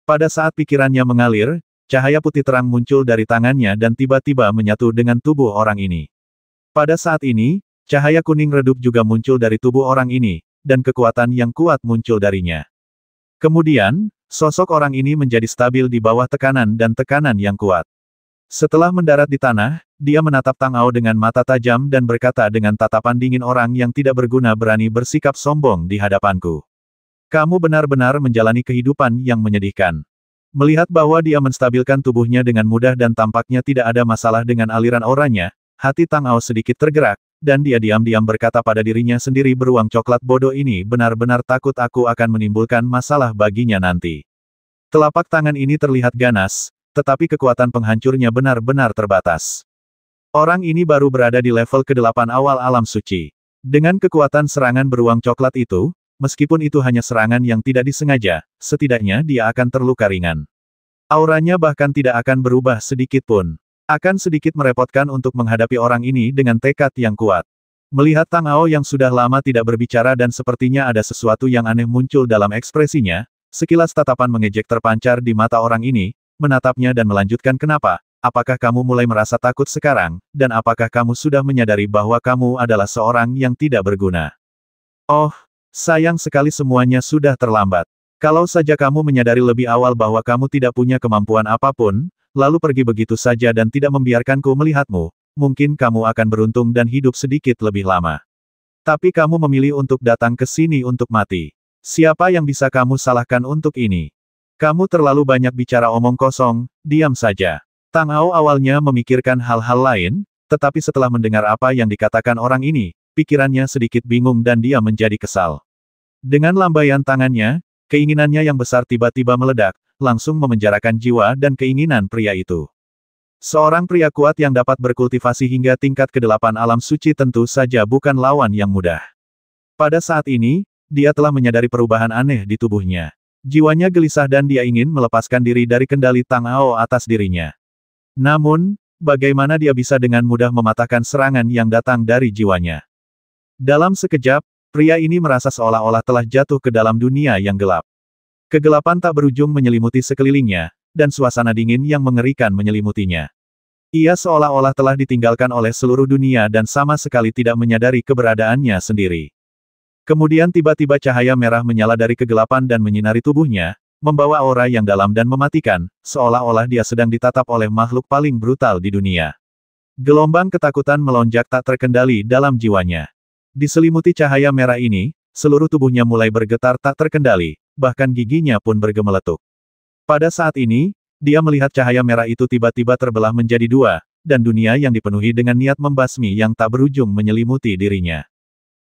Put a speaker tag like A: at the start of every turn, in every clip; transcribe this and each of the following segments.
A: Pada saat pikirannya mengalir, cahaya putih terang muncul dari tangannya dan tiba-tiba menyatu dengan tubuh orang ini. Pada saat ini, cahaya kuning redup juga muncul dari tubuh orang ini, dan kekuatan yang kuat muncul darinya. Kemudian, sosok orang ini menjadi stabil di bawah tekanan dan tekanan yang kuat. Setelah mendarat di tanah, dia menatap Tang Ao dengan mata tajam dan berkata dengan tatapan dingin, orang yang tidak berguna berani bersikap sombong di hadapanku. Kamu benar-benar menjalani kehidupan yang menyedihkan. Melihat bahwa dia menstabilkan tubuhnya dengan mudah dan tampaknya tidak ada masalah dengan aliran auranya, hati Tang Ao sedikit tergerak, dan dia diam-diam berkata pada dirinya sendiri, beruang coklat bodoh ini benar-benar takut aku akan menimbulkan masalah baginya nanti. Telapak tangan ini terlihat ganas, tetapi kekuatan penghancurnya benar-benar terbatas. Orang ini baru berada di level ke-8 awal alam suci. Dengan kekuatan serangan beruang coklat itu, meskipun itu hanya serangan yang tidak disengaja, setidaknya dia akan terluka ringan. Auranya bahkan tidak akan berubah sedikit pun. Akan sedikit merepotkan untuk menghadapi orang ini dengan tekad yang kuat. Melihat Tang Ao yang sudah lama tidak berbicara dan sepertinya ada sesuatu yang aneh muncul dalam ekspresinya, sekilas tatapan mengejek terpancar di mata orang ini, menatapnya dan melanjutkan, kenapa? Apakah kamu mulai merasa takut sekarang, dan apakah kamu sudah menyadari bahwa kamu adalah seorang yang tidak berguna? Oh, sayang sekali semuanya sudah terlambat. Kalau saja kamu menyadari lebih awal bahwa kamu tidak punya kemampuan apapun, lalu pergi begitu saja dan tidak membiarkanku melihatmu, mungkin kamu akan beruntung dan hidup sedikit lebih lama. Tapi kamu memilih untuk datang ke sini untuk mati. Siapa yang bisa kamu salahkan untuk ini? Kamu terlalu banyak bicara omong kosong, diam saja. Tang Ao awalnya memikirkan hal-hal lain, tetapi setelah mendengar apa yang dikatakan orang ini, pikirannya sedikit bingung dan dia menjadi kesal. Dengan lambaian tangannya, keinginannya yang besar tiba-tiba meledak, langsung memenjarakan jiwa dan keinginan pria itu. Seorang pria kuat yang dapat berkultivasi hingga tingkat ke-8 alam suci tentu saja bukan lawan yang mudah. Pada saat ini, dia telah menyadari perubahan aneh di tubuhnya. Jiwanya gelisah dan dia ingin melepaskan diri dari kendali Tang Ao atas dirinya. Namun, bagaimana dia bisa dengan mudah mematahkan serangan yang datang dari jiwanya? Dalam sekejap, pria ini merasa seolah-olah telah jatuh ke dalam dunia yang gelap. Kegelapan tak berujung menyelimuti sekelilingnya, dan suasana dingin yang mengerikan menyelimutinya. Ia seolah-olah telah ditinggalkan oleh seluruh dunia dan sama sekali tidak menyadari keberadaannya sendiri. Kemudian tiba-tiba cahaya merah menyala dari kegelapan dan menyinari tubuhnya, membawa aura yang dalam dan mematikan, seolah-olah dia sedang ditatap oleh makhluk paling brutal di dunia. Gelombang ketakutan melonjak tak terkendali dalam jiwanya. Diselimuti cahaya merah ini, seluruh tubuhnya mulai bergetar tak terkendali, bahkan giginya pun bergemeletuk. Pada saat ini, dia melihat cahaya merah itu tiba-tiba terbelah menjadi dua, dan dunia yang dipenuhi dengan niat membasmi yang tak berujung menyelimuti dirinya.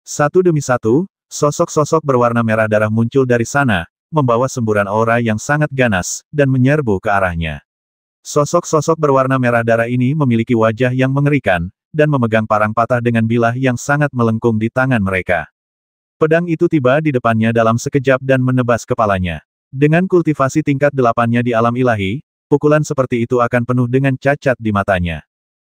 A: Satu demi satu, sosok-sosok berwarna merah darah muncul dari sana, membawa semburan aura yang sangat ganas, dan menyerbu ke arahnya. Sosok-sosok berwarna merah darah ini memiliki wajah yang mengerikan, dan memegang parang patah dengan bilah yang sangat melengkung di tangan mereka. Pedang itu tiba di depannya dalam sekejap dan menebas kepalanya. Dengan kultivasi tingkat 8-nya di alam ilahi, pukulan seperti itu akan penuh dengan cacat di matanya.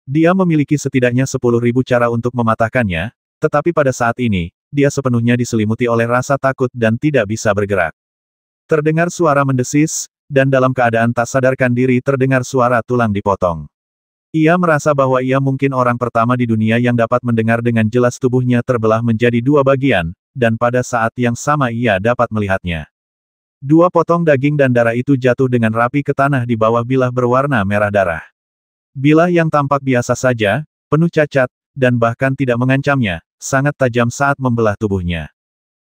A: Dia memiliki setidaknya 10.000 cara untuk mematahkannya, tetapi pada saat ini, dia sepenuhnya diselimuti oleh rasa takut dan tidak bisa bergerak. Terdengar suara mendesis, dan dalam keadaan tak sadarkan diri terdengar suara tulang dipotong. Ia merasa bahwa ia mungkin orang pertama di dunia yang dapat mendengar dengan jelas tubuhnya terbelah menjadi dua bagian, dan pada saat yang sama ia dapat melihatnya. Dua potong daging dan darah itu jatuh dengan rapi ke tanah di bawah bilah berwarna merah darah. Bilah yang tampak biasa saja, penuh cacat, dan bahkan tidak mengancamnya, sangat tajam saat membelah tubuhnya.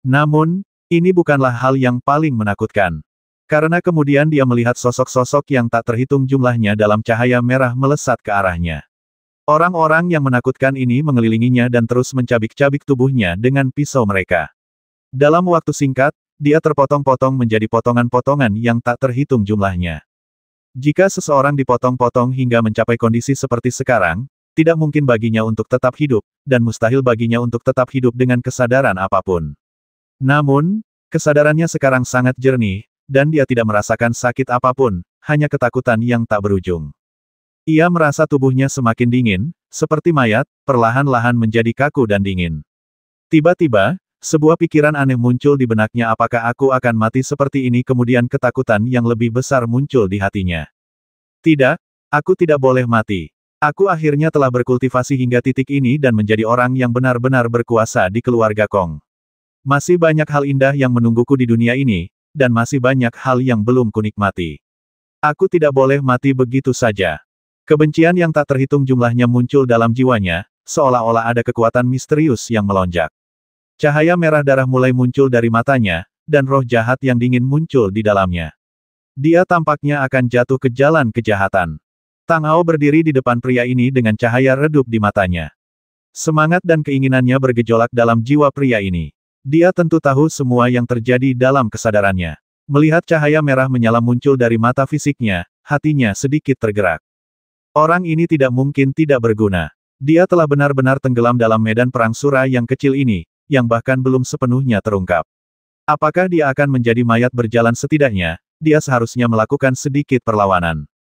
A: Namun, ini bukanlah hal yang paling menakutkan. Karena kemudian dia melihat sosok-sosok yang tak terhitung jumlahnya dalam cahaya merah melesat ke arahnya. Orang-orang yang menakutkan ini mengelilinginya dan terus mencabik-cabik tubuhnya dengan pisau mereka. Dalam waktu singkat, dia terpotong-potong menjadi potongan-potongan yang tak terhitung jumlahnya. Jika seseorang dipotong-potong hingga mencapai kondisi seperti sekarang, tidak mungkin baginya untuk tetap hidup, dan mustahil baginya untuk tetap hidup dengan kesadaran apapun. Namun, kesadarannya sekarang sangat jernih, dan dia tidak merasakan sakit apapun, hanya ketakutan yang tak berujung. Ia merasa tubuhnya semakin dingin, seperti mayat, perlahan-lahan menjadi kaku dan dingin. Tiba-tiba, sebuah pikiran aneh muncul di benaknya, apakah aku akan mati seperti ini? Kemudian ketakutan yang lebih besar muncul di hatinya. Tidak, aku tidak boleh mati. Aku akhirnya telah berkultivasi hingga titik ini dan menjadi orang yang benar-benar berkuasa di keluarga Kong. Masih banyak hal indah yang menungguku di dunia ini, dan masih banyak hal yang belum kunikmati. Aku tidak boleh mati begitu saja. Kebencian yang tak terhitung jumlahnya muncul dalam jiwanya, seolah-olah ada kekuatan misterius yang melonjak. Cahaya merah darah mulai muncul dari matanya, dan roh jahat yang dingin muncul di dalamnya. Dia tampaknya akan jatuh ke jalan kejahatan. Tang Ao berdiri di depan pria ini dengan cahaya redup di matanya. Semangat dan keinginannya bergejolak dalam jiwa pria ini. Dia tentu tahu semua yang terjadi dalam kesadarannya. Melihat cahaya merah menyala muncul dari mata fisiknya, hatinya sedikit tergerak. Orang ini tidak mungkin tidak berguna. Dia telah benar-benar tenggelam dalam medan perang Sura yang kecil ini, yang bahkan belum sepenuhnya terungkap. Apakah dia akan menjadi mayat berjalan? Setidaknya, dia seharusnya melakukan sedikit perlawanan.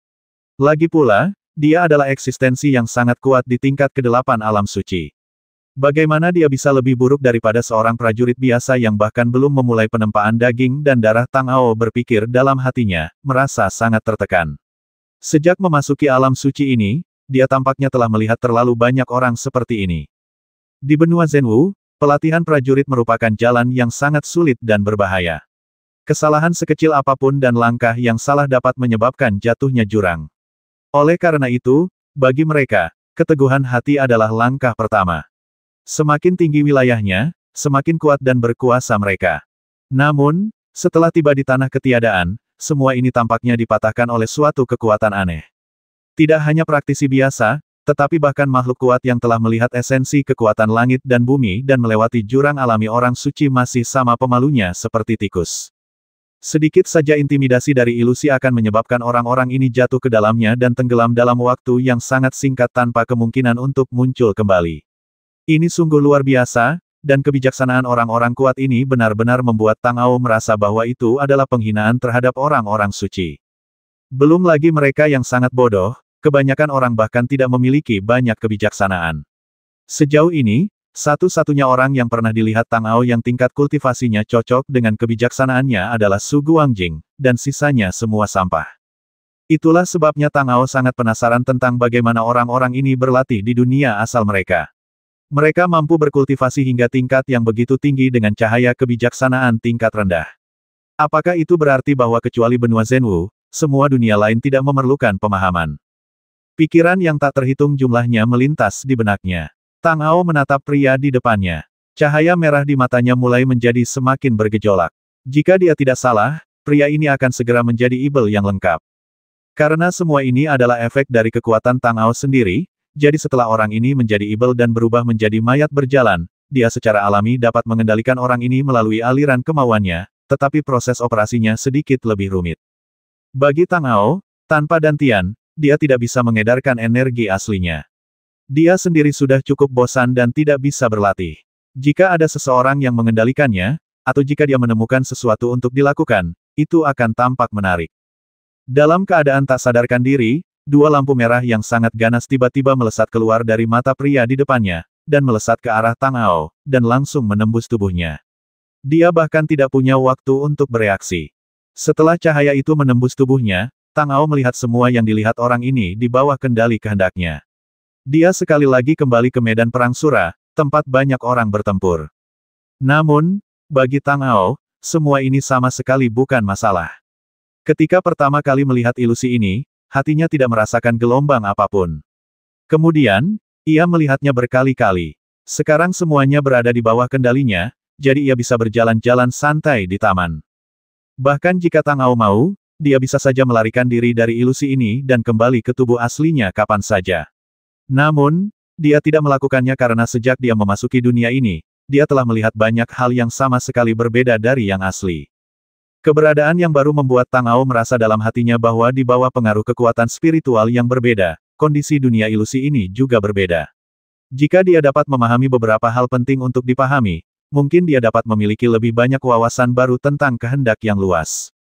A: Lagi pula, dia adalah eksistensi yang sangat kuat di tingkat ke-8 alam suci. Bagaimana dia bisa lebih buruk daripada seorang prajurit biasa yang bahkan belum memulai penempaan daging dan darah? Tang Ao berpikir dalam hatinya, merasa sangat tertekan. Sejak memasuki alam suci ini, dia tampaknya telah melihat terlalu banyak orang seperti ini. Di benua Zhenwu, pelatihan prajurit merupakan jalan yang sangat sulit dan berbahaya. Kesalahan sekecil apapun dan langkah yang salah dapat menyebabkan jatuhnya jurang. Oleh karena itu, bagi mereka, keteguhan hati adalah langkah pertama. Semakin tinggi wilayahnya, semakin kuat dan berkuasa mereka. Namun, setelah tiba di tanah ketiadaan, semua ini tampaknya dipatahkan oleh suatu kekuatan aneh. Tidak hanya praktisi biasa, tetapi bahkan makhluk kuat yang telah melihat esensi kekuatan langit dan bumi dan melewati jurang alami orang suci masih sama pemalunya seperti tikus. Sedikit saja intimidasi dari ilusi akan menyebabkan orang-orang ini jatuh ke dalamnya dan tenggelam dalam waktu yang sangat singkat tanpa kemungkinan untuk muncul kembali. Ini sungguh luar biasa, dan kebijaksanaan orang-orang kuat ini benar-benar membuat Tang Ao merasa bahwa itu adalah penghinaan terhadap orang-orang suci. Belum lagi mereka yang sangat bodoh, kebanyakan orang bahkan tidak memiliki banyak kebijaksanaan. Sejauh ini, satu-satunya orang yang pernah dilihat Tang Ao yang tingkat kultivasinya cocok dengan kebijaksanaannya adalah Su Guangjing, dan sisanya semua sampah. Itulah sebabnya Tang Ao sangat penasaran tentang bagaimana orang-orang ini berlatih di dunia asal mereka. Mereka mampu berkultivasi hingga tingkat yang begitu tinggi dengan cahaya kebijaksanaan tingkat rendah. Apakah itu berarti bahwa kecuali benua Zhenwu, semua dunia lain tidak memerlukan pemahaman? Pikiran yang tak terhitung jumlahnya melintas di benaknya. Tang Ao menatap pria di depannya. Cahaya merah di matanya mulai menjadi semakin bergejolak. Jika dia tidak salah, pria ini akan segera menjadi ibel yang lengkap. Karena semua ini adalah efek dari kekuatan Tang Ao sendiri, jadi setelah orang ini menjadi ibel dan berubah menjadi mayat berjalan, dia secara alami dapat mengendalikan orang ini melalui aliran kemauannya, tetapi proses operasinya sedikit lebih rumit. Bagi Tang Ao, tanpa dantian, dia tidak bisa mengedarkan energi aslinya. Dia sendiri sudah cukup bosan dan tidak bisa berlatih. Jika ada seseorang yang mengendalikannya, atau jika dia menemukan sesuatu untuk dilakukan, itu akan tampak menarik. Dalam keadaan tak sadarkan diri, dua lampu merah yang sangat ganas tiba-tiba melesat keluar dari mata pria di depannya, dan melesat ke arah Tang Ao, dan langsung menembus tubuhnya. Dia bahkan tidak punya waktu untuk bereaksi. Setelah cahaya itu menembus tubuhnya, Tang Ao melihat semua yang dilihat orang ini di bawah kendali kehendaknya. Dia sekali lagi kembali ke medan perang Sura, tempat banyak orang bertempur. Namun, bagi Tang Ao, semua ini sama sekali bukan masalah. Ketika pertama kali melihat ilusi ini, hatinya tidak merasakan gelombang apapun. Kemudian, ia melihatnya berkali-kali. Sekarang semuanya berada di bawah kendalinya, jadi ia bisa berjalan-jalan santai di taman. Bahkan jika Tang Ao mau, dia bisa saja melarikan diri dari ilusi ini dan kembali ke tubuh aslinya kapan saja. Namun, dia tidak melakukannya karena sejak dia memasuki dunia ini, dia telah melihat banyak hal yang sama sekali berbeda dari yang asli. Keberadaan yang baru membuat Tang Ao merasa dalam hatinya bahwa di bawah pengaruh kekuatan spiritual yang berbeda, kondisi dunia ilusi ini juga berbeda. Jika dia dapat memahami beberapa hal penting untuk dipahami, mungkin dia dapat memiliki lebih banyak wawasan baru tentang kehendak yang luas.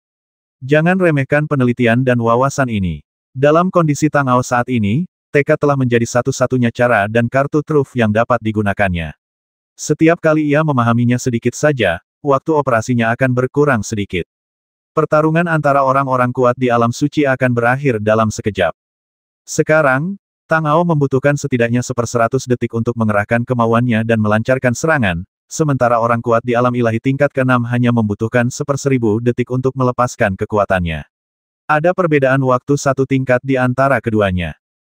A: Jangan remehkan penelitian dan wawasan ini. Dalam kondisi Tang Ao saat ini, tekad telah menjadi satu-satunya cara dan kartu truf yang dapat digunakannya. Setiap kali ia memahaminya sedikit saja, waktu operasinya akan berkurang sedikit. Pertarungan antara orang-orang kuat di alam suci akan berakhir dalam sekejap. Sekarang, Tang Ao membutuhkan setidaknya 1/100 detik untuk mengerahkan kemauannya dan melancarkan serangan, sementara orang kuat di alam ilahi tingkat ke-6 hanya membutuhkan 1/1000 detik untuk melepaskan kekuatannya. Ada perbedaan waktu 1 tingkat di antara keduanya.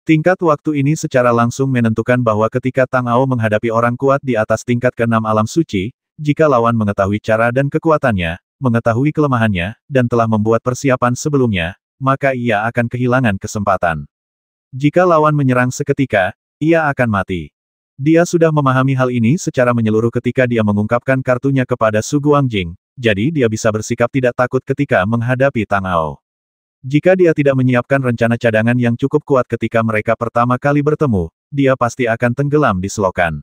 A: Tingkat waktu ini secara langsung menentukan bahwa ketika Tang Ao menghadapi orang kuat di atas tingkat ke-6 alam suci, jika lawan mengetahui cara dan kekuatannya, mengetahui kelemahannya, dan telah membuat persiapan sebelumnya, maka ia akan kehilangan kesempatan. Jika lawan menyerang seketika, ia akan mati. Dia sudah memahami hal ini secara menyeluruh ketika dia mengungkapkan kartunya kepada Su Guangjing, jadi dia bisa bersikap tidak takut ketika menghadapi Tang Ao. Jika dia tidak menyiapkan rencana cadangan yang cukup kuat ketika mereka pertama kali bertemu, dia pasti akan tenggelam di selokan.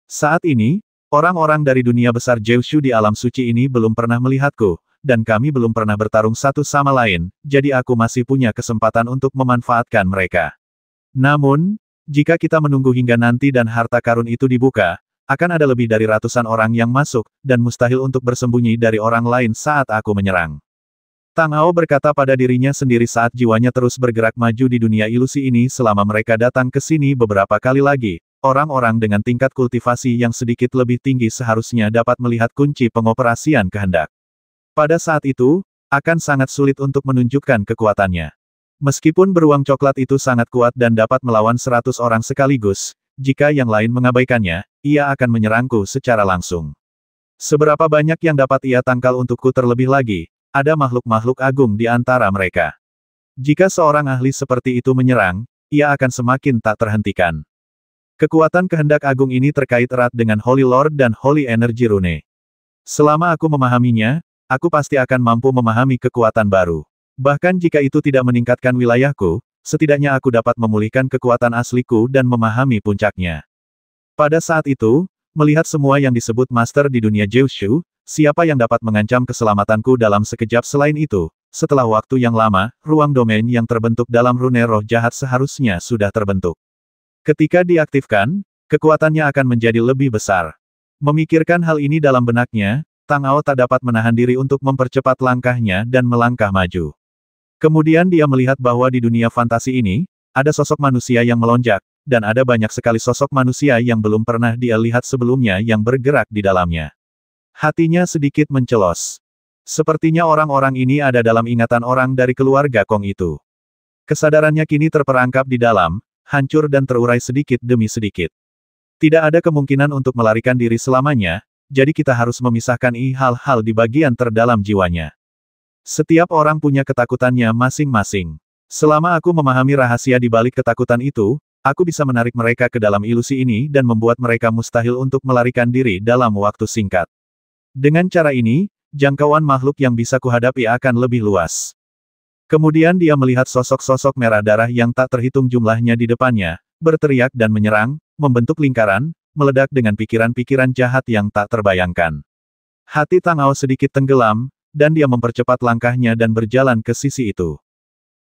A: Saat ini, orang-orang dari dunia besar Jiushu di alam suci ini belum pernah melihatku, dan kami belum pernah bertarung satu sama lain, jadi aku masih punya kesempatan untuk memanfaatkan mereka. Namun, jika kita menunggu hingga nanti dan harta karun itu dibuka, akan ada lebih dari ratusan orang yang masuk, dan mustahil untuk bersembunyi dari orang lain saat aku menyerang. Tang Ao berkata pada dirinya sendiri saat jiwanya terus bergerak maju di dunia ilusi ini selama mereka datang ke sini beberapa kali lagi. Orang-orang dengan tingkat kultivasi yang sedikit lebih tinggi seharusnya dapat melihat kunci pengoperasian kehendak. Pada saat itu, akan sangat sulit untuk menunjukkan kekuatannya. Meskipun beruang coklat itu sangat kuat dan dapat melawan 100 orang sekaligus, jika yang lain mengabaikannya, ia akan menyerangku secara langsung. Seberapa banyak yang dapat ia tangkal untukku terlebih lagi, ada makhluk-makhluk agung di antara mereka. Jika seorang ahli seperti itu menyerang, ia akan semakin tak terhentikan. Kekuatan kehendak agung ini terkait erat dengan Holy Lord dan Holy Energy Rune. Selama aku memahaminya, aku pasti akan mampu memahami kekuatan baru. Bahkan jika itu tidak meningkatkan wilayahku, setidaknya aku dapat memulihkan kekuatan asliku dan memahami puncaknya. Pada saat itu, melihat semua yang disebut master di dunia Jiushu, siapa yang dapat mengancam keselamatanku dalam sekejap selain itu? Setelah waktu yang lama, ruang domain yang terbentuk dalam rune roh jahat seharusnya sudah terbentuk. Ketika diaktifkan, kekuatannya akan menjadi lebih besar. Memikirkan hal ini dalam benaknya, Tang Ao tak dapat menahan diri untuk mempercepat langkahnya dan melangkah maju. Kemudian dia melihat bahwa di dunia fantasi ini, ada sosok manusia yang melonjak, dan ada banyak sekali sosok manusia yang belum pernah dia lihat sebelumnya yang bergerak di dalamnya. Hatinya sedikit mencelos. Sepertinya orang-orang ini ada dalam ingatan orang dari keluarga Kong itu. Kesadarannya kini terperangkap di dalam, hancur dan terurai sedikit demi sedikit. Tidak ada kemungkinan untuk melarikan diri selamanya, jadi kita harus memisahkan hal-hal di bagian terdalam jiwanya. Setiap orang punya ketakutannya masing-masing. Selama aku memahami rahasia di balik ketakutan itu, aku bisa menarik mereka ke dalam ilusi ini dan membuat mereka mustahil untuk melarikan diri dalam waktu singkat. Dengan cara ini, jangkauan makhluk yang bisa kuhadapi akan lebih luas. Kemudian dia melihat sosok-sosok merah darah yang tak terhitung jumlahnya di depannya, berteriak dan menyerang, membentuk lingkaran, meledak dengan pikiran-pikiran jahat yang tak terbayangkan. Hati Tang Ao sedikit tenggelam, dan dia mempercepat langkahnya dan berjalan ke sisi itu.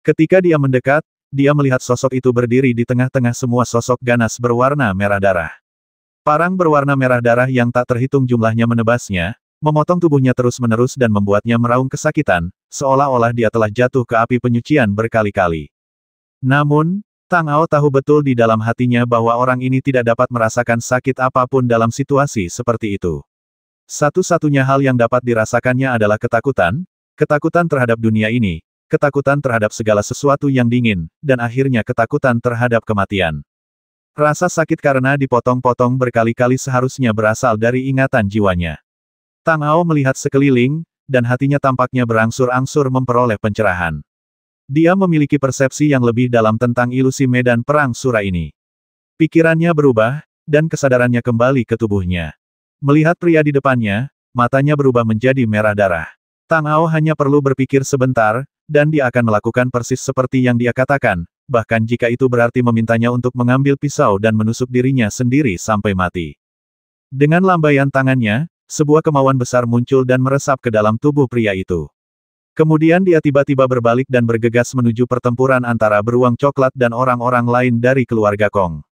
A: Ketika dia mendekat, dia melihat sosok itu berdiri di tengah-tengah semua sosok ganas berwarna merah darah. Parang berwarna merah darah yang tak terhitung jumlahnya menebasnya, memotong tubuhnya terus-menerus dan membuatnya meraung kesakitan, seolah-olah dia telah jatuh ke api penyucian berkali-kali. Namun, Tang Ao tahu betul di dalam hatinya bahwa orang ini tidak dapat merasakan sakit apapun dalam situasi seperti itu. Satu-satunya hal yang dapat dirasakannya adalah ketakutan, ketakutan terhadap dunia ini, ketakutan terhadap segala sesuatu yang dingin, dan akhirnya ketakutan terhadap kematian. Rasa sakit karena dipotong-potong berkali-kali seharusnya berasal dari ingatan jiwanya. Tang Ao melihat sekeliling, dan hatinya tampaknya berangsur-angsur memperoleh pencerahan. Dia memiliki persepsi yang lebih dalam tentang ilusi medan perang Sura ini. Pikirannya berubah, dan kesadarannya kembali ke tubuhnya. Melihat pria di depannya, matanya berubah menjadi merah darah. Tang Ao hanya perlu berpikir sebentar, dan dia akan melakukan persis seperti yang dia katakan, bahkan jika itu berarti memintanya untuk mengambil pisau dan menusuk dirinya sendiri sampai mati. Dengan lambaian tangannya, sebuah kemauan besar muncul dan meresap ke dalam tubuh pria itu. Kemudian dia tiba-tiba berbalik dan bergegas menuju pertempuran antara beruang coklat dan orang-orang lain dari keluarga Kong.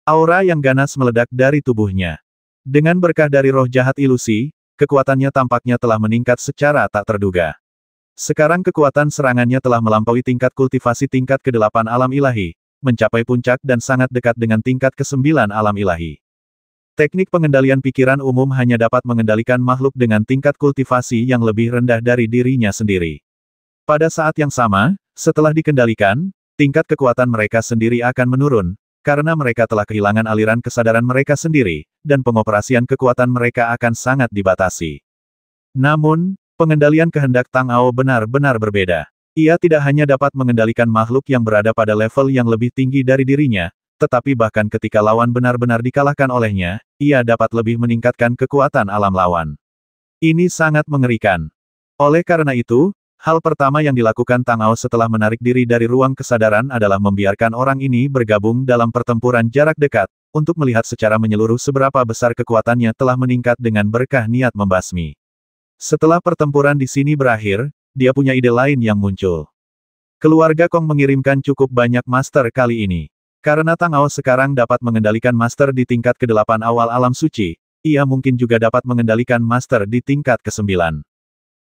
A: Aura yang ganas meledak dari tubuhnya. Dengan berkah dari roh jahat ilusi, kekuatannya tampaknya telah meningkat secara tak terduga. Sekarang kekuatan serangannya telah melampaui tingkat kultivasi tingkat ke-8 alam ilahi, mencapai puncak dan sangat dekat dengan tingkat ke-9 alam ilahi. Teknik pengendalian pikiran umum hanya dapat mengendalikan makhluk dengan tingkat kultivasi yang lebih rendah dari dirinya sendiri. Pada saat yang sama, setelah dikendalikan, tingkat kekuatan mereka sendiri akan menurun, karena mereka telah kehilangan aliran kesadaran mereka sendiri, dan pengoperasian kekuatan mereka akan sangat dibatasi. Namun, pengendalian kehendak Tang Ao benar-benar berbeda. Ia tidak hanya dapat mengendalikan makhluk yang berada pada level yang lebih tinggi dari dirinya, tetapi bahkan ketika lawan benar-benar dikalahkan olehnya, ia dapat lebih meningkatkan kekuatan alam lawan. Ini sangat mengerikan. Oleh karena itu, hal pertama yang dilakukan Tang Ao setelah menarik diri dari ruang kesadaran adalah membiarkan orang ini bergabung dalam pertempuran jarak dekat, untuk melihat secara menyeluruh seberapa besar kekuatannya telah meningkat dengan berkah niat membasmi. Setelah pertempuran di sini berakhir, dia punya ide lain yang muncul. Keluarga Kong mengirimkan cukup banyak master kali ini. Karena Tang Ao sekarang dapat mengendalikan master di tingkat ke-8 awal alam suci, ia mungkin juga dapat mengendalikan master di tingkat ke-9.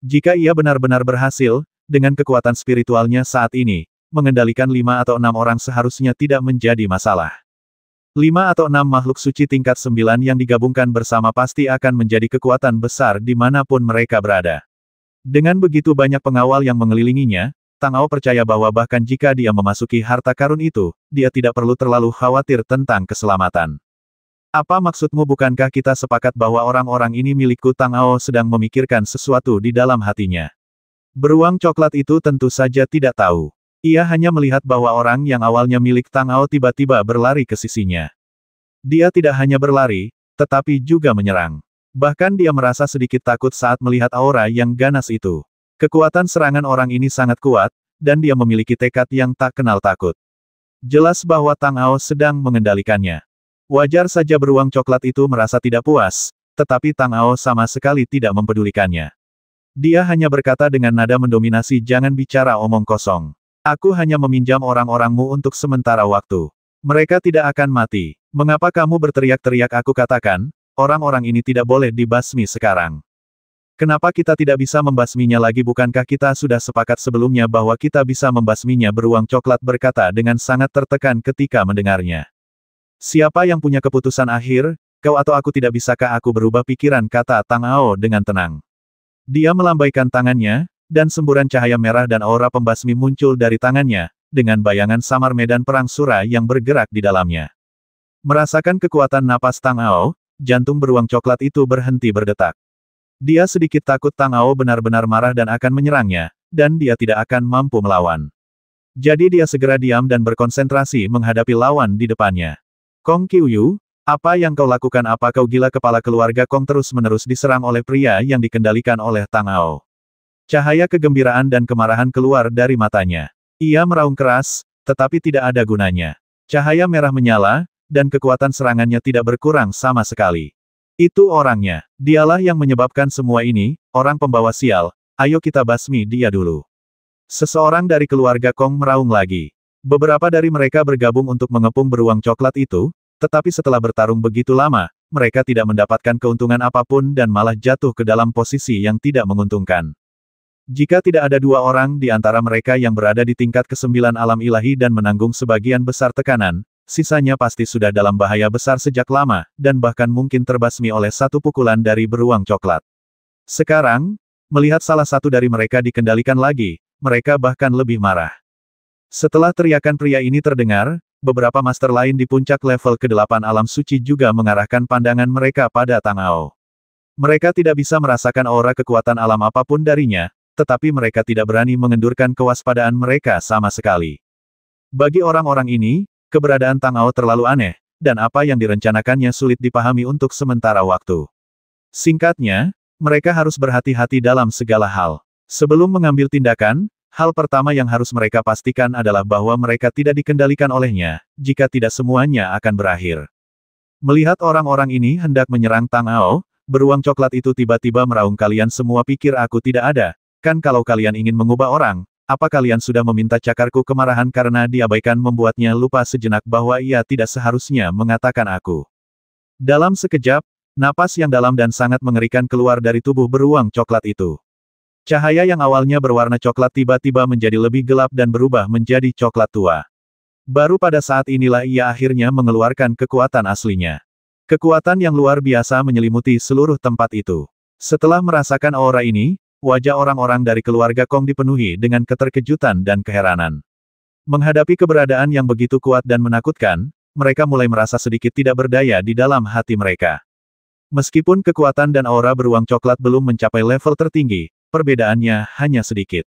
A: Jika ia benar-benar berhasil, dengan kekuatan spiritualnya saat ini, mengendalikan 5 atau 6 orang seharusnya tidak menjadi masalah. 5 atau 6 makhluk suci tingkat 9 yang digabungkan bersama pasti akan menjadi kekuatan besar dimanapun mereka berada. Dengan begitu banyak pengawal yang mengelilinginya, Tang Ao percaya bahwa bahkan jika dia memasuki harta karun itu, dia tidak perlu terlalu khawatir tentang keselamatan. Apa maksudmu, bukankah kita sepakat bahwa orang-orang ini milikku? Tang Ao sedang memikirkan sesuatu di dalam hatinya. Beruang coklat itu tentu saja tidak tahu. Ia hanya melihat bahwa orang yang awalnya milik Tang Ao tiba-tiba berlari ke sisinya. Dia tidak hanya berlari, tetapi juga menyerang. Bahkan dia merasa sedikit takut saat melihat aura yang ganas itu. Kekuatan serangan orang ini sangat kuat, dan dia memiliki tekad yang tak kenal takut. Jelas bahwa Tang Ao sedang mengendalikannya. Wajar saja beruang coklat itu merasa tidak puas, tetapi Tang Ao sama sekali tidak mempedulikannya. Dia hanya berkata dengan nada mendominasi, "Jangan bicara omong kosong. Aku hanya meminjam orang-orangmu untuk sementara waktu. Mereka tidak akan mati. Mengapa kamu berteriak-teriak?" Aku katakan, orang-orang ini tidak boleh dibasmi sekarang. Kenapa kita tidak bisa membasminya lagi? Bukankah kita sudah sepakat sebelumnya bahwa kita bisa membasminya? Beruang coklat berkata dengan sangat tertekan ketika mendengarnya. Siapa yang punya keputusan akhir, kau atau aku? Tidak bisakah aku berubah pikiran? Kata Tang Ao dengan tenang. Dia melambaikan tangannya, dan semburan cahaya merah dan aura pembasmi muncul dari tangannya, dengan bayangan samar medan perang Sura yang bergerak di dalamnya. Merasakan kekuatan napas Tang Ao, jantung beruang coklat itu berhenti berdetak. Dia sedikit takut Tang Ao benar-benar marah dan akan menyerangnya, dan dia tidak akan mampu melawan. Jadi dia segera diam dan berkonsentrasi menghadapi lawan di depannya. Kong Qiuyu, apa yang kau lakukan? Apa kau gila? Kepala keluarga Kong terus-menerus diserang oleh pria yang dikendalikan oleh Tang Ao. Cahaya kegembiraan dan kemarahan keluar dari matanya. Ia meraung keras, tetapi tidak ada gunanya. Cahaya merah menyala, dan kekuatan serangannya tidak berkurang sama sekali. Itu orangnya. Dialah yang menyebabkan semua ini, orang pembawa sial. Ayo kita basmi dia dulu. Seseorang dari keluarga Kong meraung lagi. Beberapa dari mereka bergabung untuk mengepung beruang coklat itu, tetapi setelah bertarung begitu lama, mereka tidak mendapatkan keuntungan apapun dan malah jatuh ke dalam posisi yang tidak menguntungkan. Jika tidak ada 2 orang di antara mereka yang berada di tingkat ke-9 alam ilahi dan menanggung sebagian besar tekanan, sisanya pasti sudah dalam bahaya besar sejak lama, dan bahkan mungkin terbasmi oleh 1 pukulan dari beruang coklat. Sekarang, melihat salah satu dari mereka dikendalikan lagi, mereka bahkan lebih marah. Setelah teriakan pria ini terdengar, beberapa master lain di puncak level ke-8 alam suci juga mengarahkan pandangan mereka pada Tang Ao. Mereka tidak bisa merasakan aura kekuatan alam apapun darinya, tetapi mereka tidak berani mengendurkan kewaspadaan mereka sama sekali. Bagi orang-orang ini, keberadaan Tang Ao terlalu aneh, dan apa yang direncanakannya sulit dipahami untuk sementara waktu. Singkatnya, mereka harus berhati-hati dalam segala hal. Sebelum mengambil tindakan, hal pertama yang harus mereka pastikan adalah bahwa mereka tidak dikendalikan olehnya, jika tidak semuanya akan berakhir. Melihat orang-orang ini hendak menyerang Tang Ao, beruang coklat itu tiba-tiba meraung, "Kalian semua pikir aku tidak ada? Kan kalau kalian ingin mengubah orang, apa kalian sudah meminta cakarku?" Kemarahan karena diabaikan membuatnya lupa sejenak bahwa ia tidak seharusnya mengatakan aku. Dalam sekejap, Napas yang dalam dan sangat mengerikan keluar dari tubuh beruang coklat itu. Cahaya yang awalnya berwarna coklat tiba-tiba menjadi lebih gelap dan berubah menjadi coklat tua. Baru pada saat inilah ia akhirnya mengeluarkan kekuatan aslinya. Kekuatan yang luar biasa menyelimuti seluruh tempat itu. Setelah merasakan aura ini, wajah orang-orang dari keluarga Kong dipenuhi dengan keterkejutan dan keheranan. Menghadapi keberadaan yang begitu kuat dan menakutkan, mereka mulai merasa sedikit tidak berdaya di dalam hati mereka. Meskipun kekuatan dan aura beruang coklat belum mencapai level tertinggi, perbedaannya hanya sedikit.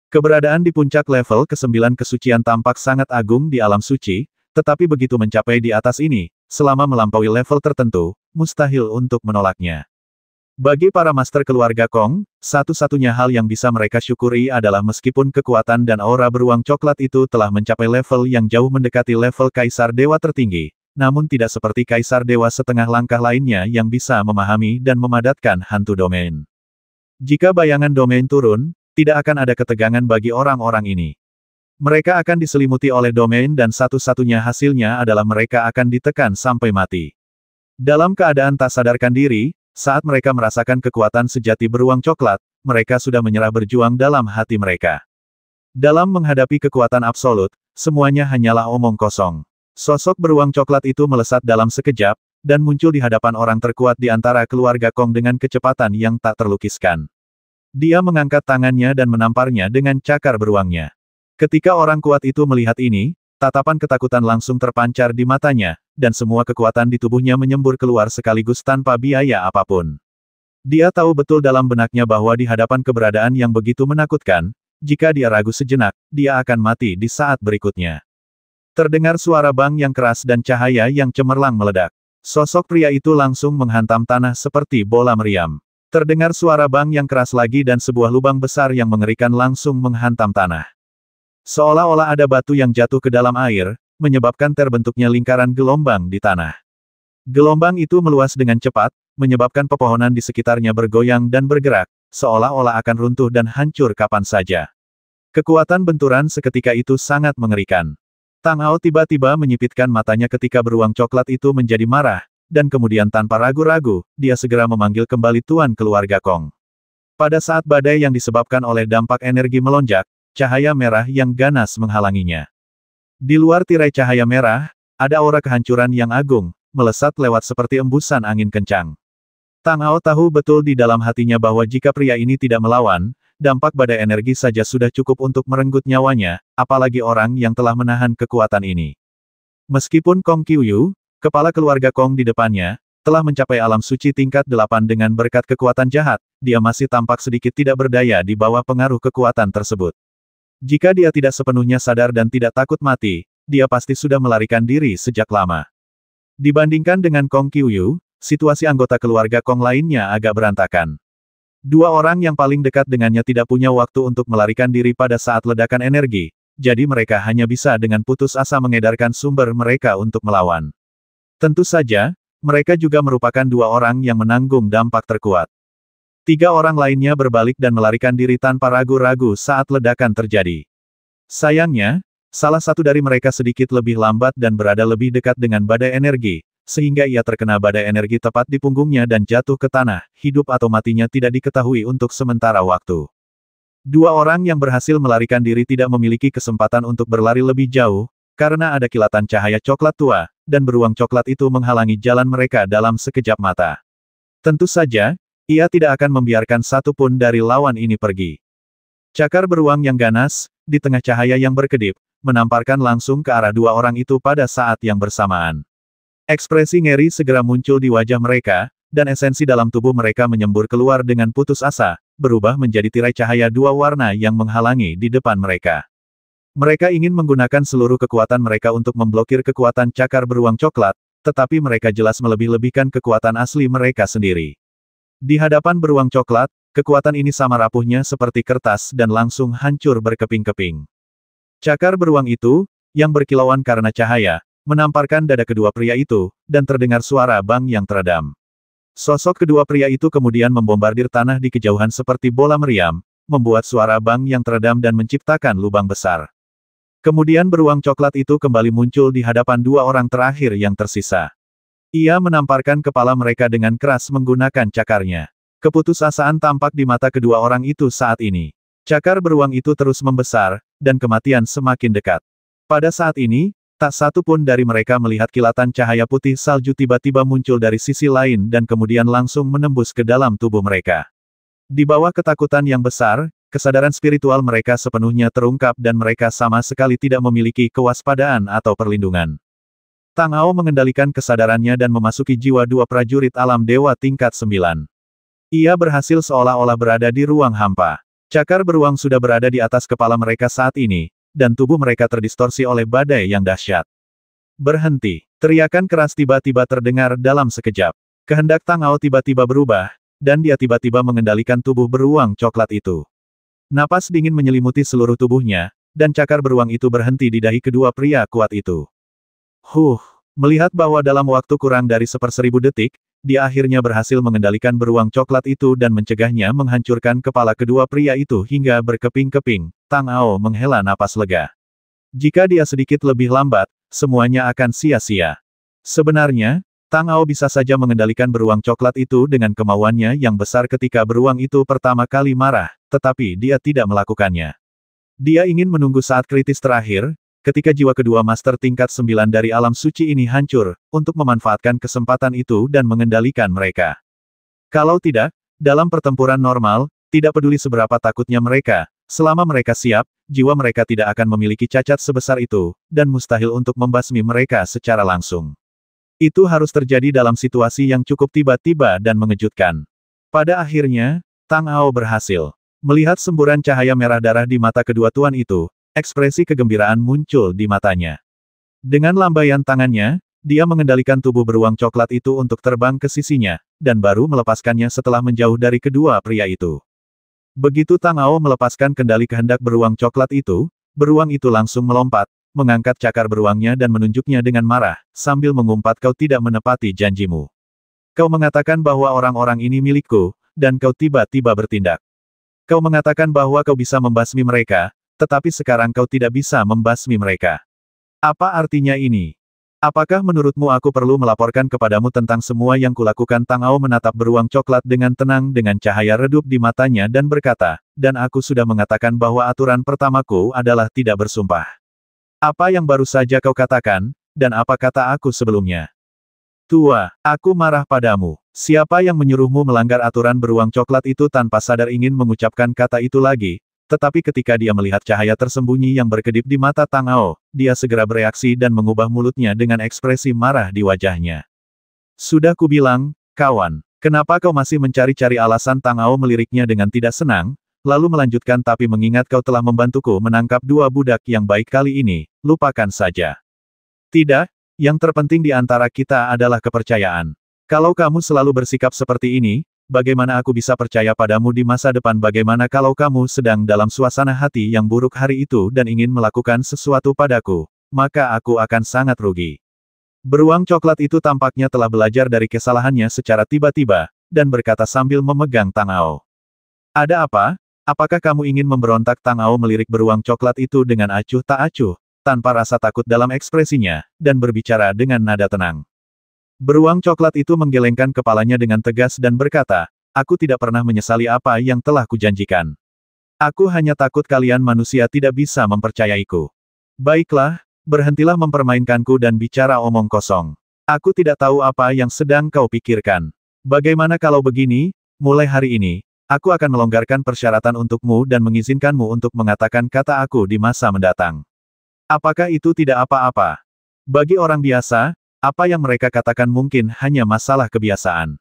A: Keberadaan di puncak level ke-9 kesucian tampak sangat agung di alam suci, tetapi begitu mencapai di atas ini, selama melampaui level tertentu, mustahil untuk menolaknya. Bagi para master keluarga Kong, satu-satunya hal yang bisa mereka syukuri adalah meskipun kekuatan dan aura beruang coklat itu telah mencapai level yang jauh mendekati level Kaisar Dewa tertinggi, namun tidak seperti Kaisar Dewa setengah langkah lainnya yang bisa memahami dan memadatkan hantu domain. Jika bayangan domain turun, tidak akan ada ketegangan bagi orang-orang ini. Mereka akan diselimuti oleh domain dan satu-satunya hasilnya adalah mereka akan ditekan sampai mati. Dalam keadaan tak sadarkan diri, saat mereka merasakan kekuatan sejati beruang coklat, mereka sudah menyerah berjuang dalam hati mereka. Dalam menghadapi kekuatan absolut, semuanya hanyalah omong kosong. Sosok beruang coklat itu melesat dalam sekejap, dan muncul di hadapan orang terkuat di antara keluarga Kong dengan kecepatan yang tak terlukiskan. Dia mengangkat tangannya dan menamparnya dengan cakar beruangnya. Ketika orang kuat itu melihat ini, tatapan ketakutan langsung terpancar di matanya, dan semua kekuatan di tubuhnya menyembur keluar sekaligus tanpa biaya apapun. Dia tahu betul dalam benaknya bahwa di hadapan keberadaan yang begitu menakutkan, jika dia ragu sejenak, dia akan mati di saat berikutnya. Terdengar suara bang yang keras dan cahaya yang cemerlang meledak. Sosok pria itu langsung menghantam tanah seperti bola meriam. Terdengar suara bang yang keras lagi dan sebuah lubang besar yang mengerikan langsung menghantam tanah. Seolah-olah ada batu yang jatuh ke dalam air, menyebabkan terbentuknya lingkaran gelombang di tanah. Gelombang itu meluas dengan cepat, menyebabkan pepohonan di sekitarnya bergoyang dan bergerak, seolah-olah akan runtuh dan hancur kapan saja. Kekuatan benturan seketika itu sangat mengerikan. Tang Ao tiba-tiba menyipitkan matanya ketika beruang coklat itu menjadi marah, dan kemudian tanpa ragu-ragu, dia segera memanggil kembali tuan keluarga Kong. Pada saat badai yang disebabkan oleh dampak energi melonjak, cahaya merah yang ganas menghalanginya. Di luar tirai cahaya merah, ada aura kehancuran yang agung, melesat lewat seperti embusan angin kencang. Tang Ao tahu betul di dalam hatinya bahwa jika pria ini tidak melawan, dampak badai energi saja sudah cukup untuk merenggut nyawanya, apalagi orang yang telah menahan kekuatan ini. Meskipun Kong Qiuyu, kepala keluarga Kong di depannya, telah mencapai alam suci tingkat 8 dengan berkat kekuatan jahat, dia masih tampak sedikit tidak berdaya di bawah pengaruh kekuatan tersebut. Jika dia tidak sepenuhnya sadar dan tidak takut mati, dia pasti sudah melarikan diri sejak lama. Dibandingkan dengan Kong Qiuyu, situasi anggota keluarga Kong lainnya agak berantakan. Dua orang yang paling dekat dengannya tidak punya waktu untuk melarikan diri pada saat ledakan energi, jadi mereka hanya bisa dengan putus asa mengedarkan sumber mereka untuk melawan. Tentu saja, mereka juga merupakan dua orang yang menanggung dampak terkuat. Tiga orang lainnya berbalik dan melarikan diri tanpa ragu-ragu saat ledakan terjadi. Sayangnya, salah satu dari mereka sedikit lebih lambat dan berada lebih dekat dengan badai energi, sehingga ia terkena badai energi tepat di punggungnya dan jatuh ke tanah, hidup atau matinya tidak diketahui untuk sementara waktu. Dua orang yang berhasil melarikan diri tidak memiliki kesempatan untuk berlari lebih jauh, karena ada kilatan cahaya coklat tua, dan beruang coklat itu menghalangi jalan mereka dalam sekejap mata. Tentu saja, ia tidak akan membiarkan satu pun dari lawan ini pergi. Cakar beruang yang ganas, di tengah cahaya yang berkedip, menamparkan langsung ke arah dua orang itu pada saat yang bersamaan. Ekspresi ngeri segera muncul di wajah mereka, dan esensi dalam tubuh mereka menyembur keluar dengan putus asa, berubah menjadi tirai cahaya dua warna yang menghalangi di depan mereka. Mereka ingin menggunakan seluruh kekuatan mereka untuk memblokir kekuatan cakar beruang coklat, tetapi mereka jelas melebih-lebihkan kekuatan asli mereka sendiri. Di hadapan beruang coklat, kekuatan ini sama rapuhnya seperti kertas dan langsung hancur berkeping-keping. Cakar beruang itu, yang berkilauan karena cahaya, menamparkan dada kedua pria itu, dan terdengar suara bang yang teredam. Sosok kedua pria itu kemudian membombardir tanah di kejauhan seperti bola meriam, membuat suara bang yang teredam dan menciptakan lubang besar. Kemudian beruang coklat itu kembali muncul di hadapan dua orang terakhir yang tersisa. Ia menamparkan kepala mereka dengan keras menggunakan cakarnya. Keputusasaan tampak di mata kedua orang itu saat ini. Cakar beruang itu terus membesar, dan kematian semakin dekat. Pada saat ini, tak satu pun dari mereka melihat kilatan cahaya putih salju tiba-tiba muncul dari sisi lain dan kemudian langsung menembus ke dalam tubuh mereka. Di bawah ketakutan yang besar, kesadaran spiritual mereka sepenuhnya terungkap dan mereka sama sekali tidak memiliki kewaspadaan atau perlindungan. Tang Ao mengendalikan kesadarannya dan memasuki jiwa dua prajurit alam dewa tingkat 9. Ia berhasil seolah-olah berada di ruang hampa. Cakar beruang sudah berada di atas kepala mereka saat ini, dan tubuh mereka terdistorsi oleh badai yang dahsyat. Berhenti! Teriakan keras tiba-tiba terdengar dalam sekejap. Kehendak Tang Ao tiba-tiba berubah, dan dia tiba-tiba mengendalikan tubuh beruang coklat itu. Napas dingin menyelimuti seluruh tubuhnya, dan cakar beruang itu berhenti di dahi kedua pria kuat itu. Melihat bahwa dalam waktu kurang dari 1/1000 detik, dia akhirnya berhasil mengendalikan beruang coklat itu dan mencegahnya menghancurkan kepala kedua pria itu hingga berkeping-keping. Tang Ao menghela napas lega. Jika dia sedikit lebih lambat, semuanya akan sia-sia. Sebenarnya, Tang Ao bisa saja mengendalikan beruang coklat itu dengan kemauannya yang besar ketika beruang itu pertama kali marah, tetapi dia tidak melakukannya. Dia ingin menunggu saat kritis terakhir, ketika jiwa kedua master tingkat 9 dari alam suci ini hancur, untuk memanfaatkan kesempatan itu dan mengendalikan mereka. Kalau tidak, dalam pertempuran normal, tidak peduli seberapa takutnya mereka, selama mereka siap, jiwa mereka tidak akan memiliki cacat sebesar itu, dan mustahil untuk membasmi mereka secara langsung. Itu harus terjadi dalam situasi yang cukup tiba-tiba dan mengejutkan. Pada akhirnya, Tang Ao berhasil. Melihat semburan cahaya merah darah di mata kedua tuan itu, ekspresi kegembiraan muncul di matanya. Dengan lambaian tangannya, dia mengendalikan tubuh beruang coklat itu untuk terbang ke sisinya, dan baru melepaskannya setelah menjauh dari kedua pria itu. Begitu Tang Ao melepaskan kendali kehendak beruang coklat itu, beruang itu langsung melompat, mengangkat cakar beruangnya dan menunjuknya dengan marah, sambil mengumpat, "Kau tidak menepati janjimu. Kau mengatakan bahwa orang-orang ini milikku, dan kau tiba-tiba bertindak. Kau mengatakan bahwa kau bisa membasmi mereka, tetapi sekarang kau tidak bisa membasmi mereka. Apa artinya ini? Apakah menurutmu aku perlu melaporkan kepadamu tentang semua yang kulakukan?" Tang Ao menatap beruang coklat dengan tenang dengan cahaya redup di matanya dan berkata, "Dan aku sudah mengatakan bahwa aturan pertamaku adalah tidak bersumpah. Apa yang baru saja kau katakan, dan apa kata aku sebelumnya? Tua, aku marah padamu. Siapa yang menyuruhmu melanggar aturan?" Beruang coklat itu tanpa sadar ingin mengucapkan kata itu lagi, tetapi ketika dia melihat cahaya tersembunyi yang berkedip di mata Tang Ao, dia segera bereaksi dan mengubah mulutnya dengan ekspresi marah di wajahnya. "Sudah kubilang, kawan, kenapa kau masih mencari-cari alasan?" Tang Ao meliriknya dengan tidak senang, lalu melanjutkan, "Tapi mengingat kau telah membantuku menangkap dua budak yang baik kali ini, lupakan saja. Tidak, yang terpenting di antara kita adalah kepercayaan. Kalau kamu selalu bersikap seperti ini, bagaimana aku bisa percaya padamu di masa depan? Bagaimana kalau kamu sedang dalam suasana hati yang buruk hari itu dan ingin melakukan sesuatu padaku, maka aku akan sangat rugi." Beruang coklat itu tampaknya telah belajar dari kesalahannya secara tiba-tiba, dan berkata sambil memegang Tang Ao. "Ada apa? Apakah kamu ingin memberontak?" Tang Ao melirik beruang coklat itu dengan acuh tak acuh, tanpa rasa takut dalam ekspresinya, dan berbicara dengan nada tenang. Beruang coklat itu menggelengkan kepalanya dengan tegas dan berkata, "Aku tidak pernah menyesali apa yang telah kujanjikan. Aku hanya takut kalian manusia tidak bisa mempercayaiku. Baiklah, berhentilah mempermainkanku dan bicara omong kosong. Aku tidak tahu apa yang sedang kau pikirkan. Bagaimana kalau begini, mulai hari ini, aku akan melonggarkan persyaratan untukmu dan mengizinkanmu untuk mengatakan kata aku di masa mendatang. Apakah itu tidak apa-apa? Bagi orang biasa, apa yang mereka katakan mungkin hanya masalah kebiasaan.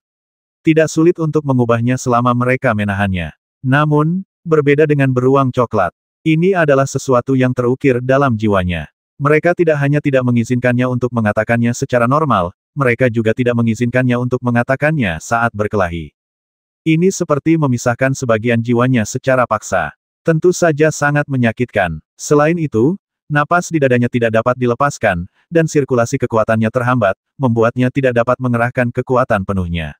A: Tidak sulit untuk mengubahnya selama mereka menahannya. Namun, berbeda dengan beruang coklat. Ini adalah sesuatu yang terukir dalam jiwanya. Mereka tidak hanya tidak mengizinkannya untuk mengatakannya secara normal, mereka juga tidak mengizinkannya untuk mengatakannya saat berkelahi. Ini seperti memisahkan sebagian jiwanya secara paksa. Tentu saja sangat menyakitkan. Selain itu, napas di dadanya tidak dapat dilepaskan, dan sirkulasi kekuatannya terhambat, membuatnya tidak dapat mengerahkan kekuatan penuhnya.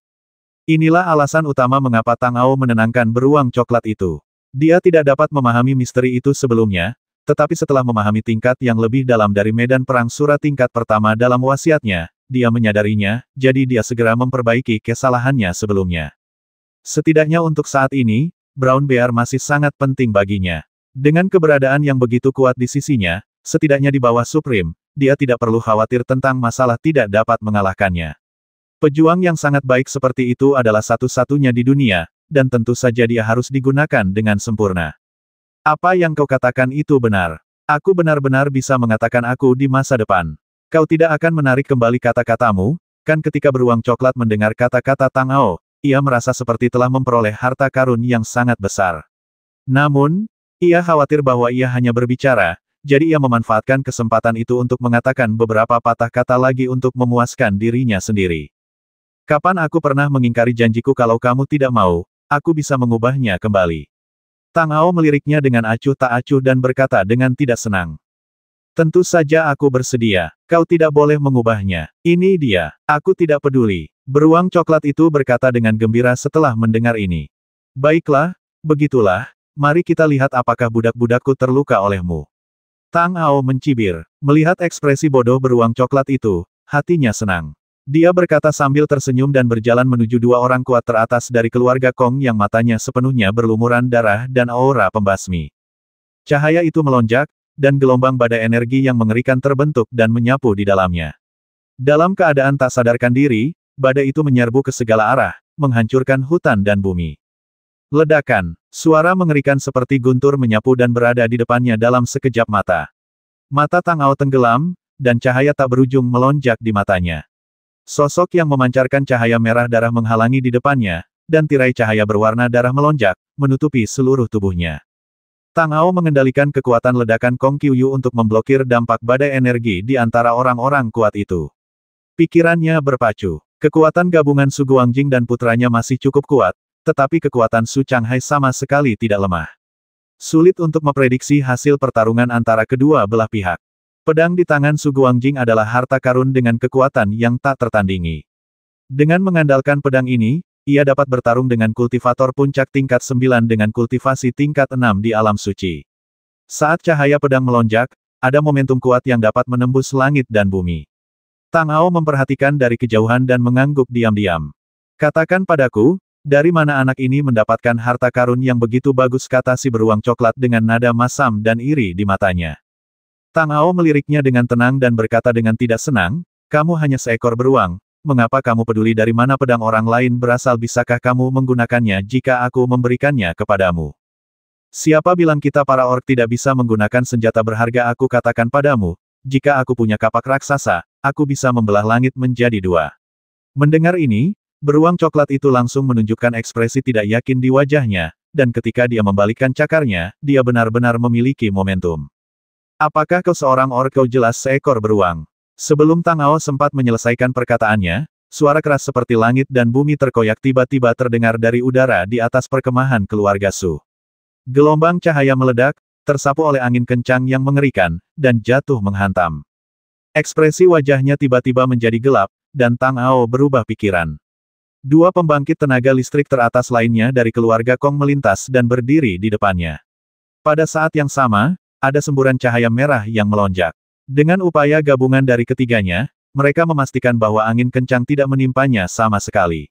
A: Inilah alasan utama mengapa Tang Ao menenangkan beruang coklat itu. Dia tidak dapat memahami misteri itu sebelumnya, tetapi setelah memahami tingkat yang lebih dalam dari medan perang surat tingkat pertama dalam wasiatnya, dia menyadarinya, jadi dia segera memperbaiki kesalahannya sebelumnya. Setidaknya untuk saat ini, Brown Bear masih sangat penting baginya. Dengan keberadaan yang begitu kuat di sisinya, setidaknya di bawah Supreme, dia tidak perlu khawatir tentang masalah tidak dapat mengalahkannya. Pejuang yang sangat baik seperti itu adalah satu-satunya di dunia, dan tentu saja dia harus digunakan dengan sempurna. Apa yang kau katakan itu benar. Aku benar-benar bisa mengatakan aku di masa depan. Kau tidak akan menarik kembali kata-katamu, kan? Ketika beruang coklat mendengar kata-kata Tang Ao, ia merasa seperti telah memperoleh harta karun yang sangat besar. Namun, ia khawatir bahwa ia hanya berbicara, jadi ia memanfaatkan kesempatan itu untuk mengatakan beberapa patah kata lagi untuk memuaskan dirinya sendiri. Kapan aku pernah mengingkari janjiku? Kalau kamu tidak mau, aku bisa mengubahnya kembali. Tang Ao meliriknya dengan acuh tak acuh dan berkata dengan tidak senang. Tentu saja aku bersedia. Kau tidak boleh mengubahnya. Ini dia. Aku tidak peduli. Beruang coklat itu berkata dengan gembira setelah mendengar ini. Baiklah, begitulah. Mari kita lihat apakah budak-budakku terluka olehmu. Tang Ao mencibir. Melihat ekspresi bodoh beruang coklat itu, hatinya senang. Dia berkata sambil tersenyum dan berjalan menuju dua orang kuat teratas dari keluarga Kong yang matanya sepenuhnya berlumuran darah dan aura pembasmi. Cahaya itu melonjak, dan gelombang badai energi yang mengerikan terbentuk dan menyapu di dalamnya. Dalam keadaan tak sadarkan diri, badai itu menyerbu ke segala arah, menghancurkan hutan dan bumi. Ledakan, suara mengerikan seperti guntur menyapu dan berada di depannya dalam sekejap mata. Mata Tang Ao tenggelam, dan cahaya tak berujung melonjak di matanya. Sosok yang memancarkan cahaya merah darah menghalangi di depannya, dan tirai cahaya berwarna darah melonjak, menutupi seluruh tubuhnya. Tang Ao mengendalikan kekuatan ledakan Kong Qiuyu untuk memblokir dampak badai energi di antara orang-orang kuat itu. Pikirannya berpacu. Kekuatan gabungan Su Guangjing dan putranya masih cukup kuat, tetapi kekuatan Su Changhai sama sekali tidak lemah. Sulit untuk memprediksi hasil pertarungan antara kedua belah pihak. Pedang di tangan Su Guangjing adalah harta karun dengan kekuatan yang tak tertandingi. Dengan mengandalkan pedang ini, ia dapat bertarung dengan kultivator puncak tingkat 9 dengan kultivasi tingkat 6 di alam suci. Saat cahaya pedang melonjak, ada momentum kuat yang dapat menembus langit dan bumi. Tang Ao memperhatikan dari kejauhan dan mengangguk diam-diam. Katakan padaku, dari mana anak ini mendapatkan harta karun yang begitu bagus, kata si beruang coklat dengan nada masam dan iri di matanya. Tang Ao meliriknya dengan tenang dan berkata dengan tidak senang, kamu hanya seekor beruang, mengapa kamu peduli dari mana pedang orang lain berasal? Bisakah kamu menggunakannya jika aku memberikannya kepadamu? Siapa bilang kita para orc tidak bisa menggunakan senjata berharga? Aku katakan padamu, jika aku punya kapak raksasa, aku bisa membelah langit menjadi dua. Mendengar ini, beruang coklat itu langsung menunjukkan ekspresi tidak yakin di wajahnya, dan ketika dia membalikkan cakarnya, dia benar-benar memiliki momentum. Apakah kau seorang orc? Kau jelas seekor beruang. Sebelum Tang Ao sempat menyelesaikan perkataannya, suara keras seperti langit dan bumi terkoyak tiba-tiba terdengar dari udara di atas perkemahan keluarga Su. Gelombang cahaya meledak, tersapu oleh angin kencang yang mengerikan, dan jatuh menghantam. Ekspresi wajahnya tiba-tiba menjadi gelap, dan Tang Ao berubah pikiran. Dua pembangkit tenaga listrik teratas lainnya dari keluarga Kong melintas dan berdiri di depannya. Pada saat yang sama, ada semburan cahaya merah yang melonjak. Dengan upaya gabungan dari ketiganya, mereka memastikan bahwa angin kencang tidak menimpanya sama sekali.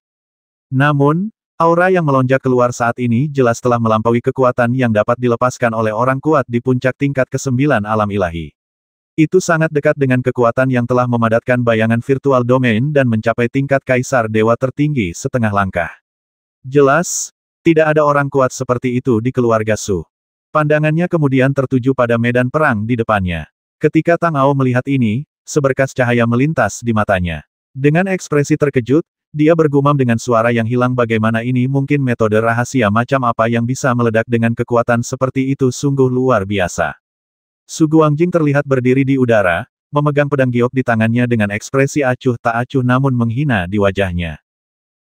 A: Namun, aura yang melonjak keluar saat ini jelas telah melampaui kekuatan yang dapat dilepaskan oleh orang kuat di puncak tingkat ke-9 alam ilahi. Itu sangat dekat dengan kekuatan yang telah memadatkan bayangan virtual domain dan mencapai tingkat kaisar dewa tertinggi setengah langkah. Jelas, tidak ada orang kuat seperti itu di keluarga Su. Pandangannya kemudian tertuju pada medan perang di depannya. Ketika Tang Ao melihat ini, seberkas cahaya melintas di matanya. Dengan ekspresi terkejut, dia bergumam dengan suara yang hilang, bagaimana ini mungkin? Metode rahasia macam apa yang bisa meledak dengan kekuatan seperti itu? Sungguh luar biasa. Su Guangjing terlihat berdiri di udara, memegang pedang giok di tangannya dengan ekspresi acuh tak acuh namun menghina di wajahnya.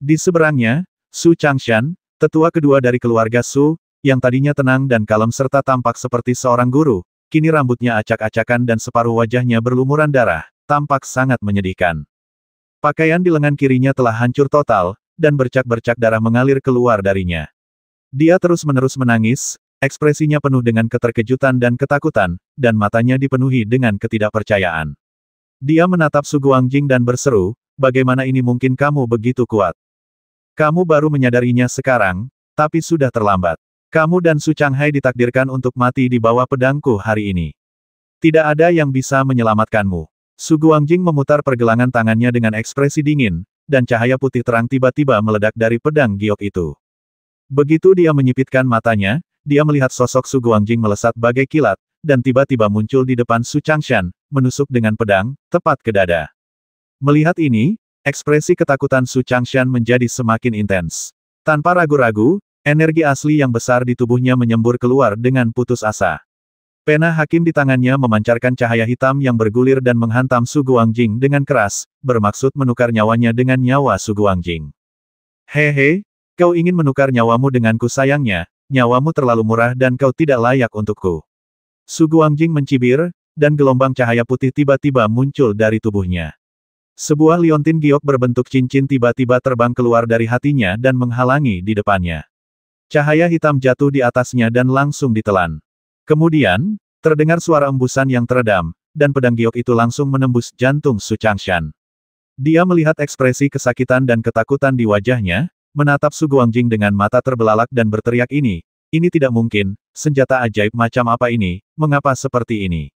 A: Di seberangnya, Su Changshan, tetua kedua dari keluarga Su, yang tadinya tenang dan kalem serta tampak seperti seorang guru, kini rambutnya acak-acakan dan separuh wajahnya berlumuran darah, tampak sangat menyedihkan. Pakaian di lengan kirinya telah hancur total, dan bercak-bercak darah mengalir keluar darinya. Dia terus-menerus menangis, ekspresinya penuh dengan keterkejutan dan ketakutan, dan matanya dipenuhi dengan ketidakpercayaan. Dia menatap Su Guangjing dan berseru, bagaimana ini mungkin kamu begitu kuat? Kamu baru menyadarinya sekarang, tapi sudah terlambat. Kamu dan Su Changhai ditakdirkan untuk mati di bawah pedangku hari ini. Tidak ada yang bisa menyelamatkanmu. Su Guangjing memutar pergelangan tangannya dengan ekspresi dingin, dan cahaya putih terang tiba-tiba meledak dari pedang giok itu. Begitu dia menyipitkan matanya, dia melihat sosok Su Guangjing melesat bagai kilat, dan tiba-tiba muncul di depan Su Changshan, menusuk dengan pedang, tepat ke dada. Melihat ini, ekspresi ketakutan Su Changshan menjadi semakin intens. Tanpa ragu-ragu, energi asli yang besar di tubuhnya menyembur keluar dengan putus asa. Pena hakim di tangannya memancarkan cahaya hitam yang bergulir dan menghantam Su Guangjing dengan keras, bermaksud menukar nyawanya dengan nyawa Su Guangjing. Hehe, kau ingin menukar nyawamu denganku sayangnya, nyawamu terlalu murah dan kau tidak layak untukku. Su Guangjing mencibir, dan gelombang cahaya putih tiba-tiba muncul dari tubuhnya. Sebuah liontin giok berbentuk cincin tiba-tiba terbang keluar dari hatinya dan menghalangi di depannya. Cahaya hitam jatuh di atasnya dan langsung ditelan. Kemudian, terdengar suara embusan yang teredam, dan pedang giok itu langsung menembus jantung Su Changshan. Dia melihat ekspresi kesakitan dan ketakutan di wajahnya, menatap Su Guangjing dengan mata terbelalak dan berteriak ini tidak mungkin, senjata ajaib macam apa ini, mengapa seperti ini?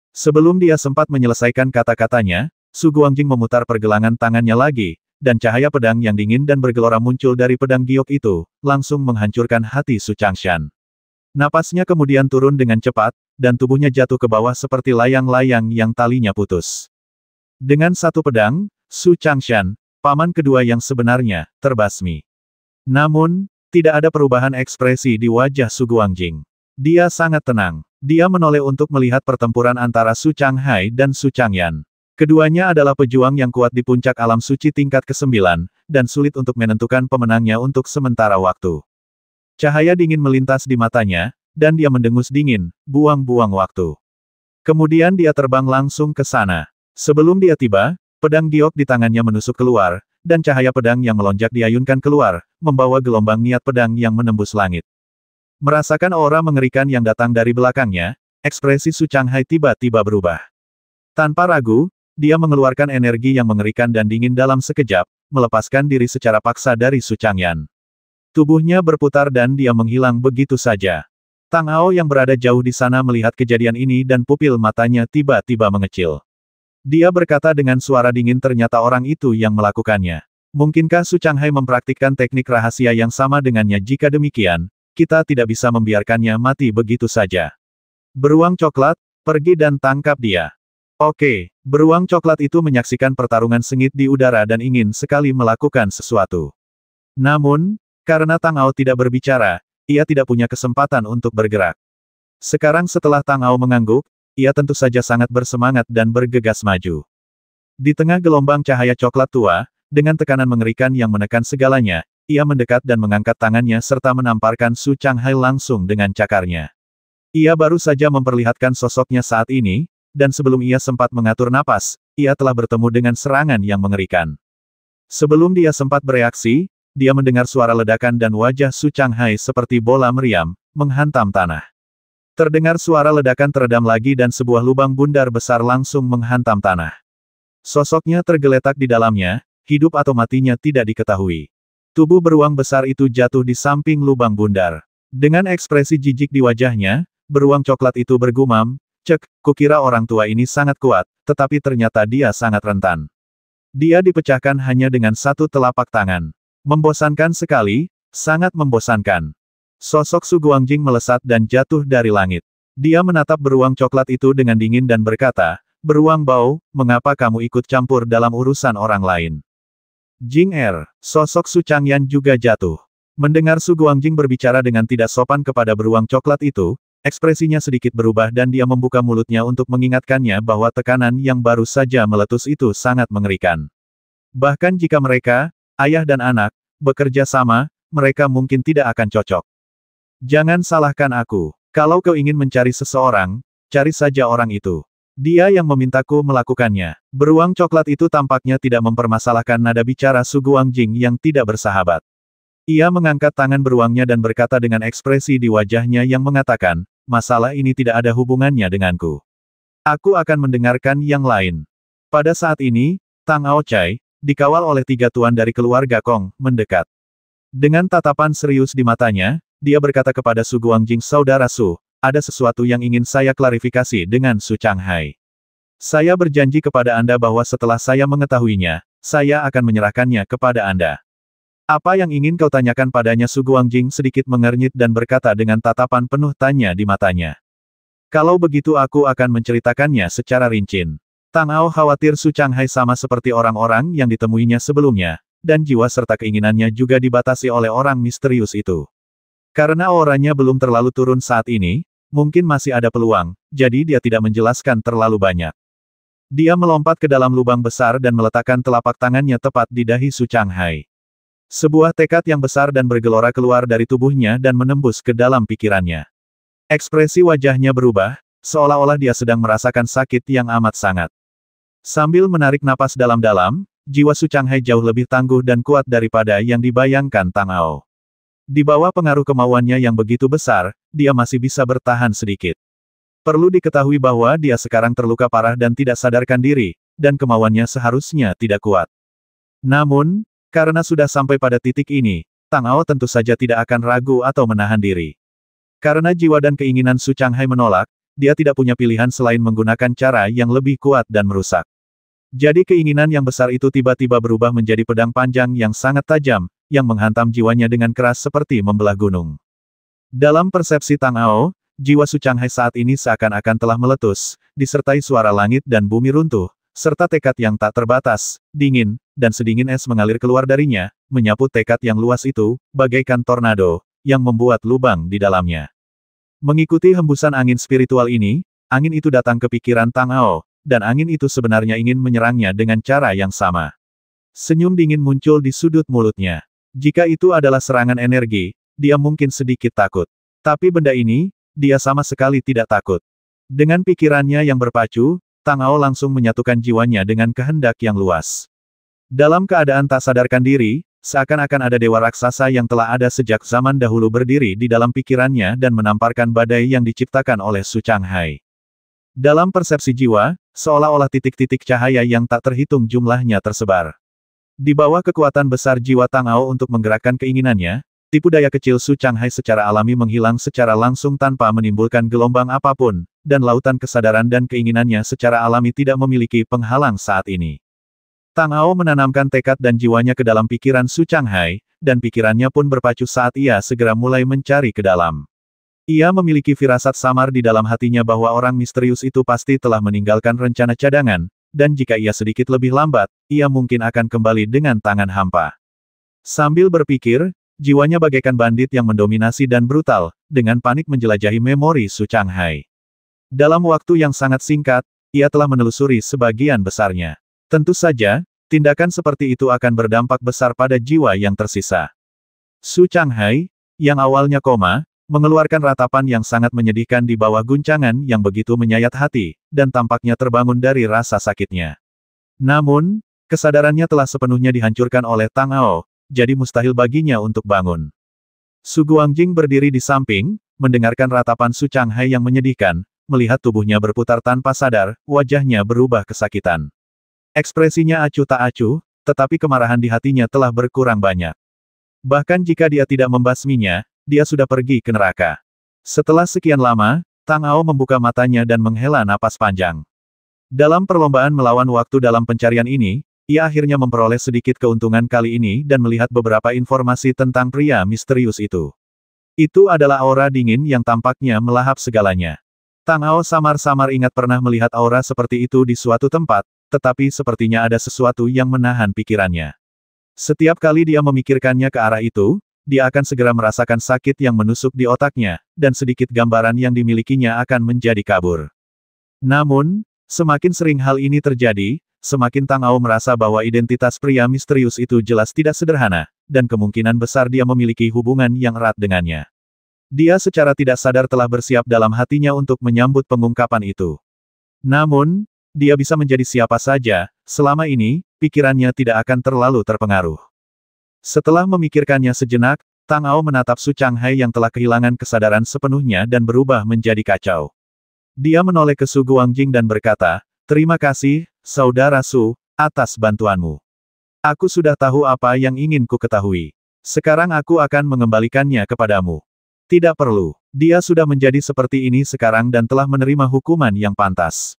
A: Sebelum dia sempat menyelesaikan kata-katanya, Su Guangjing memutar pergelangan tangannya lagi, dan cahaya pedang yang dingin dan bergelora muncul dari pedang giok itu, langsung menghancurkan hati Su Changshan. Napasnya kemudian turun dengan cepat, dan tubuhnya jatuh ke bawah seperti layang-layang yang talinya putus. Dengan satu pedang, Su Changshan, paman kedua yang sebenarnya, terbasmi. Namun, tidak ada perubahan ekspresi di wajah Su Guangjing. Dia sangat tenang. Dia menoleh untuk melihat pertempuran antara Su Changhai dan Su Changyan. Keduanya adalah pejuang yang kuat di puncak alam suci tingkat ke-9, dan sulit untuk menentukan pemenangnya untuk sementara waktu. Cahaya dingin melintas di matanya, dan dia mendengus dingin, buang-buang waktu. Kemudian dia terbang langsung ke sana. Sebelum dia tiba, pedang giok di tangannya menusuk keluar, dan cahaya pedang yang melonjak diayunkan keluar, membawa gelombang niat pedang yang menembus langit. Merasakan aura mengerikan yang datang dari belakangnya, ekspresi Su Changhai tiba-tiba berubah. Tanpa ragu, dia mengeluarkan energi yang mengerikan dan dingin dalam sekejap, melepaskan diri secara paksa dari Su Changyan. Tubuhnya berputar dan dia menghilang begitu saja. Tang Ao yang berada jauh di sana melihat kejadian ini dan pupil matanya tiba-tiba mengecil. Dia berkata dengan suara dingin ternyata orang itu yang melakukannya. Mungkinkah Su Changhai mempraktikkan teknik rahasia yang sama dengannya? Jika demikian, kita tidak bisa membiarkannya mati begitu saja. Beruang coklat, pergi dan tangkap dia. Oke, beruang coklat itu menyaksikan pertarungan sengit di udara dan ingin sekali melakukan sesuatu. Namun, karena Tang Ao tidak berbicara, ia tidak punya kesempatan untuk bergerak. Sekarang setelah Tang Ao mengangguk, ia tentu saja sangat bersemangat dan bergegas maju. Di tengah gelombang cahaya coklat tua, dengan tekanan mengerikan yang menekan segalanya, ia mendekat dan mengangkat tangannya serta menamparkan Su Changhai langsung dengan cakarnya. Ia baru saja memperlihatkan sosoknya saat ini, dan sebelum ia sempat mengatur napas, ia telah bertemu dengan serangan yang mengerikan. Sebelum dia sempat bereaksi, dia mendengar suara ledakan dan wajah Su Changhai seperti bola meriam, menghantam tanah. Terdengar suara ledakan teredam lagi dan sebuah lubang bundar besar langsung menghantam tanah. Sosoknya tergeletak di dalamnya, hidup atau matinya tidak diketahui. Tubuh beruang besar itu jatuh di samping lubang bundar. Dengan ekspresi jijik di wajahnya, beruang coklat itu bergumam, "Cek, kukira orang tua ini sangat kuat, tetapi ternyata dia sangat rentan." Dia dipecahkan hanya dengan satu telapak tangan. Membosankan sekali, sangat membosankan. Sosok Su Guangjing melesat dan jatuh dari langit. Dia menatap beruang coklat itu dengan dingin dan berkata, "Beruang bau, mengapa kamu ikut campur dalam urusan orang lain?" Jing sosok Su Changyan juga jatuh. Mendengar Su Guangjing berbicara dengan tidak sopan kepada beruang coklat itu, ekspresinya sedikit berubah dan dia membuka mulutnya untuk mengingatkannya bahwa tekanan yang baru saja meletus itu sangat mengerikan. Bahkan jika mereka, ayah dan anak, bekerja sama, mereka mungkin tidak akan cocok. Jangan salahkan aku. Kalau kau ingin mencari seseorang, cari saja orang itu. Dia yang memintaku melakukannya. Beruang coklat itu tampaknya tidak mempermasalahkan nada bicara Su Guangjing yang tidak bersahabat. Ia mengangkat tangan beruangnya dan berkata dengan ekspresi di wajahnya yang mengatakan, "Masalah ini tidak ada hubungannya denganku. Aku akan mendengarkan yang lain." Pada saat ini, Tang Aochai, dikawal oleh 3 tuan dari keluarga Kong, mendekat. Dengan tatapan serius di matanya, dia berkata kepada Su Guangjing, "Saudara Su, ada sesuatu yang ingin saya klarifikasi dengan Su Changhai. Saya berjanji kepada Anda bahwa setelah saya mengetahuinya, saya akan menyerahkannya kepada Anda." "Apa yang ingin kau tanyakan padanya?" Su Guangjing sedikit mengernyit dan berkata dengan tatapan penuh tanya di matanya. "Kalau begitu aku akan menceritakannya secara rinci." Tang Ao khawatir Su Changhai sama seperti orang-orang yang ditemuinya sebelumnya, dan jiwa serta keinginannya juga dibatasi oleh orang misterius itu. Karena auranya belum terlalu turun saat ini, mungkin masih ada peluang, jadi dia tidak menjelaskan terlalu banyak. Dia melompat ke dalam lubang besar dan meletakkan telapak tangannya tepat di dahi Su Changhai. Sebuah tekad yang besar dan bergelora keluar dari tubuhnya dan menembus ke dalam pikirannya. Ekspresi wajahnya berubah, seolah-olah dia sedang merasakan sakit yang amat sangat. Sambil menarik napas dalam-dalam, jiwa Su Changhai jauh lebih tangguh dan kuat daripada yang dibayangkan Tang Ao. Di bawah pengaruh kemauannya yang begitu besar, dia masih bisa bertahan sedikit. Perlu diketahui bahwa dia sekarang terluka parah dan tidak sadarkan diri, dan kemauannya seharusnya tidak kuat. Namun, karena sudah sampai pada titik ini, Tang Ao tentu saja tidak akan ragu atau menahan diri. Karena jiwa dan keinginan Su Changhai menolak, dia tidak punya pilihan selain menggunakan cara yang lebih kuat dan merusak. Jadi keinginan yang besar itu tiba-tiba berubah menjadi pedang panjang yang sangat tajam, yang menghantam jiwanya dengan keras seperti membelah gunung. Dalam persepsi Tang Ao, jiwa Su Changhai saat ini seakan-akan telah meletus, disertai suara langit dan bumi runtuh, serta tekad yang tak terbatas, dingin, dan sedingin es mengalir keluar darinya, menyapu tekad yang luas itu, bagaikan tornado, yang membuat lubang di dalamnya. Mengikuti hembusan angin spiritual ini, angin itu datang ke pikiran Tang Ao, dan angin itu sebenarnya ingin menyerangnya dengan cara yang sama. Senyum dingin muncul di sudut mulutnya. Jika itu adalah serangan energi, dia mungkin sedikit takut. Tapi benda ini, dia sama sekali tidak takut. Dengan pikirannya yang berpacu, Tang Ao langsung menyatukan jiwanya dengan kehendak yang luas. Dalam keadaan tak sadarkan diri, seakan-akan ada dewa raksasa yang telah ada sejak zaman dahulu berdiri di dalam pikirannya dan menamparkan badai yang diciptakan oleh Su Changhai. Dalam persepsi jiwa, seolah-olah titik-titik cahaya yang tak terhitung jumlahnya tersebar. Di bawah kekuatan besar jiwa Tang Ao untuk menggerakkan keinginannya, tipu daya kecil Su Changhai secara alami menghilang secara langsung tanpa menimbulkan gelombang apapun, dan lautan kesadaran dan keinginannya secara alami tidak memiliki penghalang saat ini. Tang Ao menanamkan tekad dan jiwanya ke dalam pikiran Su Changhai, dan pikirannya pun berpacu saat ia segera mulai mencari ke dalam. Ia memiliki firasat samar di dalam hatinya bahwa orang misterius itu pasti telah meninggalkan rencana cadangan, dan jika ia sedikit lebih lambat, ia mungkin akan kembali dengan tangan hampa. Sambil berpikir, jiwanya bagaikan bandit yang mendominasi dan brutal, dengan panik menjelajahi memori Su Changhai. Dalam waktu yang sangat singkat, ia telah menelusuri sebagian besarnya. Tentu saja, tindakan seperti itu akan berdampak besar pada jiwa yang tersisa. Su Changhai, yang awalnya koma, mengeluarkan ratapan yang sangat menyedihkan di bawah guncangan yang begitu menyayat hati, dan tampaknya terbangun dari rasa sakitnya. Namun, kesadarannya telah sepenuhnya dihancurkan oleh Tang Ao, jadi mustahil baginya untuk bangun. Su Guangjing berdiri di samping, mendengarkan ratapan Su Changhai yang menyedihkan, melihat tubuhnya berputar tanpa sadar, wajahnya berubah kesakitan. Ekspresinya acuh tak acuh, tetapi kemarahan di hatinya telah berkurang banyak. Bahkan jika dia tidak membasminya, dia sudah pergi ke neraka. Setelah sekian lama, Tang Ao membuka matanya dan menghela napas panjang. Dalam perlombaan melawan waktu dalam pencarian ini, ia akhirnya memperoleh sedikit keuntungan kali ini dan melihat beberapa informasi tentang pria misterius itu. Itu adalah aura dingin yang tampaknya melahap segalanya. Tang Ao samar-samar ingat pernah melihat aura seperti itu di suatu tempat, tetapi sepertinya ada sesuatu yang menahan pikirannya. Setiap kali dia memikirkannya ke arah itu, dia akan segera merasakan sakit yang menusuk di otaknya, dan sedikit gambaran yang dimilikinya akan menjadi kabur. Namun, semakin sering hal ini terjadi, semakin Tang Ao merasa bahwa identitas pria misterius itu jelas tidak sederhana, dan kemungkinan besar dia memiliki hubungan yang erat dengannya. Dia secara tidak sadar telah bersiap dalam hatinya untuk menyambut pengungkapan itu. Namun, dia bisa menjadi siapa saja, selama ini, pikirannya tidak akan terlalu terpengaruh. Setelah memikirkannya sejenak, Tang Ao menatap Su Changhai yang telah kehilangan kesadaran sepenuhnya dan berubah menjadi kacau. Dia menoleh ke Su Guangjing dan berkata, "Terima kasih, Saudara Su, atas bantuanmu. Aku sudah tahu apa yang ingin ku ketahui. Sekarang aku akan mengembalikannya kepadamu. Tidak perlu. Dia sudah menjadi seperti ini sekarang dan telah menerima hukuman yang pantas.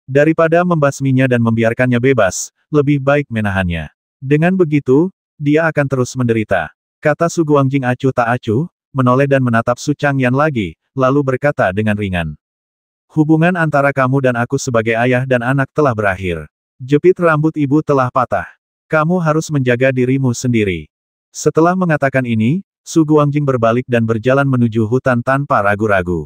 A: Daripada membasminya dan membiarkannya bebas, lebih baik menahannya. Dengan begitu, dia akan terus menderita. Kata Su Guangjing acuh tak acuh, menoleh dan menatap Su Changyan lagi, lalu berkata dengan ringan. Hubungan antara kamu dan aku sebagai ayah dan anak telah berakhir. Jepit rambut ibu telah patah. Kamu harus menjaga dirimu sendiri. Setelah mengatakan ini, Su Guangjing berbalik dan berjalan menuju hutan tanpa ragu-ragu.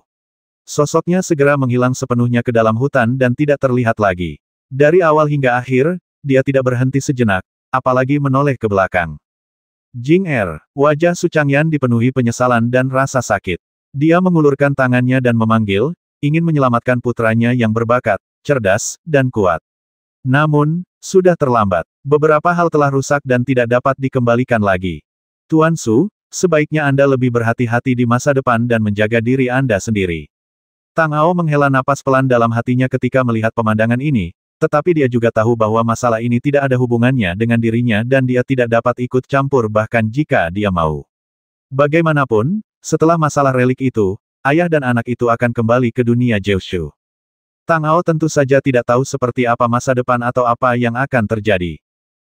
A: Sosoknya segera menghilang sepenuhnya ke dalam hutan dan tidak terlihat lagi. Dari awal hingga akhir, dia tidak berhenti sejenak, apalagi menoleh ke belakang. Jing wajah Su Changyan dipenuhi penyesalan dan rasa sakit. Dia mengulurkan tangannya dan memanggil, ingin menyelamatkan putranya yang berbakat, cerdas, dan kuat. Namun, sudah terlambat. Beberapa hal telah rusak dan tidak dapat dikembalikan lagi. Tuan Su, sebaiknya Anda lebih berhati-hati di masa depan dan menjaga diri Anda sendiri. Tang Ao menghela napas pelan dalam hatinya ketika melihat pemandangan ini, tetapi dia juga tahu bahwa masalah ini tidak ada hubungannya dengan dirinya dan dia tidak dapat ikut campur bahkan jika dia mau. Bagaimanapun, setelah masalah relik itu, ayah dan anak itu akan kembali ke dunia Jiushu. Tang Ao tentu saja tidak tahu seperti apa masa depan atau apa yang akan terjadi.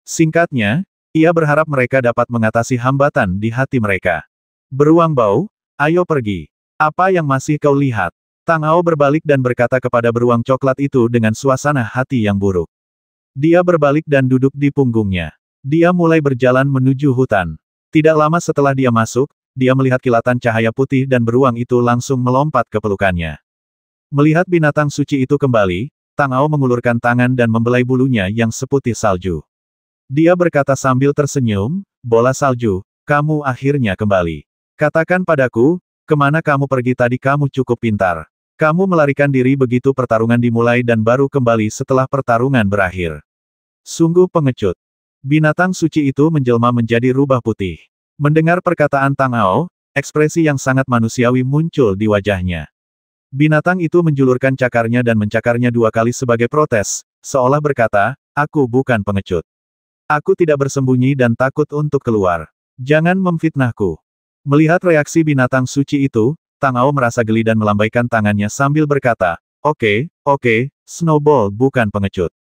A: Singkatnya, ia berharap mereka dapat mengatasi hambatan di hati mereka. Beruang bau, ayo pergi. Apa yang masih kau lihat? Tang Ao berbalik dan berkata kepada beruang coklat itu dengan suasana hati yang buruk. Dia berbalik dan duduk di punggungnya. Dia mulai berjalan menuju hutan. Tidak lama setelah dia masuk, dia melihat kilatan cahaya putih dan beruang itu langsung melompat ke pelukannya. Melihat binatang suci itu kembali, Tang Ao mengulurkan tangan dan membelai bulunya yang seputih salju. Dia berkata sambil tersenyum, bola salju, kamu akhirnya kembali. Katakan padaku, kemana kamu pergi tadi? Kamu cukup pintar. Kamu melarikan diri begitu pertarungan dimulai dan baru kembali setelah pertarungan berakhir. Sungguh pengecut. Binatang suci itu menjelma menjadi rubah putih. Mendengar perkataan Tang Ao, ekspresi yang sangat manusiawi muncul di wajahnya. Binatang itu menjulurkan cakarnya dan mencakarnya 2 kali sebagai protes, seolah berkata, aku bukan pengecut. Aku tidak bersembunyi dan takut untuk keluar. Jangan memfitnahku. Melihat reaksi binatang suci itu, Tang Ao merasa geli dan melambaikan tangannya sambil berkata, oke, Snowball bukan pengecut.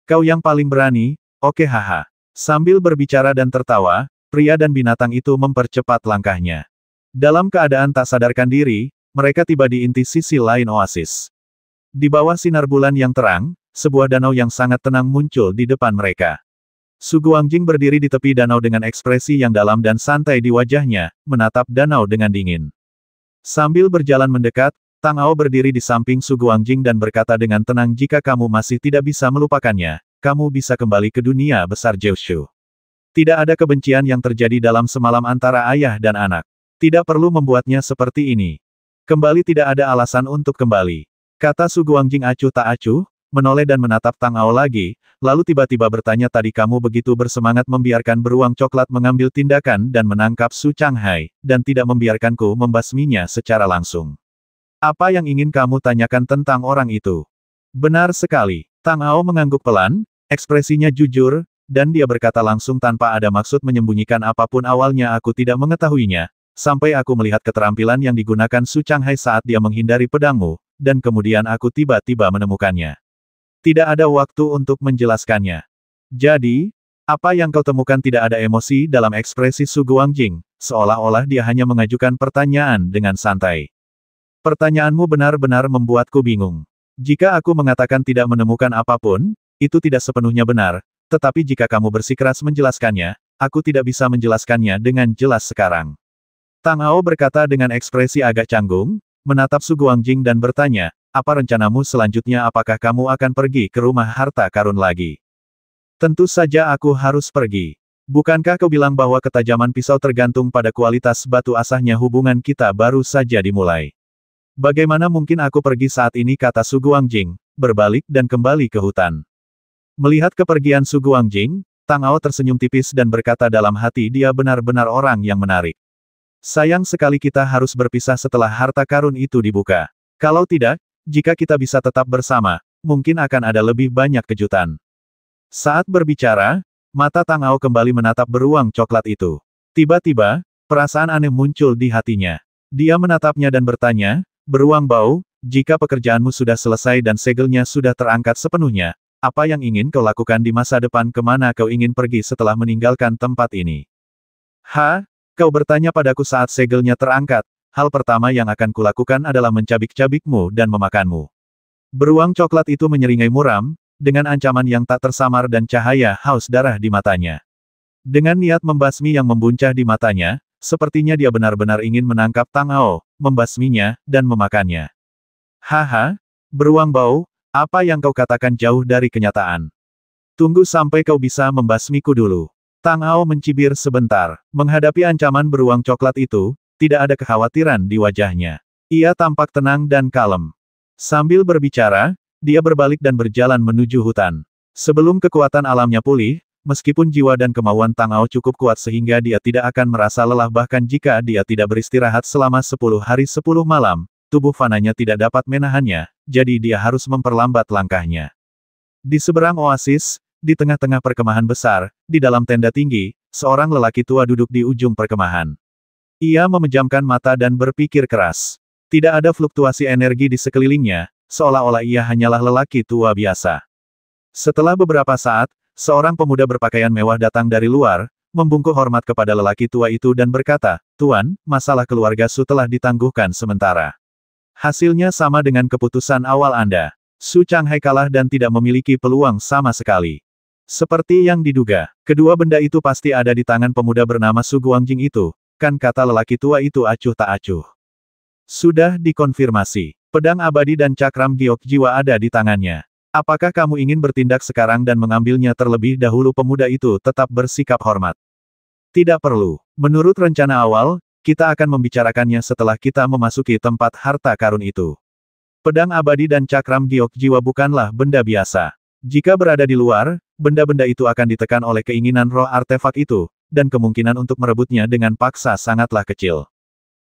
A: Kau yang paling berani, oke haha. Sambil berbicara dan tertawa, pria dan binatang itu mempercepat langkahnya. Dalam keadaan tak sadarkan diri, mereka tiba di inti sisi lain oasis. Di bawah sinar bulan yang terang, sebuah danau yang sangat tenang muncul di depan mereka. Su Guangjing berdiri di tepi danau dengan ekspresi yang dalam dan santai di wajahnya, menatap danau dengan dingin. Sambil berjalan mendekat, Tang Ao berdiri di samping Su Guangjing dan berkata dengan tenang, jika kamu masih tidak bisa melupakannya, kamu bisa kembali ke dunia besar Jiushu. Tidak ada kebencian yang terjadi dalam semalam antara ayah dan anak. Tidak perlu membuatnya seperti ini. Kembali tidak ada alasan untuk kembali. Kata Su Guangjing acuh tak acuh, menoleh dan menatap Tang Ao lagi, lalu tiba-tiba bertanya, tadi kamu begitu bersemangat membiarkan beruang coklat mengambil tindakan dan menangkap Su Changhai, dan tidak membiarkanku membasminya secara langsung. Apa yang ingin kamu tanyakan tentang orang itu? Benar sekali. Tang Ao mengangguk pelan, ekspresinya jujur, dan dia berkata langsung tanpa ada maksud menyembunyikan apapun, awalnya aku tidak mengetahuinya, sampai aku melihat keterampilan yang digunakan Su Changhai saat dia menghindari pedangmu, dan kemudian aku tiba-tiba menemukannya. Tidak ada waktu untuk menjelaskannya. Jadi, apa yang kau temukan? Tidak ada emosi dalam ekspresi Su Guangjing, seolah-olah dia hanya mengajukan pertanyaan dengan santai. Pertanyaanmu benar-benar membuatku bingung. Jika aku mengatakan tidak menemukan apapun, itu tidak sepenuhnya benar, tetapi jika kamu bersikeras menjelaskannya, aku tidak bisa menjelaskannya dengan jelas sekarang. Tang Ao berkata dengan ekspresi agak canggung, menatap Su Guangjing dan bertanya, apa rencanamu selanjutnya? Apakah kamu akan pergi ke rumah harta karun lagi? Tentu saja aku harus pergi. Bukankah kau bilang bahwa ketajaman pisau tergantung pada kualitas batu asahnya? Hubungan kita baru saja dimulai. Bagaimana mungkin aku pergi saat ini? Kata Su Guangjing, berbalik dan kembali ke hutan. Melihat kepergian Su Guangjing, Tang Ao tersenyum tipis dan berkata dalam hati, dia benar-benar orang yang menarik. Sayang sekali kita harus berpisah setelah harta karun itu dibuka. Kalau tidak, jika kita bisa tetap bersama, mungkin akan ada lebih banyak kejutan. Saat berbicara, mata Tang Ao kembali menatap beruang coklat itu. Tiba-tiba, perasaan aneh muncul di hatinya. Dia menatapnya dan bertanya, "Beruang bau, jika pekerjaanmu sudah selesai dan segelnya sudah terangkat sepenuhnya, apa yang ingin kau lakukan di masa depan? Kemana kau ingin pergi setelah meninggalkan tempat ini?" Kau bertanya padaku saat segelnya terangkat, hal pertama yang akan kulakukan adalah mencabik-cabikmu dan memakanmu. Beruang coklat itu menyeringai muram, dengan ancaman yang tak tersamar dan cahaya haus darah di matanya. Dengan niat membasmi yang membuncah di matanya, sepertinya dia benar-benar ingin menangkap Tang Ao, membasminya, dan memakannya. Beruang bau, apa yang kau katakan jauh dari kenyataan. Tunggu sampai kau bisa membasmiku dulu. Tang Ao mencibir sebentar. Menghadapi ancaman beruang coklat itu, tidak ada kekhawatiran di wajahnya. Ia tampak tenang dan kalem. Sambil berbicara, dia berbalik dan berjalan menuju hutan. Sebelum kekuatan alamnya pulih, meskipun jiwa dan kemauan Tang Ao cukup kuat sehingga dia tidak akan merasa lelah bahkan jika dia tidak beristirahat selama 10 hari 10 malam, tubuh fananya tidak dapat menahannya, jadi dia harus memperlambat langkahnya. Di seberang oasis, di tengah-tengah perkemahan besar, di dalam tenda tinggi, seorang lelaki tua duduk di ujung perkemahan. Ia memejamkan mata dan berpikir keras. Tidak ada fluktuasi energi di sekelilingnya, seolah-olah ia hanyalah lelaki tua biasa. Setelah beberapa saat, seorang pemuda berpakaian mewah datang dari luar, membungkuk hormat kepada lelaki tua itu dan berkata, "Tuan, masalah keluarga Su telah ditangguhkan sementara. Hasilnya sama dengan keputusan awal Anda. Su Changhai kalah dan tidak memiliki peluang sama sekali." Seperti yang diduga, kedua benda itu pasti ada di tangan pemuda bernama Su Guangjing itu, kan, kata lelaki tua itu acuh tak acuh. Sudah dikonfirmasi. Pedang abadi dan cakram giok jiwa ada di tangannya. Apakah kamu ingin bertindak sekarang dan mengambilnya terlebih dahulu? Pemuda itu tetap bersikap hormat. Tidak perlu. Menurut rencana awal, kita akan membicarakannya setelah kita memasuki tempat harta karun itu. Pedang abadi dan cakram giok jiwa bukanlah benda biasa. Jika berada di luar, benda-benda itu akan ditekan oleh keinginan roh artefak itu, dan kemungkinan untuk merebutnya dengan paksa sangatlah kecil.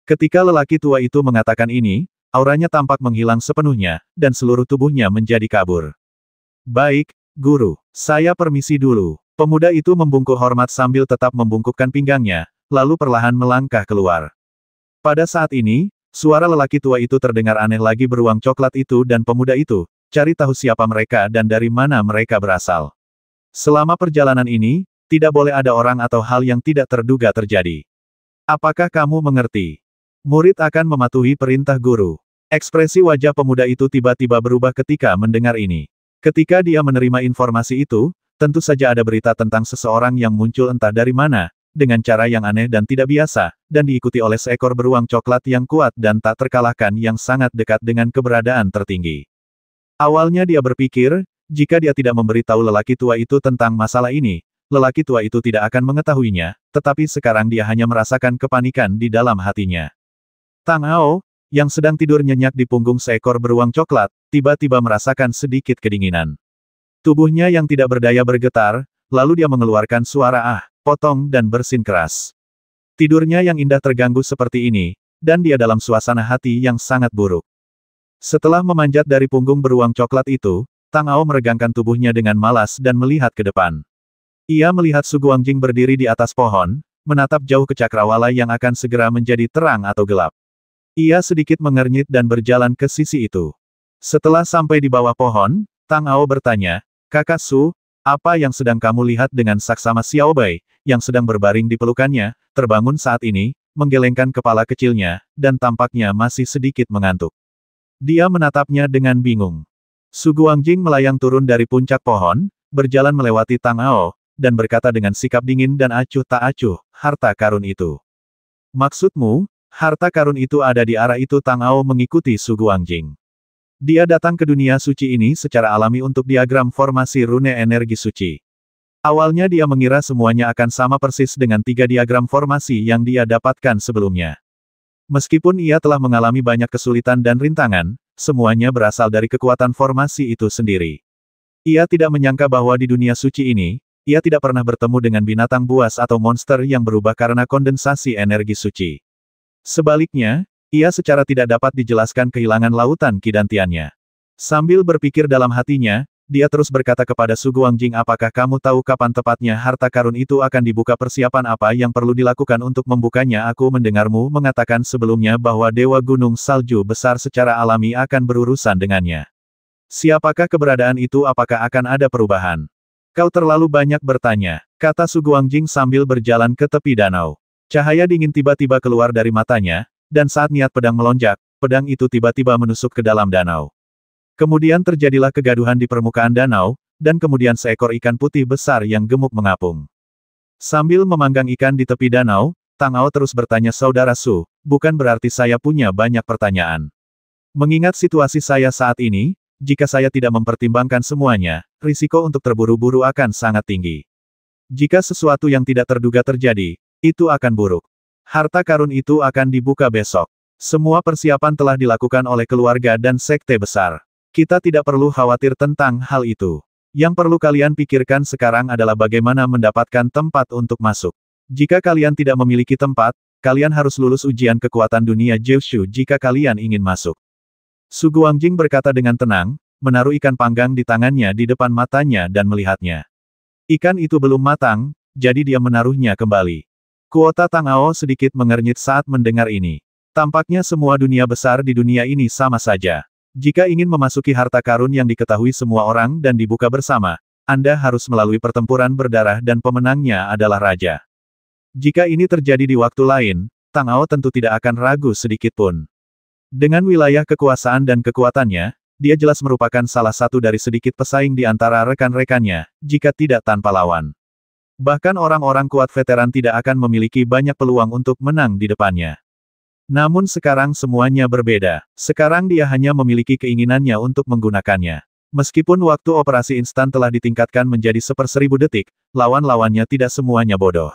A: Ketika lelaki tua itu mengatakan ini, auranya tampak menghilang sepenuhnya, dan seluruh tubuhnya menjadi kabur. "Baik, Guru. Saya permisi dulu." Pemuda itu membungkuk hormat sambil tetap membungkukkan pinggangnya, lalu perlahan melangkah keluar. Pada saat ini, suara lelaki tua itu terdengar aneh lagi. Beruang coklat itu dan pemuda itu, cari tahu siapa mereka dan dari mana mereka berasal. Selama perjalanan ini, tidak boleh ada orang atau hal yang tidak terduga terjadi. Apakah kamu mengerti? Murid akan mematuhi perintah guru. Ekspresi wajah pemuda itu tiba-tiba berubah ketika mendengar ini. Ketika dia menerima informasi itu, tentu saja ada berita tentang seseorang yang muncul entah dari mana, dengan cara yang aneh dan tidak biasa, dan diikuti oleh seekor beruang coklat yang kuat dan tak terkalahkan yang sangat dekat dengan keberadaan tertinggi. Awalnya dia berpikir, jika dia tidak memberitahu lelaki tua itu tentang masalah ini, lelaki tua itu tidak akan mengetahuinya, tetapi sekarang dia hanya merasakan kepanikan di dalam hatinya. Tang Ao, yang sedang tidur nyenyak di punggung seekor beruang coklat, tiba-tiba merasakan sedikit kedinginan. Tubuhnya yang tidak berdaya bergetar, lalu dia mengeluarkan suara potong dan bersin keras. Tidurnya yang indah terganggu seperti ini, dan dia dalam suasana hati yang sangat buruk. Setelah memanjat dari punggung beruang coklat itu, Tang Ao meregangkan tubuhnya dengan malas dan melihat ke depan. Ia melihat Su Guangjing berdiri di atas pohon, menatap jauh ke cakrawala yang akan segera menjadi terang atau gelap. Ia sedikit mengernyit dan berjalan ke sisi itu. Setelah sampai di bawah pohon, Tang Ao bertanya, "Kakak Su, apa yang sedang kamu lihat?" Dengan saksama Xiao Bai, yang sedang berbaring di pelukannya, terbangun saat ini, menggelengkan kepala kecilnya, dan tampaknya masih sedikit mengantuk. Dia menatapnya dengan bingung. Su Guangjing melayang turun dari puncak pohon, berjalan melewati Tang Ao, dan berkata dengan sikap dingin dan acuh tak acuh, "Harta karun itu. Maksudmu, harta karun itu ada di arah itu?" Tang Ao mengikuti Su Guangjing. Dia datang ke dunia suci ini secara alami untuk diagram formasi rune energi suci. Awalnya dia mengira semuanya akan sama persis dengan 3 diagram formasi yang dia dapatkan sebelumnya. Meskipun ia telah mengalami banyak kesulitan dan rintangan, semuanya berasal dari kekuatan formasi itu sendiri. Ia tidak menyangka bahwa di dunia suci ini, ia tidak pernah bertemu dengan binatang buas atau monster yang berubah karena kondensasi energi suci. Sebaliknya, ia secara tidak dapat dijelaskan kehilangan lautan kidantiannya. Sambil berpikir dalam hatinya, dia terus berkata kepada Su Guangjing, apakah kamu tahu kapan tepatnya harta karun itu akan dibuka? Persiapan apa yang perlu dilakukan untuk membukanya? Aku mendengarmu mengatakan sebelumnya bahwa Dewa Gunung Salju Besar secara alami akan berurusan dengannya. Siapakah keberadaan itu? Apakah akan ada perubahan? Kau terlalu banyak bertanya, kata Su Guangjing sambil berjalan ke tepi danau. Cahaya dingin tiba-tiba keluar dari matanya, dan saat niat pedang melonjak, pedang itu tiba-tiba menusuk ke dalam danau. Kemudian terjadilah kegaduhan di permukaan danau, dan kemudian seekor ikan putih besar yang gemuk mengapung. Sambil memanggang ikan di tepi danau, Tang Ao terus bertanya, Saudara Su, bukan berarti saya punya banyak pertanyaan. Mengingat situasi saya saat ini, jika saya tidak mempertimbangkan semuanya, risiko untuk terburu-buru akan sangat tinggi. Jika sesuatu yang tidak terduga terjadi, itu akan buruk. Harta karun itu akan dibuka besok. Semua persiapan telah dilakukan oleh keluarga dan sekte besar. Kita tidak perlu khawatir tentang hal itu. Yang perlu kalian pikirkan sekarang adalah bagaimana mendapatkan tempat untuk masuk. Jika kalian tidak memiliki tempat, kalian harus lulus ujian kekuatan dunia Jiushu jika kalian ingin masuk. Su Guangjing berkata dengan tenang, menaruh ikan panggang di tangannya di depan matanya dan melihatnya. Ikan itu belum matang, jadi dia menaruhnya kembali. Kuota Tang Ao sedikit mengernyit saat mendengar ini. Tampaknya semua dunia besar di dunia ini sama saja. Jika ingin memasuki harta karun yang diketahui semua orang dan dibuka bersama, Anda harus melalui pertempuran berdarah dan pemenangnya adalah raja. Jika ini terjadi di waktu lain, Tang Ao tentu tidak akan ragu sedikit pun. Dengan wilayah kekuasaan dan kekuatannya, dia jelas merupakan salah satu dari sedikit pesaing di antara rekan-rekannya, jika tidak tanpa lawan. Bahkan orang-orang kuat veteran tidak akan memiliki banyak peluang untuk menang di depannya. Namun sekarang semuanya berbeda. Sekarang dia hanya memiliki keinginannya untuk menggunakannya. Meskipun waktu operasi instan telah ditingkatkan menjadi 1/1000 detik, lawan-lawannya tidak semuanya bodoh.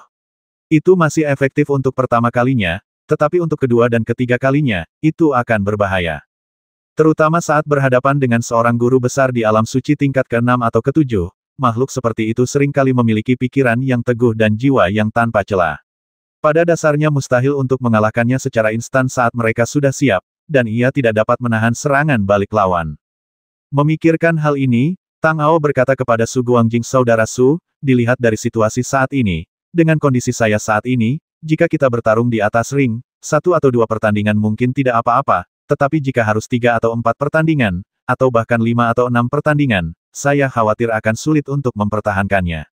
A: Itu masih efektif untuk pertama kalinya, tetapi untuk kedua dan ketiga kalinya, itu akan berbahaya. Terutama saat berhadapan dengan seorang guru besar di alam suci tingkat ke-6 atau ke-7, makhluk seperti itu seringkali memiliki pikiran yang teguh dan jiwa yang tanpa celah. Pada dasarnya mustahil untuk mengalahkannya secara instan saat mereka sudah siap, dan ia tidak dapat menahan serangan balik lawan. Memikirkan hal ini, Tang Ao berkata kepada Su Guangjing, Saudara Su, dilihat dari situasi saat ini, dengan kondisi saya saat ini, jika kita bertarung di atas ring, 1 atau 2 pertandingan mungkin tidak apa-apa, tetapi jika harus 3 atau 4 pertandingan, atau bahkan 5 atau 6 pertandingan, saya khawatir akan sulit untuk mempertahankannya.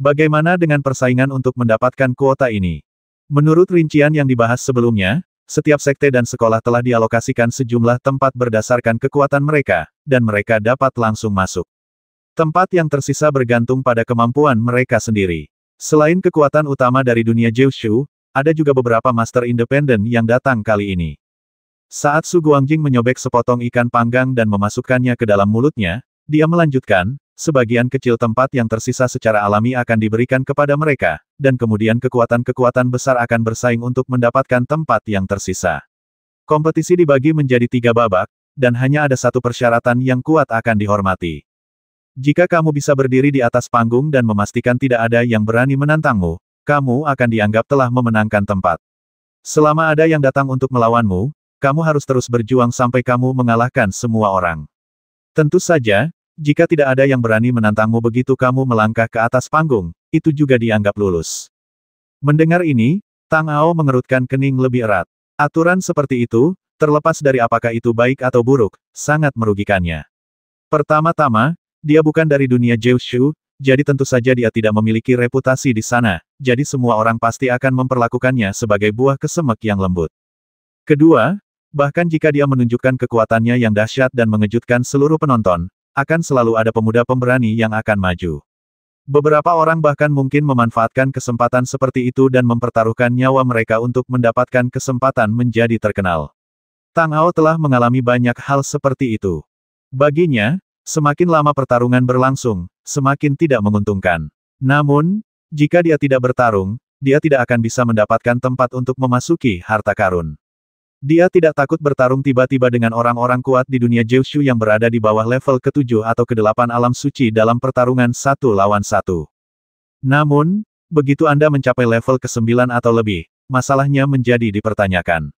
A: Bagaimana dengan persaingan untuk mendapatkan kuota ini? Menurut rincian yang dibahas sebelumnya, setiap sekte dan sekolah telah dialokasikan sejumlah tempat berdasarkan kekuatan mereka, dan mereka dapat langsung masuk. Tempat yang tersisa bergantung pada kemampuan mereka sendiri. Selain kekuatan utama dari dunia Jiushu, ada juga beberapa master independen yang datang kali ini. Saat Su Guangjing menyobek sepotong ikan panggang dan memasukkannya ke dalam mulutnya, dia melanjutkan, sebagian kecil tempat yang tersisa secara alami akan diberikan kepada mereka, dan kemudian kekuatan-kekuatan besar akan bersaing untuk mendapatkan tempat yang tersisa. Kompetisi dibagi menjadi 3 babak, dan hanya ada satu persyaratan yang kuat akan dihormati. Jika kamu bisa berdiri di atas panggung dan memastikan tidak ada yang berani menantangmu, kamu akan dianggap telah memenangkan tempat. Selama ada yang datang untuk melawanmu, kamu harus terus berjuang sampai kamu mengalahkan semua orang. Tentu saja, jika tidak ada yang berani menantangmu begitu kamu melangkah ke atas panggung, itu juga dianggap lulus. Mendengar ini, Tang Ao mengerutkan kening lebih erat. Aturan seperti itu, terlepas dari apakah itu baik atau buruk, sangat merugikannya. Pertama-tama, dia bukan dari dunia Jiushu, jadi tentu saja dia tidak memiliki reputasi di sana, jadi semua orang pasti akan memperlakukannya sebagai buah kesemek yang lembut. Kedua, bahkan jika dia menunjukkan kekuatannya yang dahsyat dan mengejutkan seluruh penonton, akan selalu ada pemuda pemberani yang akan maju. Beberapa orang bahkan mungkin memanfaatkan kesempatan seperti itu dan mempertaruhkan nyawa mereka untuk mendapatkan kesempatan menjadi terkenal. Tang Ao telah mengalami banyak hal seperti itu. Baginya, semakin lama pertarungan berlangsung, semakin tidak menguntungkan. Namun, jika dia tidak bertarung, dia tidak akan bisa mendapatkan tempat untuk memasuki harta karun. Dia tidak takut bertarung tiba-tiba dengan orang-orang kuat di dunia Jiushu yang berada di bawah level ke-7 atau ke-8 alam suci dalam pertarungan 1 lawan 1. Namun, begitu Anda mencapai level ke-9 atau lebih, masalahnya menjadi dipertanyakan.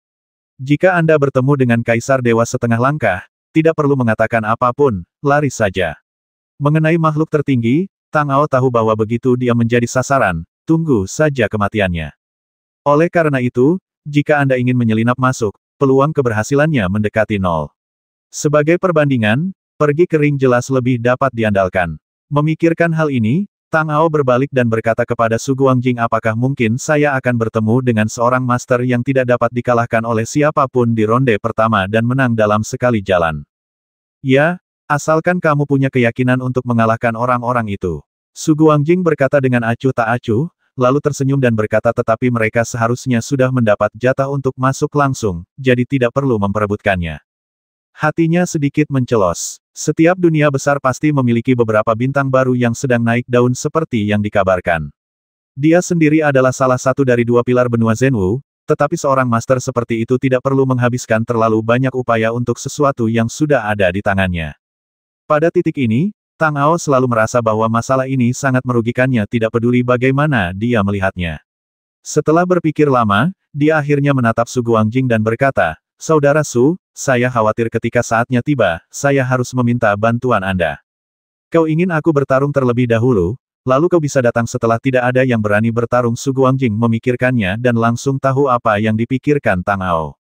A: Jika Anda bertemu dengan Kaisar Dewa setengah langkah, tidak perlu mengatakan apapun, lari saja. Mengenai makhluk tertinggi, Tang Ao tahu bahwa begitu dia menjadi sasaran, tunggu saja kematiannya. Oleh karena itu, jika Anda ingin menyelinap masuk, peluang keberhasilannya mendekati nol. Sebagai perbandingan, pergi ke ring jelas lebih dapat diandalkan. Memikirkan hal ini, Tang Ao berbalik dan berkata kepada Su Guangjing, apakah mungkin saya akan bertemu dengan seorang master yang tidak dapat dikalahkan oleh siapapun di ronde pertama dan menang dalam sekali jalan? Ya, asalkan kamu punya keyakinan untuk mengalahkan orang-orang itu. Su Guangjing berkata dengan acuh tak acuh, lalu tersenyum dan berkata tetapi mereka seharusnya sudah mendapat jatah untuk masuk langsung, jadi tidak perlu memperebutkannya. Hatinya sedikit mencelos. Setiap dunia besar pasti memiliki beberapa bintang baru yang sedang naik daun seperti yang dikabarkan. Dia sendiri adalah salah satu dari dua pilar benua Zhenwu, tetapi seorang master seperti itu tidak perlu menghabiskan terlalu banyak upaya untuk sesuatu yang sudah ada di tangannya. Pada titik ini, Tang Ao selalu merasa bahwa masalah ini sangat merugikannya tidak peduli bagaimana dia melihatnya. Setelah berpikir lama, dia akhirnya menatap Su Guangjing dan berkata, Saudara Su, saya khawatir ketika saatnya tiba, saya harus meminta bantuan Anda. Kau ingin aku bertarung terlebih dahulu, lalu kau bisa datang setelah tidak ada yang berani bertarung. Su Guangjing memikirkannya dan langsung tahu apa yang dipikirkan Tang Ao.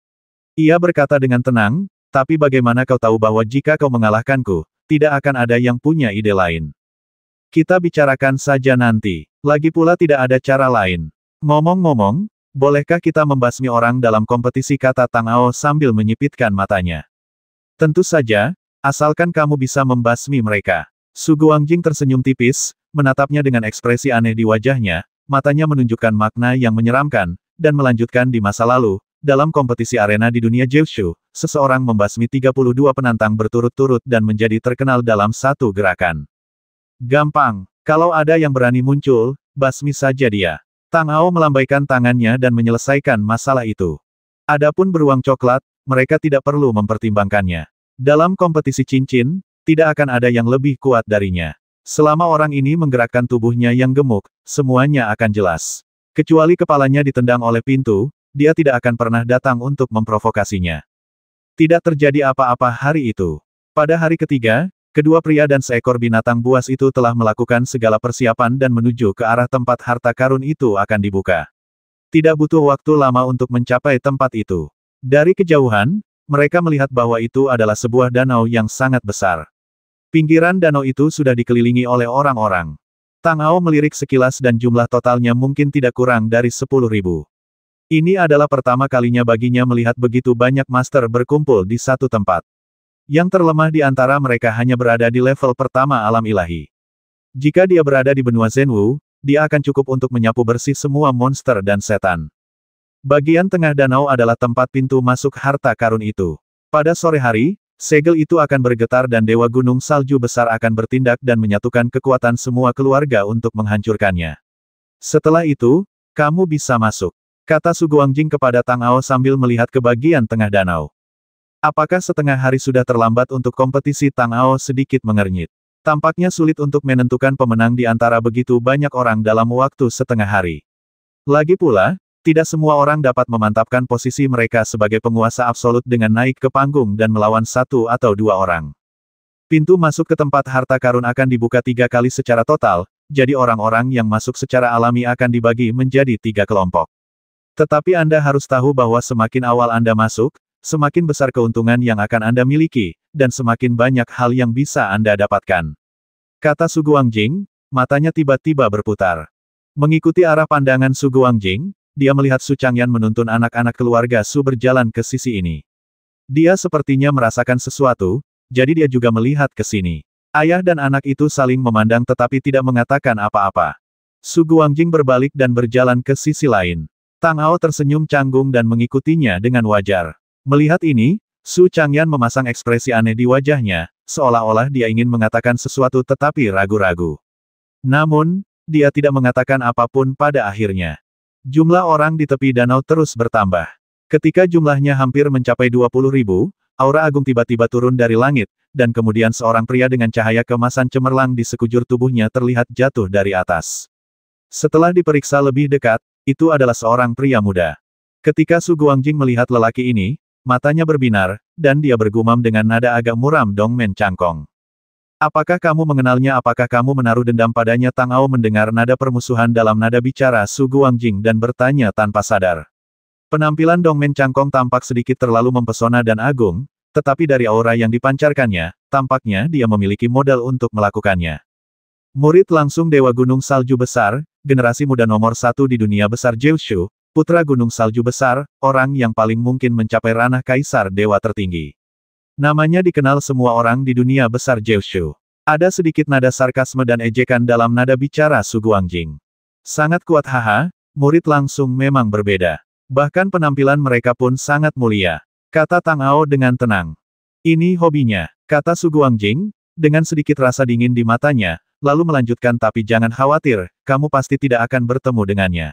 A: Ia berkata dengan tenang, tapi bagaimana kau tahu bahwa jika kau mengalahkanku, tidak akan ada yang punya ide lain? Kita bicarakan saja nanti. Lagi pula tidak ada cara lain. Ngomong-ngomong, bolehkah kita membasmi orang dalam kompetisi, kata Tang Ao sambil menyipitkan matanya. Tentu saja, asalkan kamu bisa membasmi mereka. Su Guangjing tersenyum tipis, menatapnya dengan ekspresi aneh di wajahnya, matanya menunjukkan makna yang menyeramkan, dan melanjutkan di masa lalu, dalam kompetisi arena di dunia Jiushu, seseorang membasmi 32 penantang berturut-turut dan menjadi terkenal dalam satu gerakan. Gampang, kalau ada yang berani muncul, basmi saja dia. Tang Ao melambaikan tangannya dan menyelesaikan masalah itu. Adapun beruang coklat, mereka tidak perlu mempertimbangkannya. Dalam kompetisi cincin, tidak akan ada yang lebih kuat darinya. Selama orang ini menggerakkan tubuhnya yang gemuk, semuanya akan jelas. Kecuali kepalanya ditendang oleh pintu, dia tidak akan pernah datang untuk memprovokasinya. Tidak terjadi apa-apa hari itu. Pada hari ketiga, kedua pria dan seekor binatang buas itu telah melakukan segala persiapan dan menuju ke arah tempat harta karun itu akan dibuka. Tidak butuh waktu lama untuk mencapai tempat itu. Dari kejauhan, mereka melihat bahwa itu adalah sebuah danau yang sangat besar. Pinggiran danau itu sudah dikelilingi oleh orang-orang. Tang Ao melirik sekilas dan jumlah totalnya mungkin tidak kurang dari 10.000. Ini adalah pertama kalinya baginya melihat begitu banyak master berkumpul di satu tempat. Yang terlemah di antara mereka hanya berada di level pertama alam ilahi. Jika dia berada di benua Zhenwu, dia akan cukup untuk menyapu bersih semua monster dan setan. Bagian tengah danau adalah tempat pintu masuk harta karun itu. Pada sore hari, segel itu akan bergetar dan Dewa Gunung Salju Besar akan bertindak dan menyatukan kekuatan semua keluarga untuk menghancurkannya. Setelah itu, kamu bisa masuk, kata Su Guangjing kepada Tang Ao sambil melihat ke bagian tengah danau. Apakah setengah hari sudah terlambat untuk kompetisi? Tang Ao sedikit mengernyit. Tampaknya sulit untuk menentukan pemenang di antara begitu banyak orang dalam waktu setengah hari. Lagi pula, tidak semua orang dapat memantapkan posisi mereka sebagai penguasa absolut dengan naik ke panggung dan melawan satu atau dua orang. Pintu masuk ke tempat harta karun akan dibuka 3 kali secara total, jadi orang-orang yang masuk secara alami akan dibagi menjadi 3 kelompok. Tetapi Anda harus tahu bahwa semakin awal Anda masuk, semakin besar keuntungan yang akan Anda miliki, dan semakin banyak hal yang bisa Anda dapatkan. Kata Su Guangjing, matanya tiba-tiba berputar. Mengikuti arah pandangan Su Guangjing, dia melihat Su Changyan menuntun anak-anak keluarga Su berjalan ke sisi ini. Dia sepertinya merasakan sesuatu, jadi dia juga melihat ke sini. Ayah dan anak itu saling memandang tetapi tidak mengatakan apa-apa. Su Guangjing berbalik dan berjalan ke sisi lain. Tang Ao tersenyum canggung dan mengikutinya dengan wajar. Melihat ini, Su Changyan memasang ekspresi aneh di wajahnya, seolah-olah dia ingin mengatakan sesuatu tetapi ragu-ragu. Namun, dia tidak mengatakan apapun pada akhirnya. Jumlah orang di tepi danau terus bertambah. Ketika jumlahnya hampir mencapai 20.000, aura agung tiba-tiba turun dari langit, dan kemudian seorang pria dengan cahaya keemasan cemerlang di sekujur tubuhnya terlihat jatuh dari atas. Setelah diperiksa lebih dekat, itu adalah seorang pria muda. Ketika Su Guangjing melihat lelaki ini, matanya berbinar, dan dia bergumam dengan nada agak muram Dongmen Changkong. Apakah kamu mengenalnya? Apakah kamu menaruh dendam padanya? Tang Ao mendengar nada permusuhan dalam nada bicara Su Guangjing dan bertanya tanpa sadar. Penampilan Dongmen Changkong tampak sedikit terlalu mempesona dan agung, tetapi dari aura yang dipancarkannya, tampaknya dia memiliki modal untuk melakukannya. Murid langsung Dewa Gunung Salju Besar, generasi muda nomor 1 di dunia besar Jiushu, putra Gunung Salju Besar, orang yang paling mungkin mencapai ranah Kaisar Dewa tertinggi. Namanya dikenal semua orang di dunia besar Jiushu. Ada sedikit nada sarkasme dan ejekan dalam nada bicara Su Guangjing. Sangat kuat haha, murid langsung memang berbeda. Bahkan penampilan mereka pun sangat mulia. Kata Tang Ao dengan tenang. Ini hobinya, kata Su Guangjing, dengan sedikit rasa dingin di matanya, lalu melanjutkan tapi jangan khawatir, kamu pasti tidak akan bertemu dengannya.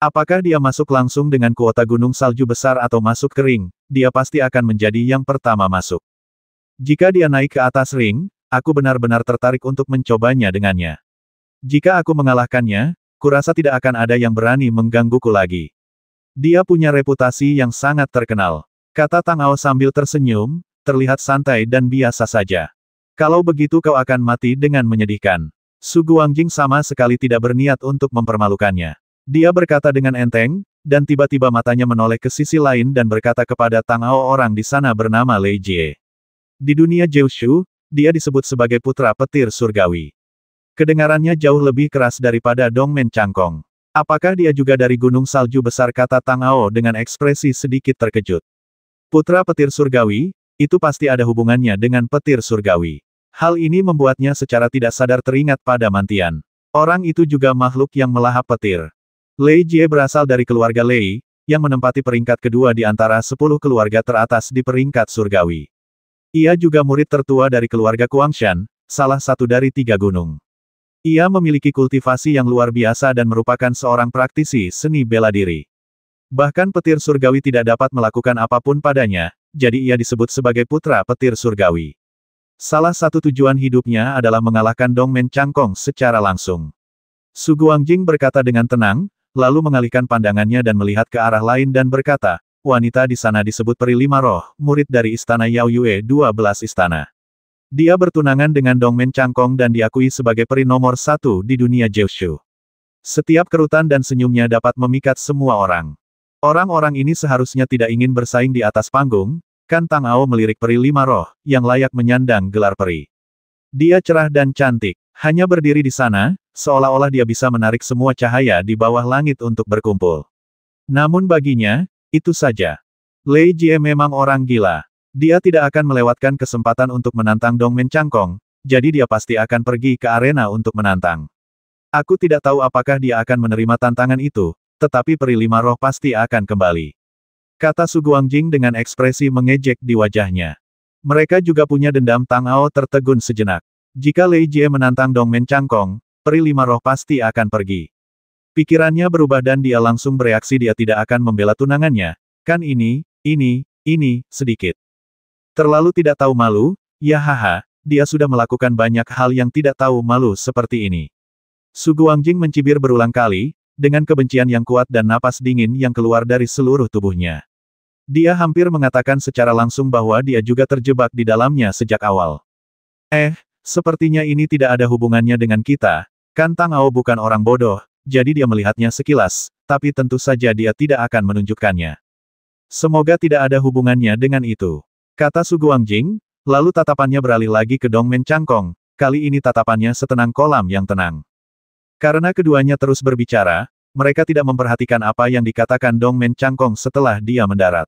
A: Apakah dia masuk langsung dengan kuota gunung salju besar atau masuk ke ring, dia pasti akan menjadi yang pertama masuk. Jika dia naik ke atas ring, aku benar-benar tertarik untuk mencobanya dengannya. Jika aku mengalahkannya, kurasa tidak akan ada yang berani menggangguku lagi. Dia punya reputasi yang sangat terkenal. Kata Tang Ao sambil tersenyum, terlihat santai dan biasa saja. Kalau begitu kau akan mati dengan menyedihkan. Su Guangjing sama sekali tidak berniat untuk mempermalukannya. Dia berkata dengan enteng, dan tiba-tiba matanya menoleh ke sisi lain dan berkata kepada Tang Ao orang di sana bernama Lei Jie. Di dunia Jiushu, dia disebut sebagai putra petir surgawi. Kedengarannya jauh lebih keras daripada Dongmen Changkong. Apakah dia juga dari gunung salju besar? Kata Tang Ao dengan ekspresi sedikit terkejut. Putra petir surgawi, itu pasti ada hubungannya dengan petir surgawi. Hal ini membuatnya secara tidak sadar teringat pada Mantian. Orang itu juga makhluk yang melahap petir. Lei Jie berasal dari keluarga Lei, yang menempati peringkat kedua di antara 10 keluarga teratas di peringkat surgawi. Ia juga murid tertua dari keluarga Kuangshan, salah satu dari 3 gunung. Ia memiliki kultivasi yang luar biasa dan merupakan seorang praktisi seni bela diri. Bahkan petir surgawi tidak dapat melakukan apapun padanya, jadi ia disebut sebagai putra petir surgawi. Salah satu tujuan hidupnya adalah mengalahkan Dongmen Changkong secara langsung. Su Guangjing berkata dengan tenang, lalu mengalihkan pandangannya dan melihat ke arah lain dan berkata, wanita di sana disebut Peri Lima Roh, murid dari Istana Yao Yue 12 istana. Dia bertunangan dengan Dongmen Changkong dan diakui sebagai peri nomor 1 di dunia Jiushu. Setiap kerutan dan senyumnya dapat memikat semua orang. Orang-orang ini seharusnya tidak ingin bersaing di atas panggung, kan Tang Ao melirik Peri Lima Roh, yang layak menyandang gelar peri. Dia cerah dan cantik, hanya berdiri di sana, seolah-olah dia bisa menarik semua cahaya di bawah langit untuk berkumpul. Namun baginya, itu saja. Lei Jie memang orang gila. Dia tidak akan melewatkan kesempatan untuk menantang Dongmen Changkong, jadi dia pasti akan pergi ke arena untuk menantang. Aku tidak tahu apakah dia akan menerima tantangan itu, tetapi Peri Lima Roh pasti akan kembali. Kata Su Guangjing dengan ekspresi mengejek di wajahnya. Mereka juga punya dendam. Tang Ao tertegun sejenak. Jika Lei Jie menantang Dongmen Changkong, Peri Lima Roh pasti akan pergi. Pikirannya berubah dan dia langsung bereaksi. Dia tidak akan membela tunangannya. Kan ini, sedikit. Terlalu tidak tahu malu, ya haha, dia sudah melakukan banyak hal yang tidak tahu malu seperti ini. Su Guangjing mencibir berulang kali, dengan kebencian yang kuat dan napas dingin yang keluar dari seluruh tubuhnya. Dia hampir mengatakan secara langsung bahwa dia juga terjebak di dalamnya sejak awal. Sepertinya ini tidak ada hubungannya dengan kita, kan Tang Ao bukan orang bodoh, jadi dia melihatnya sekilas, tapi tentu saja dia tidak akan menunjukkannya. Semoga tidak ada hubungannya dengan itu. Kata Su Guangjing, lalu tatapannya beralih lagi ke Dongmen Changkong, kali ini tatapannya setenang kolam yang tenang. Karena keduanya terus berbicara, mereka tidak memperhatikan apa yang dikatakan Dongmen Changkong setelah dia mendarat.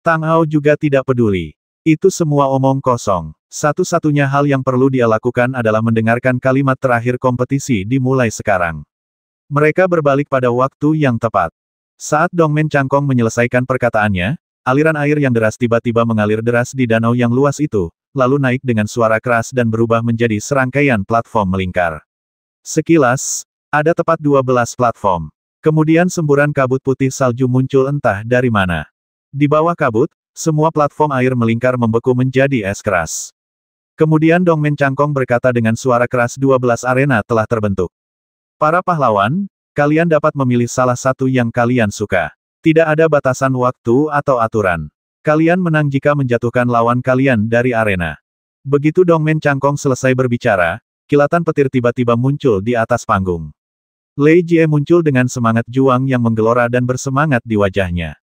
A: Tang Ao juga tidak peduli. Itu semua omong kosong. Satu-satunya hal yang perlu dia lakukan adalah mendengarkan kalimat terakhir kompetisi dimulai sekarang. Mereka berbalik pada waktu yang tepat. Saat Dongmen Changkong menyelesaikan perkataannya, aliran air yang deras tiba-tiba mengalir deras di danau yang luas itu, lalu naik dengan suara keras dan berubah menjadi serangkaian platform melingkar. Sekilas, ada tepat 12 platform. Kemudian semburan kabut putih salju muncul entah dari mana. Di bawah kabut, semua platform air melingkar membeku menjadi es keras. Kemudian Dongmen Changkong berkata dengan suara keras 12 arena telah terbentuk. Para pahlawan, kalian dapat memilih salah satu yang kalian suka. Tidak ada batasan waktu atau aturan. Kalian menang jika menjatuhkan lawan kalian dari arena. Begitu Dongmen Changkong selesai berbicara, kilatan petir tiba-tiba muncul di atas panggung. Lei Jie muncul dengan semangat juang yang menggelora dan bersemangat di wajahnya.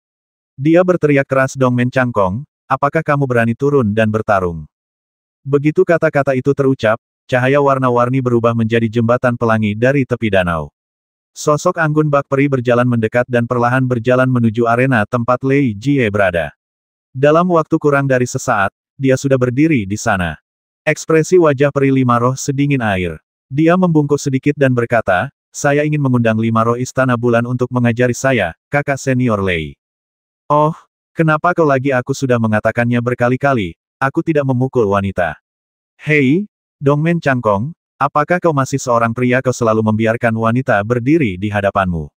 A: Dia berteriak keras, Dongmen Changkong, apakah kamu berani turun dan bertarung? Begitu kata-kata itu terucap, cahaya warna-warni berubah menjadi jembatan pelangi dari tepi danau. Sosok Anggun Bak Peri berjalan mendekat dan perlahan berjalan menuju arena tempat Lei Jie berada. Dalam waktu kurang dari sesaat, dia sudah berdiri di sana. Ekspresi wajah Peri Lima Roh sedingin air. Dia membungkuk sedikit dan berkata, saya ingin mengundang Lima Roh Istana Bulan untuk mengajari saya, kakak senior Lei. Oh, kenapa kau lagi? Aku sudah mengatakannya berkali-kali, aku tidak memukul wanita. Hei, Dongmen Changkong, apakah kau masih seorang pria? Kau selalu membiarkan wanita berdiri di hadapanmu.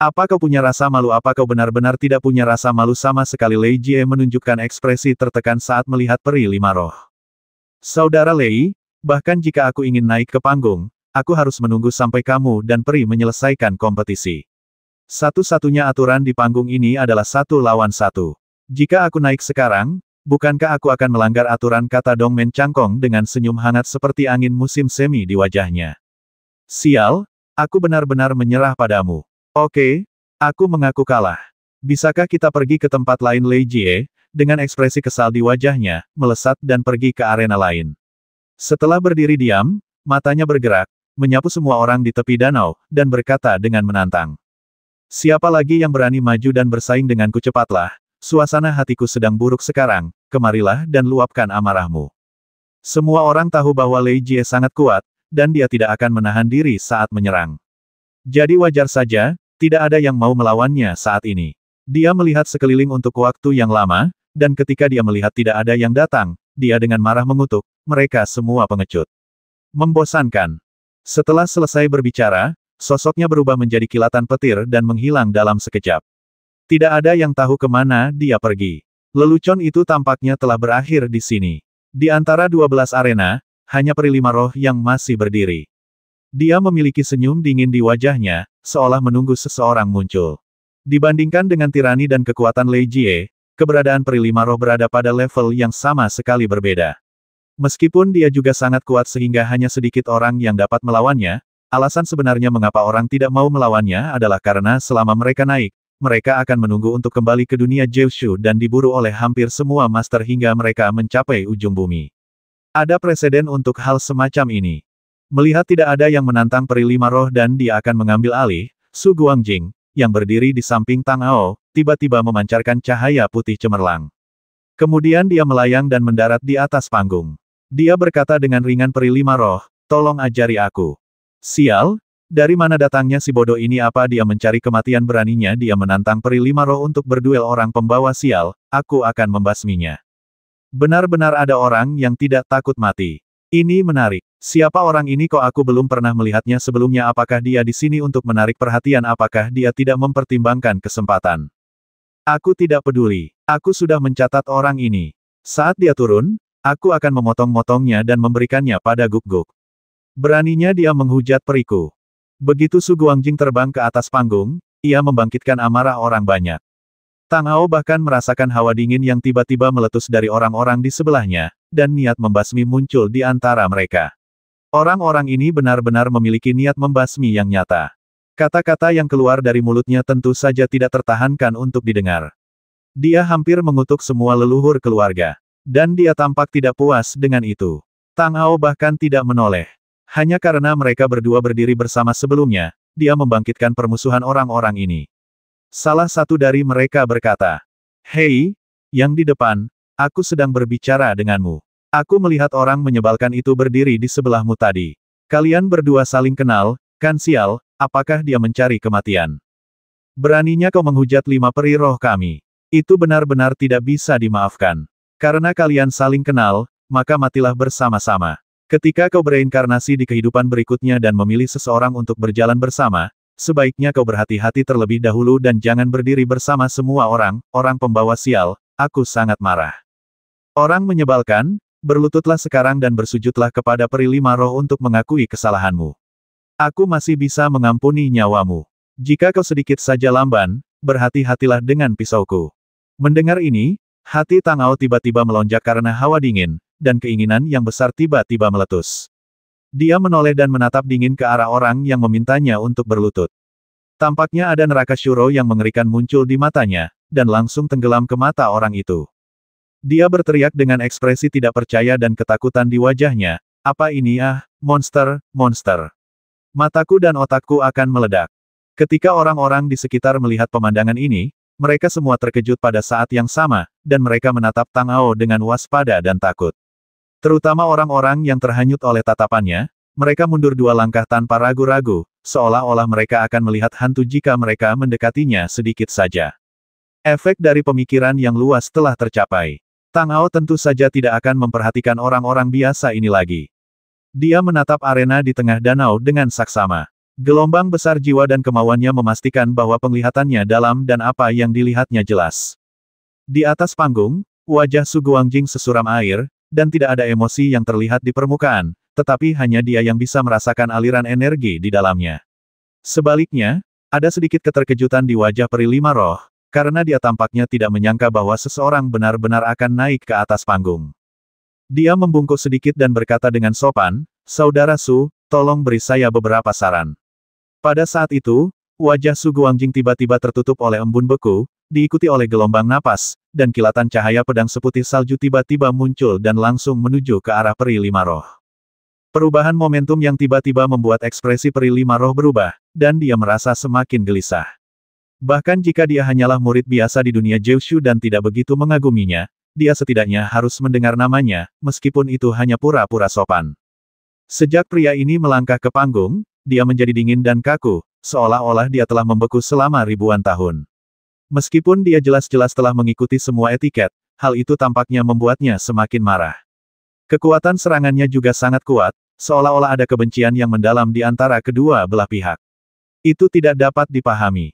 A: Apa kau punya rasa malu? Apa kau benar-benar tidak punya rasa malu sama sekali? Lei Jie menunjukkan ekspresi tertekan saat melihat Peri Lima Roh. Saudara Lei, bahkan jika aku ingin naik ke panggung, aku harus menunggu sampai kamu dan Peri menyelesaikan kompetisi. Satu-satunya aturan di panggung ini adalah 1 lawan 1. Jika aku naik sekarang, bukankah aku akan melanggar aturan? Kata Dongmen Changkong dengan senyum hangat seperti angin musim semi di wajahnya. Sial, aku benar-benar menyerah padamu. Oke, aku mengaku kalah. Bisakah kita pergi ke tempat lain? Lei Jie, dengan ekspresi kesal di wajahnya, melesat dan pergi ke arena lain. Setelah berdiri diam, matanya bergerak, menyapu semua orang di tepi danau, dan berkata dengan menantang. Siapa lagi yang berani maju dan bersaing denganku? Cepatlah, suasana hatiku sedang buruk sekarang, kemarilah dan luapkan amarahmu. Semua orang tahu bahwa Lei Jie sangat kuat, dan dia tidak akan menahan diri saat menyerang. Jadi wajar saja, tidak ada yang mau melawannya saat ini. Dia melihat sekeliling untuk waktu yang lama, dan ketika dia melihat tidak ada yang datang, dia dengan marah mengutuk, mereka semua pengecut. Membosankan. Setelah selesai berbicara, sosoknya berubah menjadi kilatan petir dan menghilang dalam sekejap. Tidak ada yang tahu kemana dia pergi. Lelucon itu tampaknya telah berakhir di sini. Di antara 12 arena, hanya Peri Lima Roh yang masih berdiri. Dia memiliki senyum dingin di wajahnya, seolah menunggu seseorang muncul. Dibandingkan dengan tirani dan kekuatan Lei Jie, keberadaan Peri Lima Roh berada pada level yang sama sekali berbeda. Meskipun dia juga sangat kuat sehingga hanya sedikit orang yang dapat melawannya, alasan sebenarnya mengapa orang tidak mau melawannya adalah karena selama mereka naik, mereka akan menunggu untuk kembali ke dunia Jiushu dan diburu oleh hampir semua master hingga mereka mencapai ujung bumi. Ada preseden untuk hal semacam ini. Melihat tidak ada yang menantang Peri Lima Roh dan dia akan mengambil alih, Su Guangjing, yang berdiri di samping Tang Ao, tiba-tiba memancarkan cahaya putih cemerlang. Kemudian dia melayang dan mendarat di atas panggung. Dia berkata dengan ringan, Peri Lima Roh, tolong ajari aku. Sial, dari mana datangnya si bodoh ini? Apa dia mencari kematian? Beraninya dia menantang Peri Lima Roh untuk berduel? Orang pembawa sial, aku akan membasminya. Benar-benar ada orang yang tidak takut mati. Ini menarik. Siapa orang ini? Kok aku belum pernah melihatnya sebelumnya? Apakah dia di sini untuk menarik perhatian? Apakah dia tidak mempertimbangkan kesempatan? Aku tidak peduli. Aku sudah mencatat orang ini. Saat dia turun, aku akan memotong-motongnya dan memberikannya pada Guk-Guk. Beraninya dia menghujat periku. Begitu Su Guangjing terbang ke atas panggung, ia membangkitkan amarah orang banyak. Tang Ao bahkan merasakan hawa dingin yang tiba-tiba meletus dari orang-orang di sebelahnya, dan niat membasmi muncul di antara mereka. Orang-orang ini benar-benar memiliki niat membasmi yang nyata. Kata-kata yang keluar dari mulutnya tentu saja tidak tertahankan untuk didengar. Dia hampir mengutuk semua leluhur keluarga. Dan dia tampak tidak puas dengan itu. Tang Ao bahkan tidak menoleh. Hanya karena mereka berdua berdiri bersama sebelumnya, dia membangkitkan permusuhan orang-orang ini. Salah satu dari mereka berkata, Hei, yang di depan, aku sedang berbicara denganmu. Aku melihat orang menyebalkan itu berdiri di sebelahmu tadi. Kalian berdua saling kenal, kan? Sial, apakah dia mencari kematian? Beraninya kau menghujat 5 peri roh kami. Itu benar-benar tidak bisa dimaafkan. Karena kalian saling kenal, maka matilah bersama-sama. Ketika kau bereinkarnasi di kehidupan berikutnya dan memilih seseorang untuk berjalan bersama, sebaiknya kau berhati-hati terlebih dahulu dan jangan berdiri bersama semua orang pembawa sial. Aku sangat marah. Orang menyebalkan, berlututlah sekarang dan bersujudlah kepada Peri Lima Roh untuk mengakui kesalahanmu. Aku masih bisa mengampuni nyawamu. Jika kau sedikit saja lamban, berhati-hatilah dengan pisauku. Mendengar ini, Hati Tangao tiba-tiba melonjak karena hawa dingin, dan keinginan yang besar tiba-tiba meletus. Dia menoleh dan menatap dingin ke arah orang yang memintanya untuk berlutut. Tampaknya ada neraka Shuro yang mengerikan muncul di matanya, dan langsung tenggelam ke mata orang itu. Dia berteriak dengan ekspresi tidak percaya dan ketakutan di wajahnya, "Apa ini monster, monster. Mataku dan otakku akan meledak." Ketika orang-orang di sekitar melihat pemandangan ini, mereka semua terkejut pada saat yang sama, dan mereka menatap Tangao dengan waspada dan takut. Terutama orang-orang yang terhanyut oleh tatapannya, mereka mundur 2 langkah tanpa ragu-ragu, seolah-olah mereka akan melihat hantu jika mereka mendekatinya sedikit saja. Efek dari pemikiran yang luas telah tercapai. Tangao tentu saja tidak akan memperhatikan orang-orang biasa ini lagi. Dia menatap arena di tengah danau dengan saksama. Gelombang besar jiwa dan kemauannya memastikan bahwa penglihatannya dalam dan apa yang dilihatnya jelas. Di atas panggung, wajah Su Guangjing sesuram air, dan tidak ada emosi yang terlihat di permukaan, tetapi hanya dia yang bisa merasakan aliran energi di dalamnya. Sebaliknya, ada sedikit keterkejutan di wajah Peri Lima Roh, karena dia tampaknya tidak menyangka bahwa seseorang benar-benar akan naik ke atas panggung. Dia membungkuk sedikit dan berkata dengan sopan, "Saudara Su, tolong beri saya beberapa saran." Pada saat itu, wajah Su Guangjing tiba-tiba tertutup oleh embun beku, diikuti oleh gelombang napas, dan kilatan cahaya pedang seputih salju tiba-tiba muncul dan langsung menuju ke arah Peri Lima Roh. Perubahan momentum yang tiba-tiba membuat ekspresi Peri Lima Roh berubah, dan dia merasa semakin gelisah. Bahkan jika dia hanyalah murid biasa di dunia Jiushu dan tidak begitu mengaguminya, dia setidaknya harus mendengar namanya, meskipun itu hanya pura-pura sopan. Sejak pria ini melangkah ke panggung, dia menjadi dingin dan kaku, seolah-olah dia telah membeku selama ribuan tahun. Meskipun dia jelas-jelas telah mengikuti semua etiket, hal itu tampaknya membuatnya semakin marah. Kekuatan serangannya juga sangat kuat, seolah-olah ada kebencian yang mendalam di antara kedua belah pihak. Itu tidak dapat dipahami.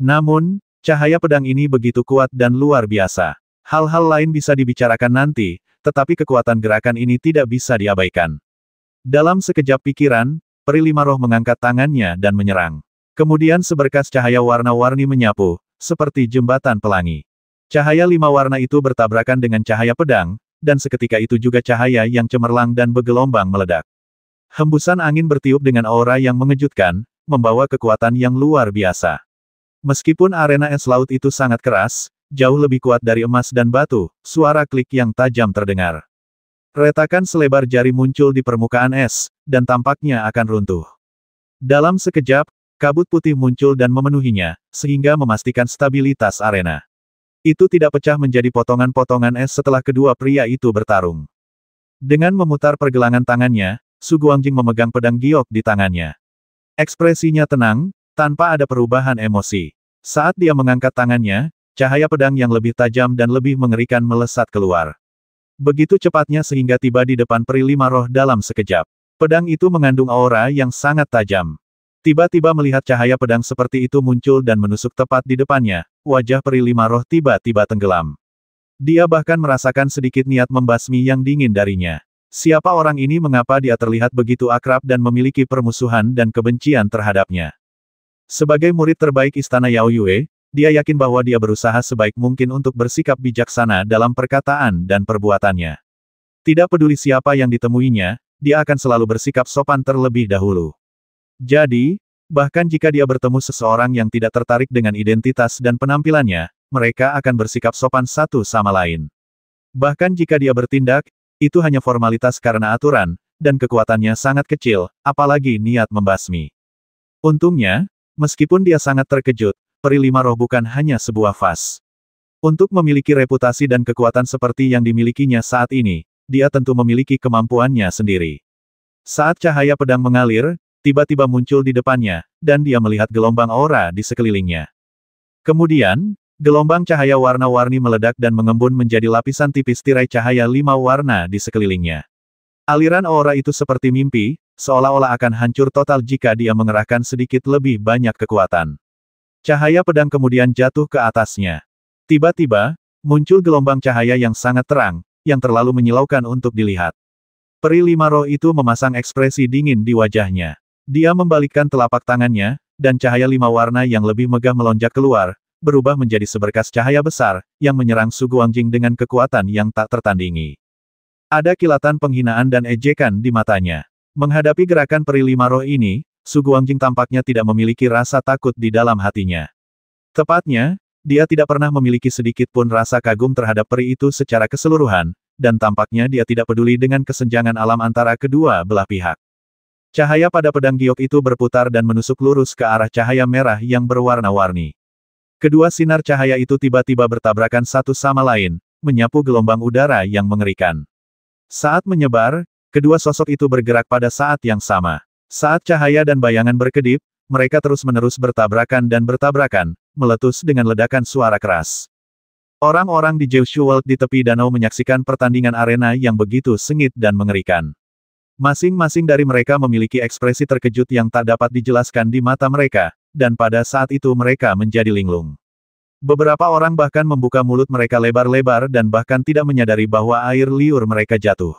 A: Namun, cahaya pedang ini begitu kuat dan luar biasa. Hal-hal lain bisa dibicarakan nanti, tetapi kekuatan gerakan ini tidak bisa diabaikan. Dalam sekejap pikiran, Peri Lima Roh mengangkat tangannya dan menyerang. Kemudian seberkas cahaya warna-warni menyapu, seperti jembatan pelangi. Cahaya 5 warna itu bertabrakan dengan cahaya pedang, dan seketika itu juga cahaya yang cemerlang dan bergelombang meledak. Hembusan angin bertiup dengan aura yang mengejutkan, membawa kekuatan yang luar biasa. Meskipun arena es laut itu sangat keras, jauh lebih kuat dari emas dan batu, suara klik yang tajam terdengar. Retakan selebar jari muncul di permukaan es, dan tampaknya akan runtuh. Dalam sekejap, kabut putih muncul dan memenuhinya, sehingga memastikan stabilitas arena. Itu tidak pecah menjadi potongan-potongan es setelah kedua pria itu bertarung. Dengan memutar pergelangan tangannya, Su Guangjing memegang pedang giok di tangannya. Ekspresinya tenang, tanpa ada perubahan emosi. Saat dia mengangkat tangannya, cahaya pedang yang lebih tajam dan lebih mengerikan melesat keluar. Begitu cepatnya sehingga tiba di depan Peri Lima Roh dalam sekejap. Pedang itu mengandung aura yang sangat tajam. Tiba-tiba melihat cahaya pedang seperti itu muncul dan menusuk tepat di depannya, wajah Peri Lima Roh tiba-tiba tenggelam. Dia bahkan merasakan sedikit niat membasmi yang dingin darinya. Siapa orang ini, mengapa dia terlihat begitu akrab dan memiliki permusuhan dan kebencian terhadapnya? Sebagai murid terbaik Istana Yao Yue, dia yakin bahwa dia berusaha sebaik mungkin untuk bersikap bijaksana dalam perkataan dan perbuatannya. Tidak peduli siapa yang ditemuinya, dia akan selalu bersikap sopan terlebih dahulu. Jadi, bahkan jika dia bertemu seseorang yang tidak tertarik dengan identitas dan penampilannya, mereka akan bersikap sopan satu sama lain. Bahkan jika dia bertindak, itu hanya formalitas karena aturan, dan kekuatannya sangat kecil, apalagi niat membasmi. Untungnya, meskipun dia sangat terkejut, Peri Lima Roh bukan hanya sebuah vas. Untuk memiliki reputasi dan kekuatan seperti yang dimilikinya saat ini, dia tentu memiliki kemampuannya sendiri. Saat cahaya pedang mengalir, tiba-tiba muncul di depannya, dan dia melihat gelombang aura di sekelilingnya. Kemudian, gelombang cahaya warna-warni meledak dan mengembun menjadi lapisan tipis tirai cahaya 5 warna di sekelilingnya. Aliran aura itu seperti mimpi, seolah-olah akan hancur total jika dia mengerahkan sedikit lebih banyak kekuatan. Cahaya pedang kemudian jatuh ke atasnya. Tiba-tiba, muncul gelombang cahaya yang sangat terang, yang terlalu menyilaukan untuk dilihat. Peri Lima Roh itu memasang ekspresi dingin di wajahnya. Dia membalikkan telapak tangannya, dan cahaya 5 warna yang lebih megah melonjak keluar, berubah menjadi seberkas cahaya besar, yang menyerang Su Guangjing dengan kekuatan yang tak tertandingi. Ada kilatan penghinaan dan ejekan di matanya. Menghadapi gerakan peri lima roh ini, Su Guangjing tampaknya tidak memiliki rasa takut di dalam hatinya. Tepatnya, dia tidak pernah memiliki sedikit pun rasa kagum terhadap peri itu secara keseluruhan, dan tampaknya dia tidak peduli dengan kesenjangan alam antara kedua belah pihak. Cahaya pada pedang giok itu berputar dan menusuk lurus ke arah cahaya merah yang berwarna-warni. Kedua sinar cahaya itu tiba-tiba bertabrakan satu sama lain, menyapu gelombang udara yang mengerikan. Saat menyebar, kedua sosok itu bergerak pada saat yang sama. Saat cahaya dan bayangan berkedip, mereka terus-menerus bertabrakan dan bertabrakan, meletus dengan ledakan suara keras. Orang-orang di Jiushu World di tepi danau menyaksikan pertandingan arena yang begitu sengit dan mengerikan. Masing-masing dari mereka memiliki ekspresi terkejut yang tak dapat dijelaskan di mata mereka, dan pada saat itu mereka menjadi linglung. Beberapa orang bahkan membuka mulut mereka lebar-lebar dan bahkan tidak menyadari bahwa air liur mereka jatuh.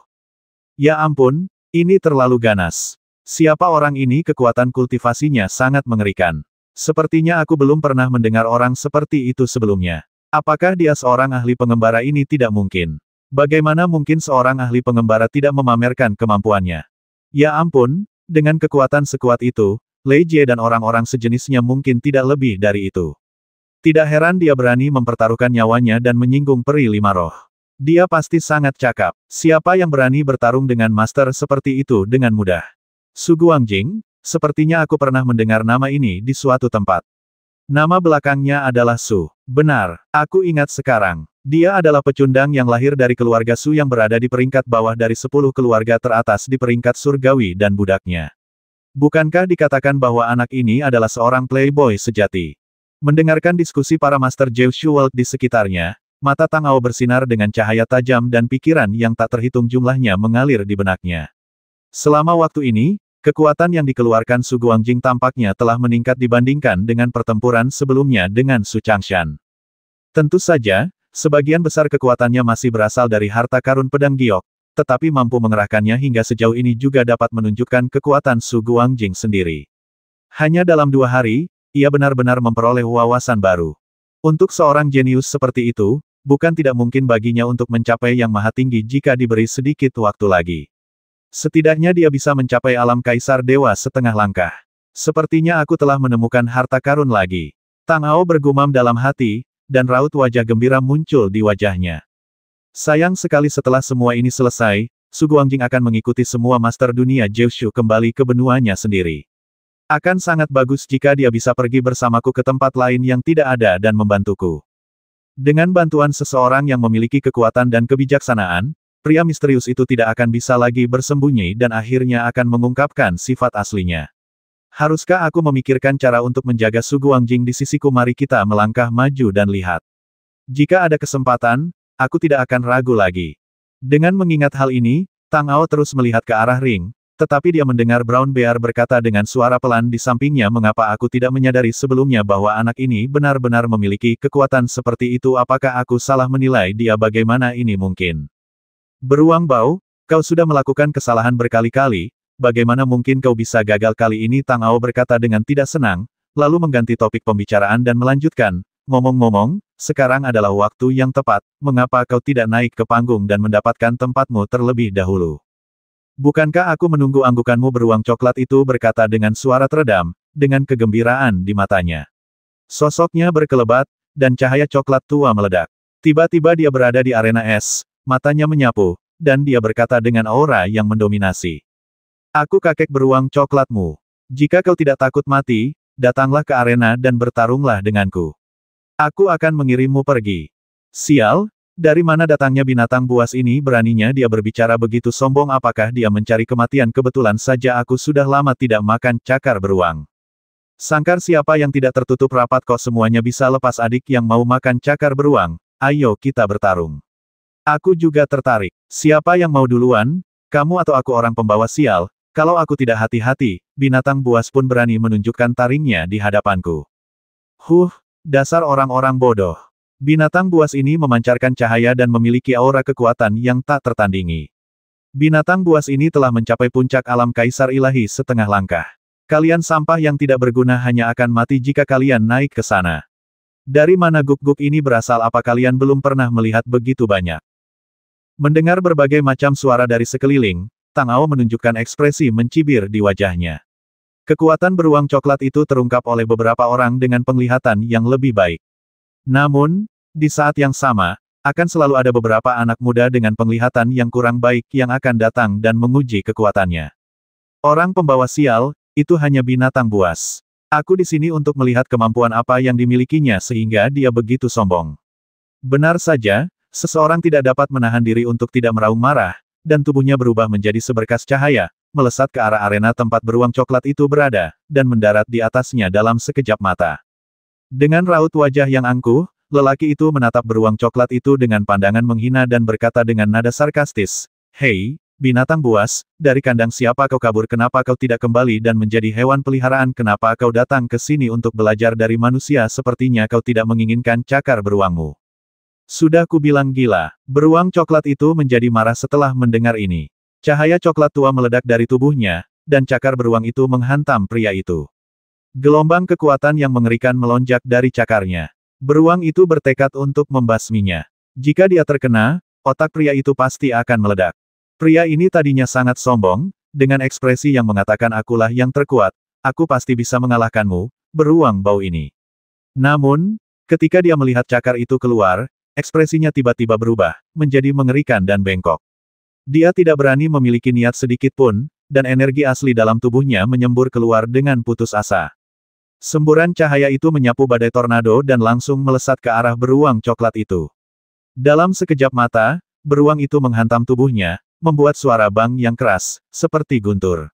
A: Ya ampun, ini terlalu ganas. Siapa orang ini? Kekuatan kultivasinya sangat mengerikan. Sepertinya aku belum pernah mendengar orang seperti itu sebelumnya. Apakah dia seorang ahli pengembara? Ini tidak mungkin. Bagaimana mungkin seorang ahli pengembara tidak memamerkan kemampuannya? Ya ampun, dengan kekuatan sekuat itu, Lei Jie dan orang-orang sejenisnya mungkin tidak lebih dari itu. Tidak heran dia berani mempertaruhkan nyawanya dan menyinggung peri lima roh. Dia pasti sangat cakap. Siapa yang berani bertarung dengan master seperti itu dengan mudah? Su Guangjing, sepertinya aku pernah mendengar nama ini di suatu tempat. Nama belakangnya adalah Su. Benar, aku ingat sekarang. Dia adalah pecundang yang lahir dari keluarga Su yang berada di peringkat bawah dari 10 keluarga teratas di peringkat surgawi dan budaknya. Bukankah dikatakan bahwa anak ini adalah seorang playboy sejati? Mendengarkan diskusi para Master Jiushu World di sekitarnya, mata Tang Ao bersinar dengan cahaya tajam dan pikiran yang tak terhitung jumlahnya mengalir di benaknya. Selama waktu ini, kekuatan yang dikeluarkan Su Guangjing tampaknya telah meningkat dibandingkan dengan pertempuran sebelumnya dengan Su Changshan. Tentu saja, sebagian besar kekuatannya masih berasal dari harta karun pedang giok, tetapi mampu mengerahkannya hingga sejauh ini juga dapat menunjukkan kekuatan Su Guangjing sendiri. Hanya dalam 2 hari, ia benar-benar memperoleh wawasan baru. Untuk seorang jenius seperti itu, bukan tidak mungkin baginya untuk mencapai yang maha tinggi jika diberi sedikit waktu lagi. Setidaknya dia bisa mencapai alam kaisar dewa setengah langkah. Sepertinya aku telah menemukan harta karun lagi. Tang Ao bergumam dalam hati, dan raut wajah gembira muncul di wajahnya. Sayang sekali setelah semua ini selesai, Su Guangjing akan mengikuti semua master dunia Jiushu kembali ke benuanya sendiri. Akan sangat bagus jika dia bisa pergi bersamaku ke tempat lain yang tidak ada dan membantuku. Dengan bantuan seseorang yang memiliki kekuatan dan kebijaksanaan, pria misterius itu tidak akan bisa lagi bersembunyi dan akhirnya akan mengungkapkan sifat aslinya. Haruskah aku memikirkan cara untuk menjaga Su Guangjing di sisiku? Mari kita melangkah maju dan lihat. Jika ada kesempatan, aku tidak akan ragu lagi. Dengan mengingat hal ini, Tang Ao terus melihat ke arah ring, tetapi dia mendengar Brown Bear berkata dengan suara pelan di sampingnya, mengapa aku tidak menyadari sebelumnya bahwa anak ini benar-benar memiliki kekuatan seperti itu? Apakah aku salah menilai dia? Bagaimana ini mungkin? Beruang bau, kau sudah melakukan kesalahan berkali-kali, bagaimana mungkin kau bisa gagal kali ini? Tang Ao berkata dengan tidak senang, lalu mengganti topik pembicaraan dan melanjutkan, ngomong-ngomong, sekarang adalah waktu yang tepat, mengapa kau tidak naik ke panggung dan mendapatkan tempatmu terlebih dahulu? Bukankah aku menunggu anggukanmu? Beruang coklat itu berkata dengan suara teredam, dengan kegembiraan di matanya. Sosoknya berkelebat, dan cahaya coklat tua meledak. Tiba-tiba dia berada di arena es. Matanya menyapu, dan dia berkata dengan aura yang mendominasi. Aku kakek beruang coklatmu. Jika kau tidak takut mati, datanglah ke arena dan bertarunglah denganku. Aku akan mengirimmu pergi. Sial, dari mana datangnya binatang buas ini? Beraninya dia berbicara begitu sombong. Apakah dia mencari kematian? Kebetulan saja aku sudah lama tidak makan cakar beruang. Sangkar siapa yang tidak tertutup rapat kok semuanya bisa lepas? Adik yang mau makan cakar beruang, ayo kita bertarung. Aku juga tertarik. Siapa yang mau duluan? Kamu atau aku? Orang pembawa sial, kalau aku tidak hati-hati, binatang buas pun berani menunjukkan taringnya di hadapanku. Dasar orang-orang bodoh. Binatang buas ini memancarkan cahaya dan memiliki aura kekuatan yang tak tertandingi. Binatang buas ini telah mencapai puncak alam kaisar ilahi setengah langkah. Kalian sampah yang tidak berguna hanya akan mati jika kalian naik ke sana. Dari mana guk-guk ini berasal? Apa kalian belum pernah melihat begitu banyak? Mendengar berbagai macam suara dari sekeliling, Tang Ao menunjukkan ekspresi mencibir di wajahnya. Kekuatan beruang coklat itu terungkap oleh beberapa orang dengan penglihatan yang lebih baik. Namun, di saat yang sama, akan selalu ada beberapa anak muda dengan penglihatan yang kurang baik yang akan datang dan menguji kekuatannya. Orang pembawa sial, itu hanya binatang buas. Aku di sini untuk melihat kemampuan apa yang dimilikinya sehingga dia begitu sombong. Benar saja, seseorang tidak dapat menahan diri untuk tidak meraung marah, dan tubuhnya berubah menjadi seberkas cahaya, melesat ke arah arena tempat beruang coklat itu berada, dan mendarat di atasnya dalam sekejap mata. Dengan raut wajah yang angkuh, lelaki itu menatap beruang coklat itu dengan pandangan menghina dan berkata dengan nada sarkastis, "Hei, binatang buas, dari kandang siapa kau kabur? Kenapa kau tidak kembali dan menjadi hewan peliharaan? Kenapa kau datang ke sini untuk belajar dari manusia? Sepertinya kau tidak menginginkan cakar beruangmu." Sudah kubilang gila. Beruang coklat itu menjadi marah setelah mendengar ini. Cahaya coklat tua meledak dari tubuhnya, dan cakar beruang itu menghantam pria itu. Gelombang kekuatan yang mengerikan melonjak dari cakarnya. Beruang itu bertekad untuk membasminya. Jika dia terkena, otak pria itu pasti akan meledak. Pria ini tadinya sangat sombong, dengan ekspresi yang mengatakan akulah yang terkuat, aku pasti bisa mengalahkanmu, beruang bau ini. Namun, ketika dia melihat cakar itu keluar, ekspresinya tiba-tiba berubah, menjadi mengerikan dan bengkok. Dia tidak berani memiliki niat sedikit pun, dan energi asli dalam tubuhnya menyembur keluar dengan putus asa. Semburan cahaya itu menyapu badai tornado dan langsung melesat ke arah beruang coklat itu. Dalam sekejap mata, beruang itu menghantam tubuhnya, membuat suara bang yang keras, seperti guntur.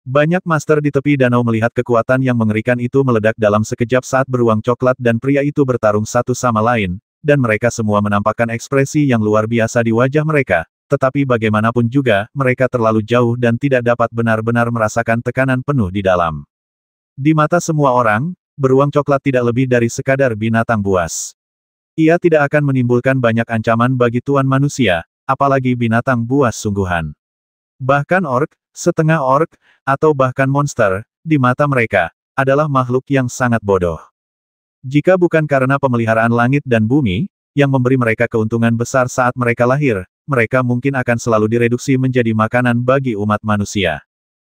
A: Banyak master di tepi danau melihat kekuatan yang mengerikan itu meledak dalam sekejap saat beruang coklat dan pria itu bertarung satu sama lain, dan mereka semua menampakkan ekspresi yang luar biasa di wajah mereka, tetapi bagaimanapun juga, mereka terlalu jauh dan tidak dapat benar-benar merasakan tekanan penuh di dalam. Di mata semua orang, beruang coklat tidak lebih dari sekadar binatang buas. Ia tidak akan menimbulkan banyak ancaman bagi tuan manusia, apalagi binatang buas sungguhan. Bahkan orc, setengah orc, atau bahkan monster, di mata mereka, adalah makhluk yang sangat bodoh. Jika bukan karena pemeliharaan langit dan bumi, yang memberi mereka keuntungan besar saat mereka lahir, mereka mungkin akan selalu direduksi menjadi makanan bagi umat manusia.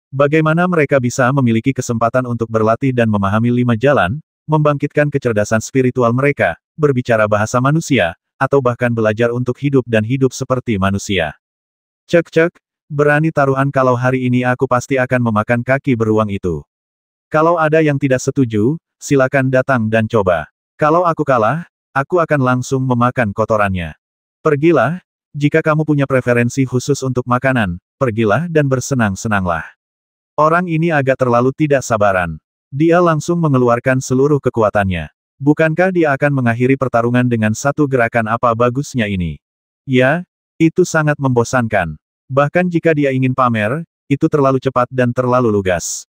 A: Bagaimana mereka bisa memiliki kesempatan untuk berlatih dan memahami 5 jalan, membangkitkan kecerdasan spiritual mereka, berbicara bahasa manusia, atau bahkan belajar untuk hidup dan hidup seperti manusia. Cek-cek, berani taruhan kalau hari ini aku pasti akan memakan kaki beruang itu. Kalau ada yang tidak setuju, silakan datang dan coba. Kalau aku kalah, aku akan langsung memakan kotorannya. Pergilah, jika kamu punya preferensi khusus untuk makanan, pergilah dan bersenang-senanglah. Orang ini agak terlalu tidak sabaran. Dia langsung mengeluarkan seluruh kekuatannya. Bukankah dia akan mengakhiri pertarungan dengan satu gerakan? Apa bagusnya ini? Ya, itu sangat membosankan. Bahkan jika dia ingin pamer, itu terlalu cepat dan terlalu lugas.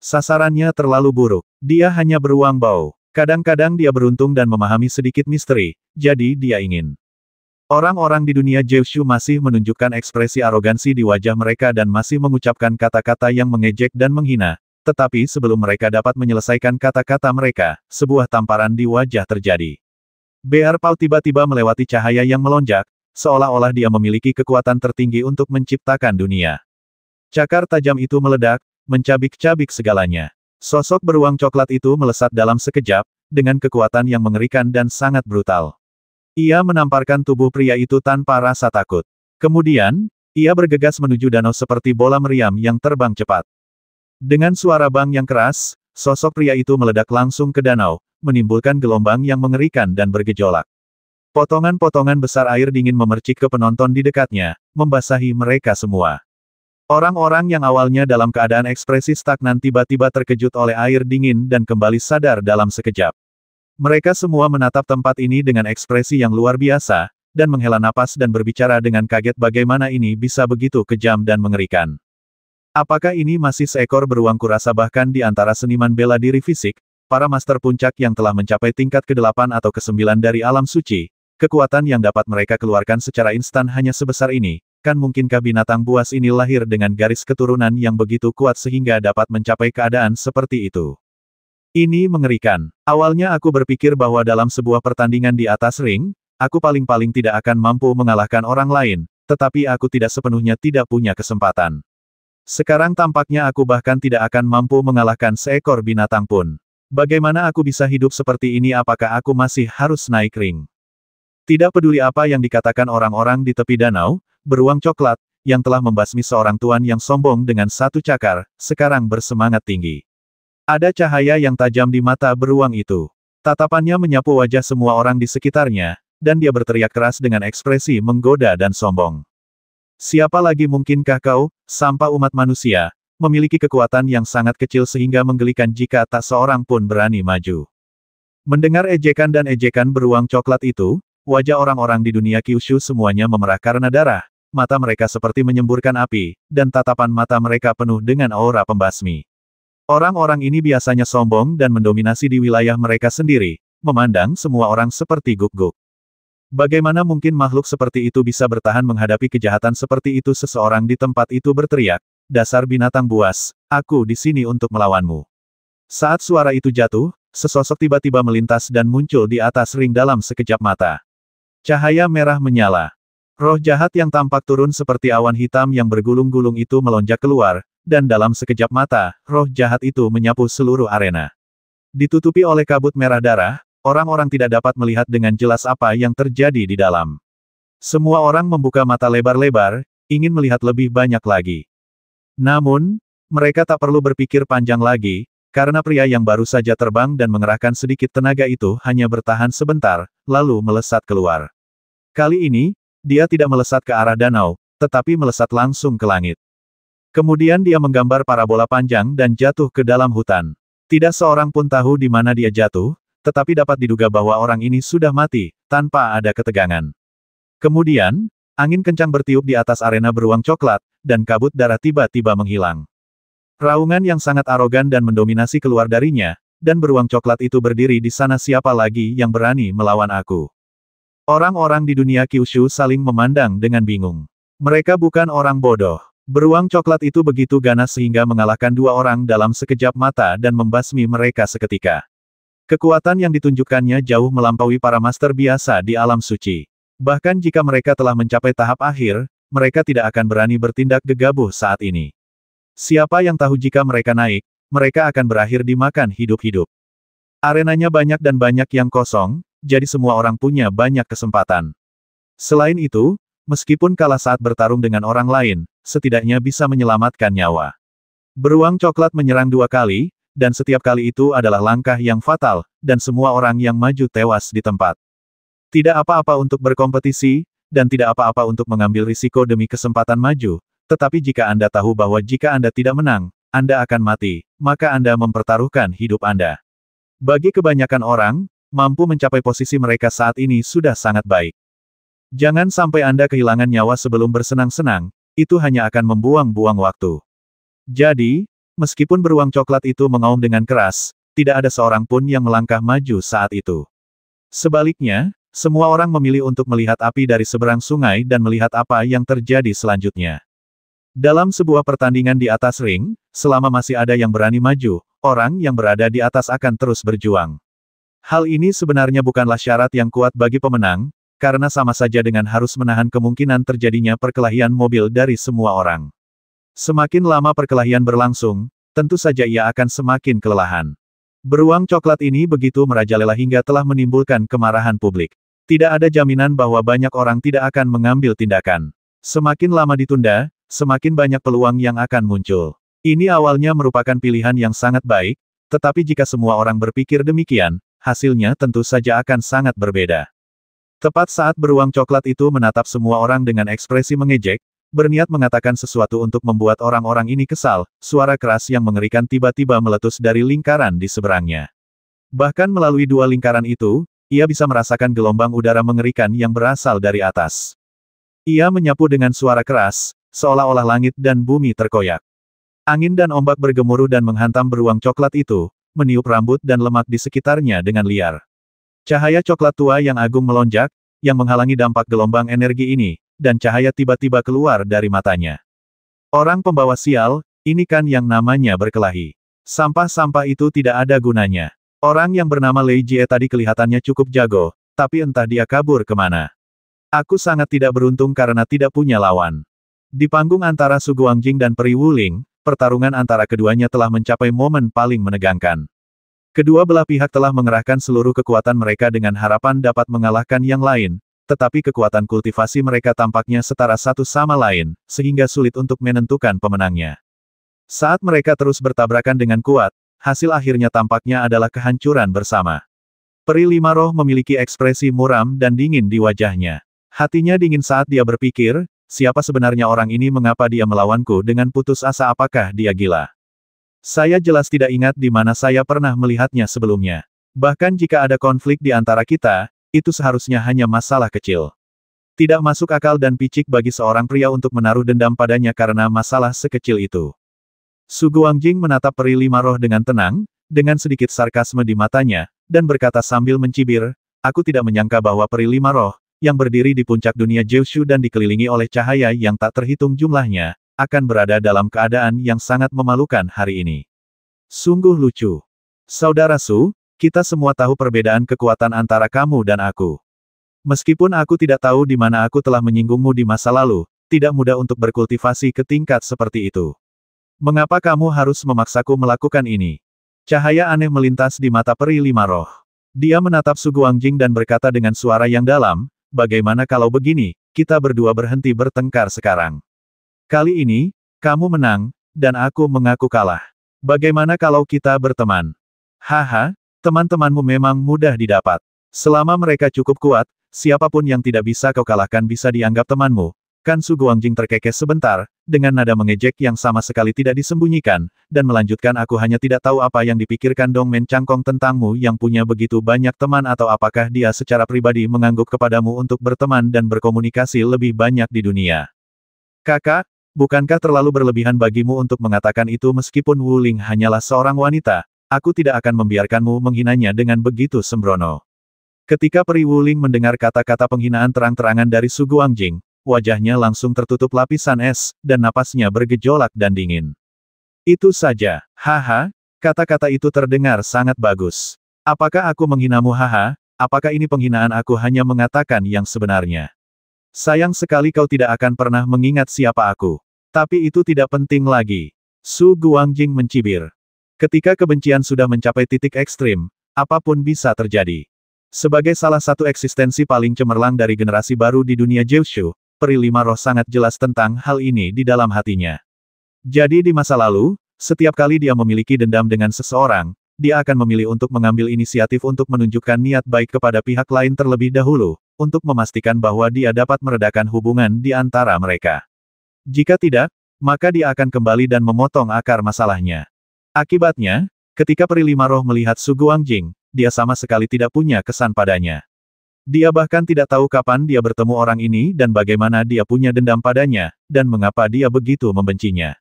A: Sasarannya terlalu buruk. Dia hanya beruang bau. Kadang-kadang dia beruntung dan memahami sedikit misteri, jadi dia ingin. Orang-orang di dunia Jiushu masih menunjukkan ekspresi arogansi di wajah mereka dan masih mengucapkan kata-kata yang mengejek dan menghina, tetapi sebelum mereka dapat menyelesaikan kata-kata mereka, sebuah tamparan di wajah terjadi. Bear Pao tiba-tiba melewati cahaya yang melonjak, seolah-olah dia memiliki kekuatan tertinggi untuk menciptakan dunia. Cakar tajam itu meledak, mencabik-cabik segalanya. Sosok beruang coklat itu melesat dalam sekejap, dengan kekuatan yang mengerikan dan sangat brutal. Ia menamparkan tubuh pria itu tanpa rasa takut. Kemudian, ia bergegas menuju danau seperti bola meriam yang terbang cepat. Dengan suara bang yang keras, sosok pria itu meledak langsung ke danau, menimbulkan gelombang yang mengerikan dan bergejolak. Potongan-potongan besar air dingin memercik ke penonton di dekatnya, membasahi mereka semua. Orang-orang yang awalnya dalam keadaan ekspresi stagnan tiba-tiba terkejut oleh air dingin dan kembali sadar dalam sekejap. Mereka semua menatap tempat ini dengan ekspresi yang luar biasa, dan menghela napas dan berbicara dengan kaget bagaimana ini bisa begitu kejam dan mengerikan. Apakah ini masih seekor beruang? Kurasa bahkan di antara seniman bela diri fisik, para master puncak yang telah mencapai tingkat ke-8 atau ke-9 dari alam suci, kekuatan yang dapat mereka keluarkan secara instan hanya sebesar ini. Kan mungkinkah binatang buas ini lahir dengan garis keturunan yang begitu kuat sehingga dapat mencapai keadaan seperti itu? Ini mengerikan. Awalnya aku berpikir bahwa dalam sebuah pertandingan di atas ring, aku paling-paling tidak akan mampu mengalahkan orang lain, tetapi aku tidak sepenuhnya tidak punya kesempatan. Sekarang tampaknya aku bahkan tidak akan mampu mengalahkan seekor binatang pun. Bagaimana aku bisa hidup seperti ini? Apakah aku masih harus naik ring? Tidak peduli apa yang dikatakan orang-orang di tepi danau, beruang coklat, yang telah membasmi seorang tuan yang sombong dengan satu cakar, sekarang bersemangat tinggi. Ada cahaya yang tajam di mata beruang itu. Tatapannya menyapu wajah semua orang di sekitarnya, dan dia berteriak keras dengan ekspresi menggoda dan sombong. Siapa lagi mungkinkah kau, sampah umat manusia, memiliki kekuatan yang sangat kecil sehingga menggelikan jika tak seorang pun berani maju. Mendengar ejekan dan ejekan beruang coklat itu, wajah orang-orang di dunia Kyushu semuanya memerah karena darah, mata mereka seperti menyemburkan api, dan tatapan mata mereka penuh dengan aura pembasmi. Orang-orang ini biasanya sombong dan mendominasi di wilayah mereka sendiri, memandang semua orang seperti guk-guk. Bagaimana mungkin makhluk seperti itu bisa bertahan menghadapi kejahatan seperti itu? Seseorang di tempat itu berteriak, dasar binatang buas, aku di sini untuk melawanmu. Saat suara itu jatuh, sesosok tiba-tiba melintas dan muncul di atas ring dalam sekejap mata. Cahaya merah menyala. Roh jahat yang tampak turun seperti awan hitam yang bergulung-gulung itu melonjak keluar, dan dalam sekejap mata, roh jahat itu menyapu seluruh arena. Ditutupi oleh kabut merah darah, orang-orang tidak dapat melihat dengan jelas apa yang terjadi di dalam. Semua orang membuka mata lebar-lebar, ingin melihat lebih banyak lagi. Namun, mereka tak perlu berpikir panjang lagi, karena pria yang baru saja terbang dan mengerahkan sedikit tenaga itu hanya bertahan sebentar, lalu melesat keluar. Kali ini, dia tidak melesat ke arah danau, tetapi melesat langsung ke langit. Kemudian dia menggambar parabola panjang dan jatuh ke dalam hutan. Tidak seorang pun tahu di mana dia jatuh, tetapi dapat diduga bahwa orang ini sudah mati, tanpa ada ketegangan. Kemudian, angin kencang bertiup di atas arena beruang coklat, dan kabut darah tiba-tiba menghilang. Raungan yang sangat arogan dan mendominasi keluar darinya, dan beruang coklat itu berdiri di sana. Siapa lagi yang berani melawan aku? Orang-orang di dunia Kyushu saling memandang dengan bingung. Mereka bukan orang bodoh. Beruang coklat itu begitu ganas sehingga mengalahkan dua orang dalam sekejap mata dan membasmi mereka seketika. Kekuatan yang ditunjukkannya jauh melampaui para master biasa di alam suci. Bahkan jika mereka telah mencapai tahap akhir, mereka tidak akan berani bertindak gegabah saat ini. Siapa yang tahu jika mereka naik, mereka akan berakhir dimakan hidup-hidup. Arenanya banyak dan banyak yang kosong, jadi semua orang punya banyak kesempatan. Selain itu, meskipun kalah saat bertarung dengan orang lain, setidaknya bisa menyelamatkan nyawa. Beruang coklat menyerang dua kali, dan setiap kali itu adalah langkah yang fatal, dan semua orang yang maju tewas di tempat. Tidak apa-apa untuk berkompetisi, dan tidak apa-apa untuk mengambil risiko demi kesempatan maju, tetapi jika Anda tahu bahwa jika Anda tidak menang, Anda akan mati, maka Anda mempertaruhkan hidup Anda. Bagi kebanyakan orang, mampu mencapai posisi mereka saat ini sudah sangat baik. Jangan sampai Anda kehilangan nyawa sebelum bersenang-senang, itu hanya akan membuang-buang waktu. Jadi, meskipun beruang coklat itu mengaum dengan keras, tidak ada seorang pun yang melangkah maju saat itu. Sebaliknya, semua orang memilih untuk melihat api dari seberang sungai dan melihat apa yang terjadi selanjutnya. Dalam sebuah pertandingan di atas ring, selama masih ada yang berani maju, orang yang berada di atas akan terus berjuang. Hal ini sebenarnya bukanlah syarat yang kuat bagi pemenang, karena sama saja dengan harus menahan kemungkinan terjadinya perkelahian mobil dari semua orang. Semakin lama perkelahian berlangsung, tentu saja ia akan semakin kelelahan. Beruang coklat ini begitu merajalela hingga telah menimbulkan kemarahan publik. Tidak ada jaminan bahwa banyak orang tidak akan mengambil tindakan. Semakin lama ditunda, semakin banyak peluang yang akan muncul. Ini awalnya merupakan pilihan yang sangat baik, tetapi jika semua orang berpikir demikian, hasilnya tentu saja akan sangat berbeda. Tepat saat beruang coklat itu menatap semua orang dengan ekspresi mengejek, berniat mengatakan sesuatu untuk membuat orang-orang ini kesal, suara keras yang mengerikan tiba-tiba meletus dari lingkaran di seberangnya. Bahkan melalui dua lingkaran itu, ia bisa merasakan gelombang udara mengerikan yang berasal dari atas. Ia menyapu dengan suara keras, seolah-olah langit dan bumi terkoyak. Angin dan ombak bergemuruh dan menghantam beruang coklat itu, meniup rambut dan lemak di sekitarnya dengan liar. Cahaya coklat tua yang agung melonjak, yang menghalangi dampak gelombang energi ini, dan cahaya tiba-tiba keluar dari matanya. Orang pembawa sial, ini kan yang namanya berkelahi. Sampah-sampah itu tidak ada gunanya. Orang yang bernama Lei Jie tadi kelihatannya cukup jago, tapi entah dia kabur kemana. Aku sangat tidak beruntung karena tidak punya lawan. Di panggung antara Su Guangjing dan Peri Wuling, pertarungan antara keduanya telah mencapai momen paling menegangkan. Kedua belah pihak telah mengerahkan seluruh kekuatan mereka dengan harapan dapat mengalahkan yang lain, tetapi kekuatan kultivasi mereka tampaknya setara satu sama lain, sehingga sulit untuk menentukan pemenangnya. Saat mereka terus bertabrakan dengan kuat, hasil akhirnya tampaknya adalah kehancuran bersama. Peri Lima Roh memiliki ekspresi muram dan dingin di wajahnya. Hatinya dingin saat dia berpikir, siapa sebenarnya orang ini, mengapa dia melawanku dengan putus asa, apakah dia gila? Saya jelas tidak ingat di mana saya pernah melihatnya sebelumnya. Bahkan jika ada konflik di antara kita, itu seharusnya hanya masalah kecil. Tidak masuk akal dan picik bagi seorang pria untuk menaruh dendam padanya karena masalah sekecil itu. Su Guangjing menatap Peri Lima Roh dengan tenang, dengan sedikit sarkasme di matanya, dan berkata sambil mencibir, aku tidak menyangka bahwa Peri Lima Roh, yang berdiri di puncak dunia Jiushu dan dikelilingi oleh cahaya yang tak terhitung jumlahnya, akan berada dalam keadaan yang sangat memalukan hari ini. Sungguh lucu. Saudara Su, kita semua tahu perbedaan kekuatan antara kamu dan aku. Meskipun aku tidak tahu di mana aku telah menyinggungmu di masa lalu, tidak mudah untuk berkultivasi ke tingkat seperti itu. Mengapa kamu harus memaksaku melakukan ini? Cahaya aneh melintas di mata Peri Lima Roh. Dia menatap Su Guangjing dan berkata dengan suara yang dalam, bagaimana kalau begini, kita berdua berhenti bertengkar sekarang. Kali ini, kamu menang, dan aku mengaku kalah. Bagaimana kalau kita berteman? Haha, teman-temanmu memang mudah didapat. Selama mereka cukup kuat, siapapun yang tidak bisa kau kalahkan bisa dianggap temanmu. Kan Su Guangjing terkekeh sebentar, dengan nada mengejek yang sama sekali tidak disembunyikan, dan melanjutkan, aku hanya tidak tahu apa yang dipikirkan Dong Men Cangkong tentangmu yang punya begitu banyak teman, atau apakah dia secara pribadi mengangguk kepadamu untuk berteman dan berkomunikasi lebih banyak di dunia. Kakak, bukankah terlalu berlebihan bagimu untuk mengatakan itu? Meskipun Wu Ling hanyalah seorang wanita, aku tidak akan membiarkanmu menghinanya dengan begitu sembrono. Ketika Peri Wu Ling mendengar kata-kata penghinaan terang-terangan dari Su Guangjing, wajahnya langsung tertutup lapisan es, dan napasnya bergejolak dan dingin. Itu saja, haha, kata-kata itu terdengar sangat bagus. Apakah aku menghinamu? Haha, apakah ini penghinaan? Aku hanya mengatakan yang sebenarnya. Sayang sekali kau tidak akan pernah mengingat siapa aku. Tapi itu tidak penting lagi. Su Guangjing mencibir. Ketika kebencian sudah mencapai titik ekstrim, apapun bisa terjadi. Sebagai salah satu eksistensi paling cemerlang dari generasi baru di dunia Jiushu, Peri Lima Roh sangat jelas tentang hal ini di dalam hatinya. Jadi di masa lalu, setiap kali dia memiliki dendam dengan seseorang, dia akan memilih untuk mengambil inisiatif untuk menunjukkan niat baik kepada pihak lain terlebih dahulu, untuk memastikan bahwa dia dapat meredakan hubungan di antara mereka. Jika tidak, maka dia akan kembali dan memotong akar masalahnya. Akibatnya, ketika Peri Lima Roh melihat Su Guangjing, dia sama sekali tidak punya kesan padanya. Dia bahkan tidak tahu kapan dia bertemu orang ini dan bagaimana dia punya dendam padanya, dan mengapa dia begitu membencinya.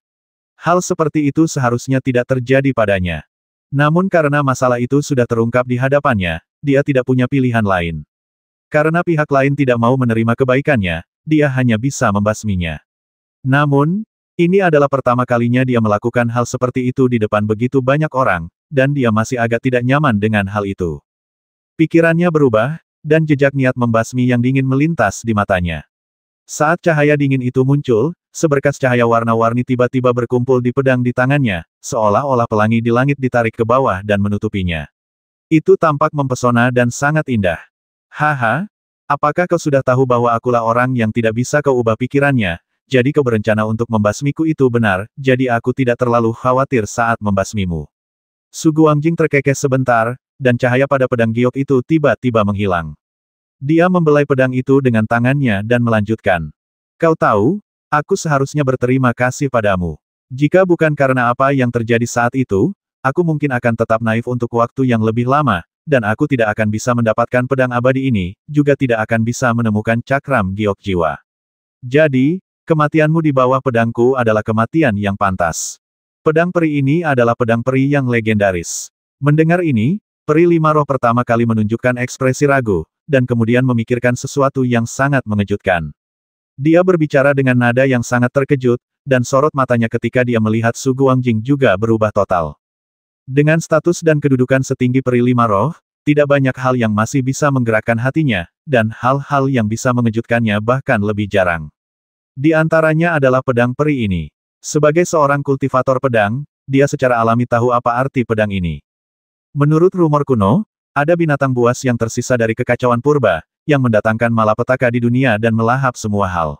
A: Hal seperti itu seharusnya tidak terjadi padanya. Namun karena masalah itu sudah terungkap di hadapannya, dia tidak punya pilihan lain. Karena pihak lain tidak mau menerima kebaikannya, dia hanya bisa membasminya. Namun, ini adalah pertama kalinya dia melakukan hal seperti itu di depan begitu banyak orang, dan dia masih agak tidak nyaman dengan hal itu. Pikirannya berubah, dan jejak niat membasmi yang dingin melintas di matanya. Saat cahaya dingin itu muncul, seberkas cahaya warna-warni tiba-tiba berkumpul di pedang di tangannya, seolah-olah pelangi di langit ditarik ke bawah dan menutupinya. Itu tampak mempesona dan sangat indah. Haha, apakah kau sudah tahu bahwa akulah orang yang tidak bisa kau ubah pikirannya, jadi kau berencana untuk membasmiku? Itu benar, jadi aku tidak terlalu khawatir saat membasmimu. Su Guangjing terkekeh sebentar, dan cahaya pada pedang giok itu tiba-tiba menghilang. Dia membelai pedang itu dengan tangannya dan melanjutkan. Kau tahu, aku seharusnya berterima kasih padamu. Jika bukan karena apa yang terjadi saat itu, aku mungkin akan tetap naif untuk waktu yang lebih lama, dan aku tidak akan bisa mendapatkan pedang abadi ini, juga tidak akan bisa menemukan cakram giok jiwa. Jadi, kematianmu di bawah pedangku adalah kematian yang pantas. Pedang peri ini adalah pedang peri yang legendaris. Mendengar ini, Peri Lima Roh pertama kali menunjukkan ekspresi ragu, dan kemudian memikirkan sesuatu yang sangat mengejutkan. Dia berbicara dengan nada yang sangat terkejut, dan sorot matanya ketika dia melihat Su Guangjing juga berubah total. Dengan status dan kedudukan setinggi peri lima roh, tidak banyak hal yang masih bisa menggerakkan hatinya, dan hal-hal yang bisa mengejutkannya bahkan lebih jarang. Di antaranya adalah pedang peri ini. Sebagai seorang kultivator pedang, dia secara alami tahu apa arti pedang ini. Menurut rumor kuno, ada binatang buas yang tersisa dari kekacauan purba, yang mendatangkan malapetaka di dunia dan melahap semua hal.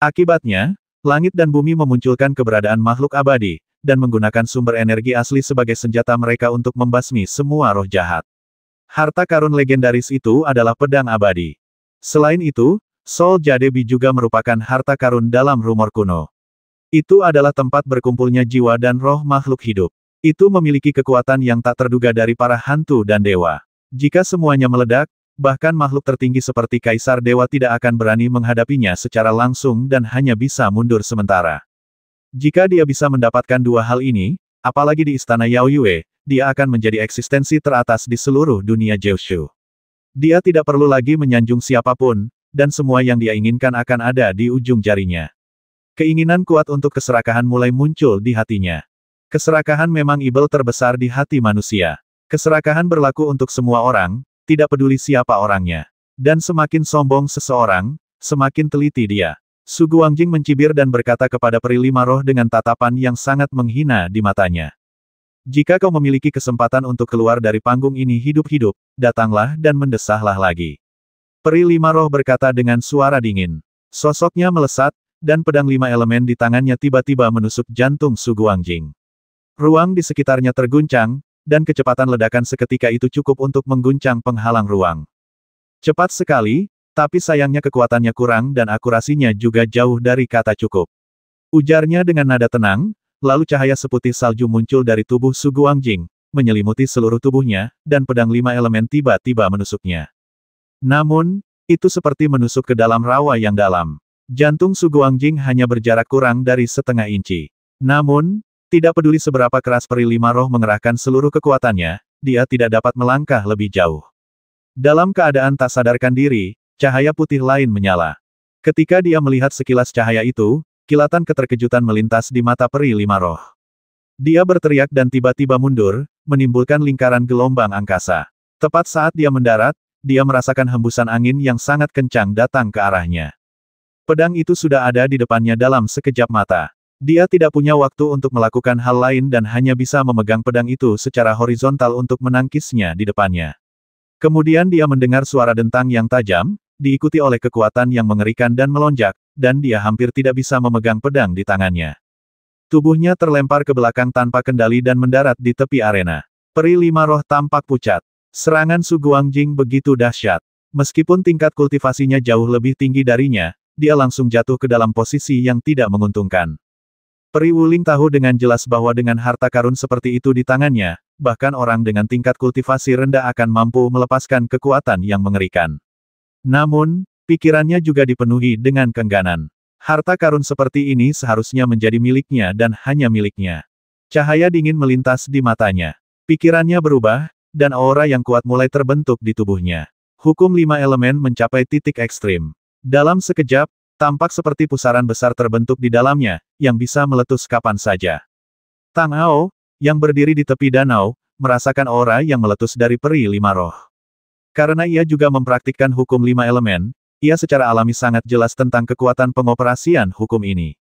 A: Akibatnya, langit dan bumi memunculkan keberadaan makhluk abadi, dan menggunakan sumber energi asli sebagai senjata mereka untuk membasmi semua roh jahat. Harta karun legendaris itu adalah pedang abadi. Selain itu, Soul Jadebi juga merupakan harta karun dalam rumor kuno. Itu adalah tempat berkumpulnya jiwa dan roh makhluk hidup. Itu memiliki kekuatan yang tak terduga dari para hantu dan dewa. Jika semuanya meledak, bahkan makhluk tertinggi seperti Kaisar Dewa tidak akan berani menghadapinya secara langsung dan hanya bisa mundur sementara. Jika dia bisa mendapatkan dua hal ini, apalagi di istana Yao Yue, dia akan menjadi eksistensi teratas di seluruh dunia Jiushu. Dia tidak perlu lagi menyanjung siapapun, dan semua yang dia inginkan akan ada di ujung jarinya. Keinginan kuat untuk keserakahan mulai muncul di hatinya. Keserakahan memang ibel terbesar di hati manusia. Keserakahan berlaku untuk semua orang, tidak peduli siapa orangnya. Dan semakin sombong seseorang, semakin teliti dia. Su Guangjing mencibir dan berkata kepada peri lima roh dengan tatapan yang sangat menghina di matanya. Jika kau memiliki kesempatan untuk keluar dari panggung ini hidup-hidup, datanglah dan mendesahlah lagi. Peri lima roh berkata dengan suara dingin. Sosoknya melesat, dan pedang lima elemen di tangannya tiba-tiba menusuk jantung Su Guangjing. Ruang di sekitarnya terguncang, dan kecepatan ledakan seketika itu cukup untuk mengguncang penghalang ruang. Cepat sekali, tapi sayangnya kekuatannya kurang dan akurasinya juga jauh dari kata cukup. Ujarnya dengan nada tenang, lalu cahaya seputih salju muncul dari tubuh Su Guangjing, menyelimuti seluruh tubuhnya, dan pedang lima elemen tiba-tiba menusuknya. Namun, itu seperti menusuk ke dalam rawa yang dalam. Jantung Su Guangjing hanya berjarak kurang dari setengah inci. Namun, tidak peduli seberapa keras peri lima roh mengerahkan seluruh kekuatannya, dia tidak dapat melangkah lebih jauh. Dalam keadaan tak sadarkan diri, cahaya putih lain menyala. Ketika dia melihat sekilas cahaya itu, kilatan keterkejutan melintas di mata peri lima roh. Dia berteriak dan tiba-tiba mundur, menimbulkan lingkaran gelombang angkasa. Tepat saat dia mendarat, dia merasakan hembusan angin yang sangat kencang datang ke arahnya. Pedang itu sudah ada di depannya dalam sekejap mata. Dia tidak punya waktu untuk melakukan hal lain dan hanya bisa memegang pedang itu secara horizontal untuk menangkisnya di depannya. Kemudian dia mendengar suara dentang yang tajam, diikuti oleh kekuatan yang mengerikan dan melonjak, dan dia hampir tidak bisa memegang pedang di tangannya. Tubuhnya terlempar ke belakang tanpa kendali dan mendarat di tepi arena. Peri lima roh tampak pucat. Serangan Su Guangjing begitu dahsyat. Meskipun tingkat kultivasinya jauh lebih tinggi darinya, dia langsung jatuh ke dalam posisi yang tidak menguntungkan. Peri Wuling tahu dengan jelas bahwa dengan harta karun seperti itu di tangannya, bahkan orang dengan tingkat kultivasi rendah akan mampu melepaskan kekuatan yang mengerikan. Namun, pikirannya juga dipenuhi dengan keengganan. Harta karun seperti ini seharusnya menjadi miliknya dan hanya miliknya. Cahaya dingin melintas di matanya. Pikirannya berubah, dan aura yang kuat mulai terbentuk di tubuhnya. Hukum lima elemen mencapai titik ekstrim. Dalam sekejap, tampak seperti pusaran besar terbentuk di dalamnya, yang bisa meletus kapan saja. Tang Ao, yang berdiri di tepi danau, merasakan aura yang meletus dari peri lima roh. Karena ia juga mempraktikkan hukum lima elemen, ia secara alami sangat jelas tentang kekuatan pengoperasian hukum ini.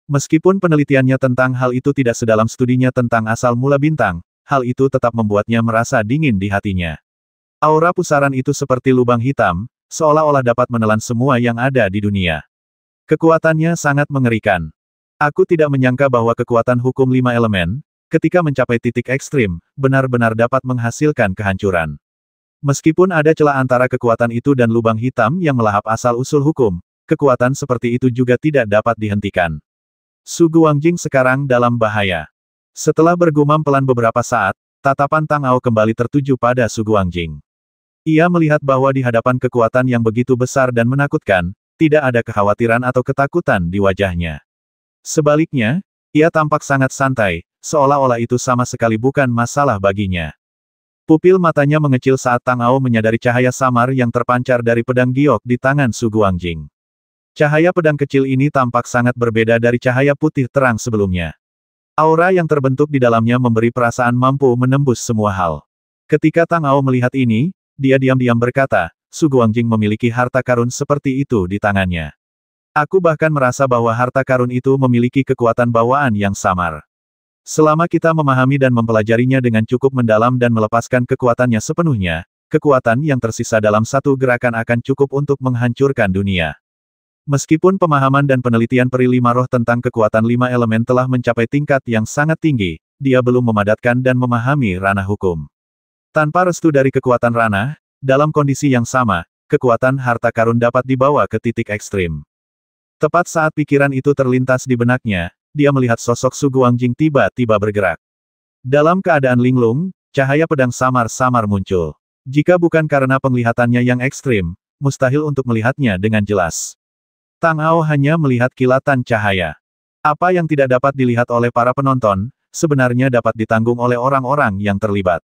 A: Meskipun penelitiannya tentang hal itu tidak sedalam studinya tentang asal mula bintang, hal itu tetap membuatnya merasa dingin di hatinya. Aura pusaran itu seperti lubang hitam, seolah-olah dapat menelan semua yang ada di dunia. Kekuatannya sangat mengerikan. Aku tidak menyangka bahwa kekuatan hukum lima elemen, ketika mencapai titik ekstrim, benar-benar dapat menghasilkan kehancuran. Meskipun ada celah antara kekuatan itu dan lubang hitam yang melahap asal-usul hukum, kekuatan seperti itu juga tidak dapat dihentikan. Su Guangjing sekarang dalam bahaya. Setelah bergumam pelan beberapa saat, tatapan Tang Ao kembali tertuju pada Su Guangjing. Ia melihat bahwa di hadapan kekuatan yang begitu besar dan menakutkan, tidak ada kekhawatiran atau ketakutan di wajahnya. Sebaliknya, ia tampak sangat santai, seolah-olah itu sama sekali bukan masalah baginya. Pupil matanya mengecil saat Tang Ao menyadari cahaya samar yang terpancar dari pedang giok di tangan Su Guangjing. Cahaya pedang kecil ini tampak sangat berbeda dari cahaya putih terang sebelumnya. Aura yang terbentuk di dalamnya memberi perasaan mampu menembus semua hal. Ketika Tang Ao melihat ini, dia diam-diam berkata, Su Guangjing memiliki harta karun seperti itu di tangannya. Aku bahkan merasa bahwa harta karun itu memiliki kekuatan bawaan yang samar. Selama kita memahami dan mempelajarinya dengan cukup mendalam dan melepaskan kekuatannya sepenuhnya, kekuatan yang tersisa dalam satu gerakan akan cukup untuk menghancurkan dunia. Meskipun pemahaman dan penelitian Peri Lima Roh tentang kekuatan lima elemen telah mencapai tingkat yang sangat tinggi, dia belum memadatkan dan memahami ranah hukum. Tanpa restu dari kekuatan ranah, dalam kondisi yang sama, kekuatan harta karun dapat dibawa ke titik ekstrim. Tepat saat pikiran itu terlintas di benaknya, dia melihat sosok Su Guangjing tiba-tiba bergerak. Dalam keadaan linglung, cahaya pedang samar-samar muncul. Jika bukan karena penglihatannya yang ekstrim, mustahil untuk melihatnya dengan jelas. Tang Ao hanya melihat kilatan cahaya. Apa yang tidak dapat dilihat oleh para penonton, sebenarnya dapat ditanggung oleh orang-orang yang terlibat.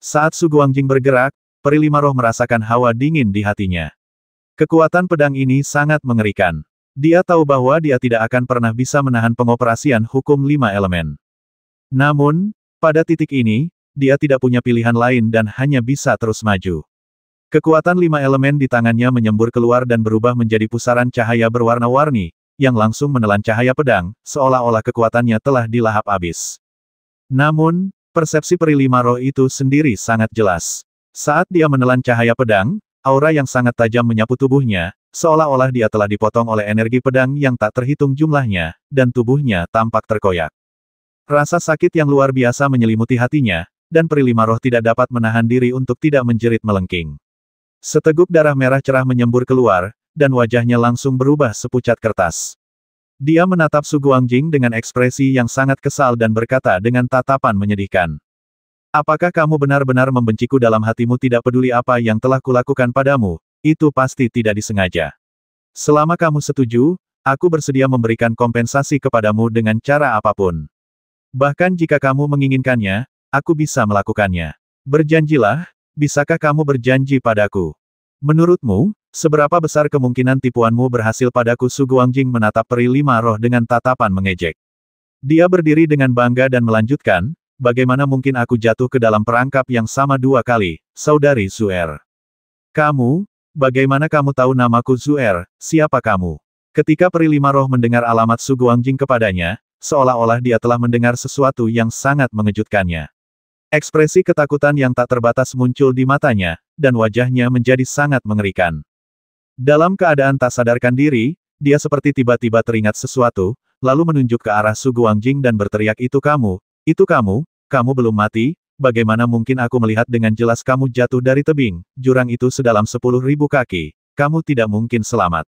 A: Saat Su Guangjing bergerak, Peri Lima Roh merasakan hawa dingin di hatinya. Kekuatan pedang ini sangat mengerikan. Dia tahu bahwa dia tidak akan pernah bisa menahan pengoperasian hukum lima elemen. Namun, pada titik ini, dia tidak punya pilihan lain dan hanya bisa terus maju. Kekuatan lima elemen di tangannya menyembur keluar dan berubah menjadi pusaran cahaya berwarna-warni, yang langsung menelan cahaya pedang, seolah-olah kekuatannya telah dilahap habis. Namun, persepsi Peri Lima Roh itu sendiri sangat jelas. Saat dia menelan cahaya pedang, aura yang sangat tajam menyapu tubuhnya, seolah-olah dia telah dipotong oleh energi pedang yang tak terhitung jumlahnya, dan tubuhnya tampak terkoyak. Rasa sakit yang luar biasa menyelimuti hatinya, dan Peri Lima Roh tidak dapat menahan diri untuk tidak menjerit melengking. Seteguk darah merah cerah menyembur keluar, dan wajahnya langsung berubah sepucat kertas. Dia menatap Su Guangjing dengan ekspresi yang sangat kesal dan berkata dengan tatapan menyedihkan. Apakah kamu benar-benar membenciku dalam hatimu tidak peduli apa yang telah kulakukan padamu, itu pasti tidak disengaja. Selama kamu setuju, aku bersedia memberikan kompensasi kepadamu dengan cara apapun. Bahkan jika kamu menginginkannya, aku bisa melakukannya. Berjanjilah, bisakah kamu berjanji padaku? Menurutmu, seberapa besar kemungkinan tipuanmu berhasil padaku? Su Guangjing menatap Peri Lima Roh dengan tatapan mengejek. Dia berdiri dengan bangga dan melanjutkan, bagaimana mungkin aku jatuh ke dalam perangkap yang sama dua kali, Saudari Zuer? Kamu, bagaimana kamu tahu namaku Zuer, siapa kamu? Ketika Peri Lima Roh mendengar alamat Su Guangjing kepadanya, seolah-olah dia telah mendengar sesuatu yang sangat mengejutkannya. Ekspresi ketakutan yang tak terbatas muncul di matanya, dan wajahnya menjadi sangat mengerikan. Dalam keadaan tak sadarkan diri, dia seperti tiba-tiba teringat sesuatu, lalu menunjuk ke arah Su Guangjing dan berteriak, itu kamu belum mati, bagaimana mungkin aku melihat dengan jelas kamu jatuh dari tebing, jurang itu sedalam 10.000 kaki, kamu tidak mungkin selamat.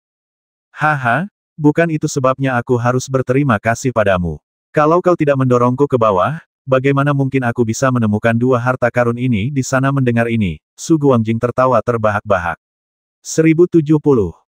A: Haha, bukan itu sebabnya aku harus berterima kasih padamu. Kalau kau tidak mendorongku ke bawah, bagaimana mungkin aku bisa menemukan dua harta karun ini di sana? Mendengar ini, Su Guangjing tertawa terbahak-bahak. 1070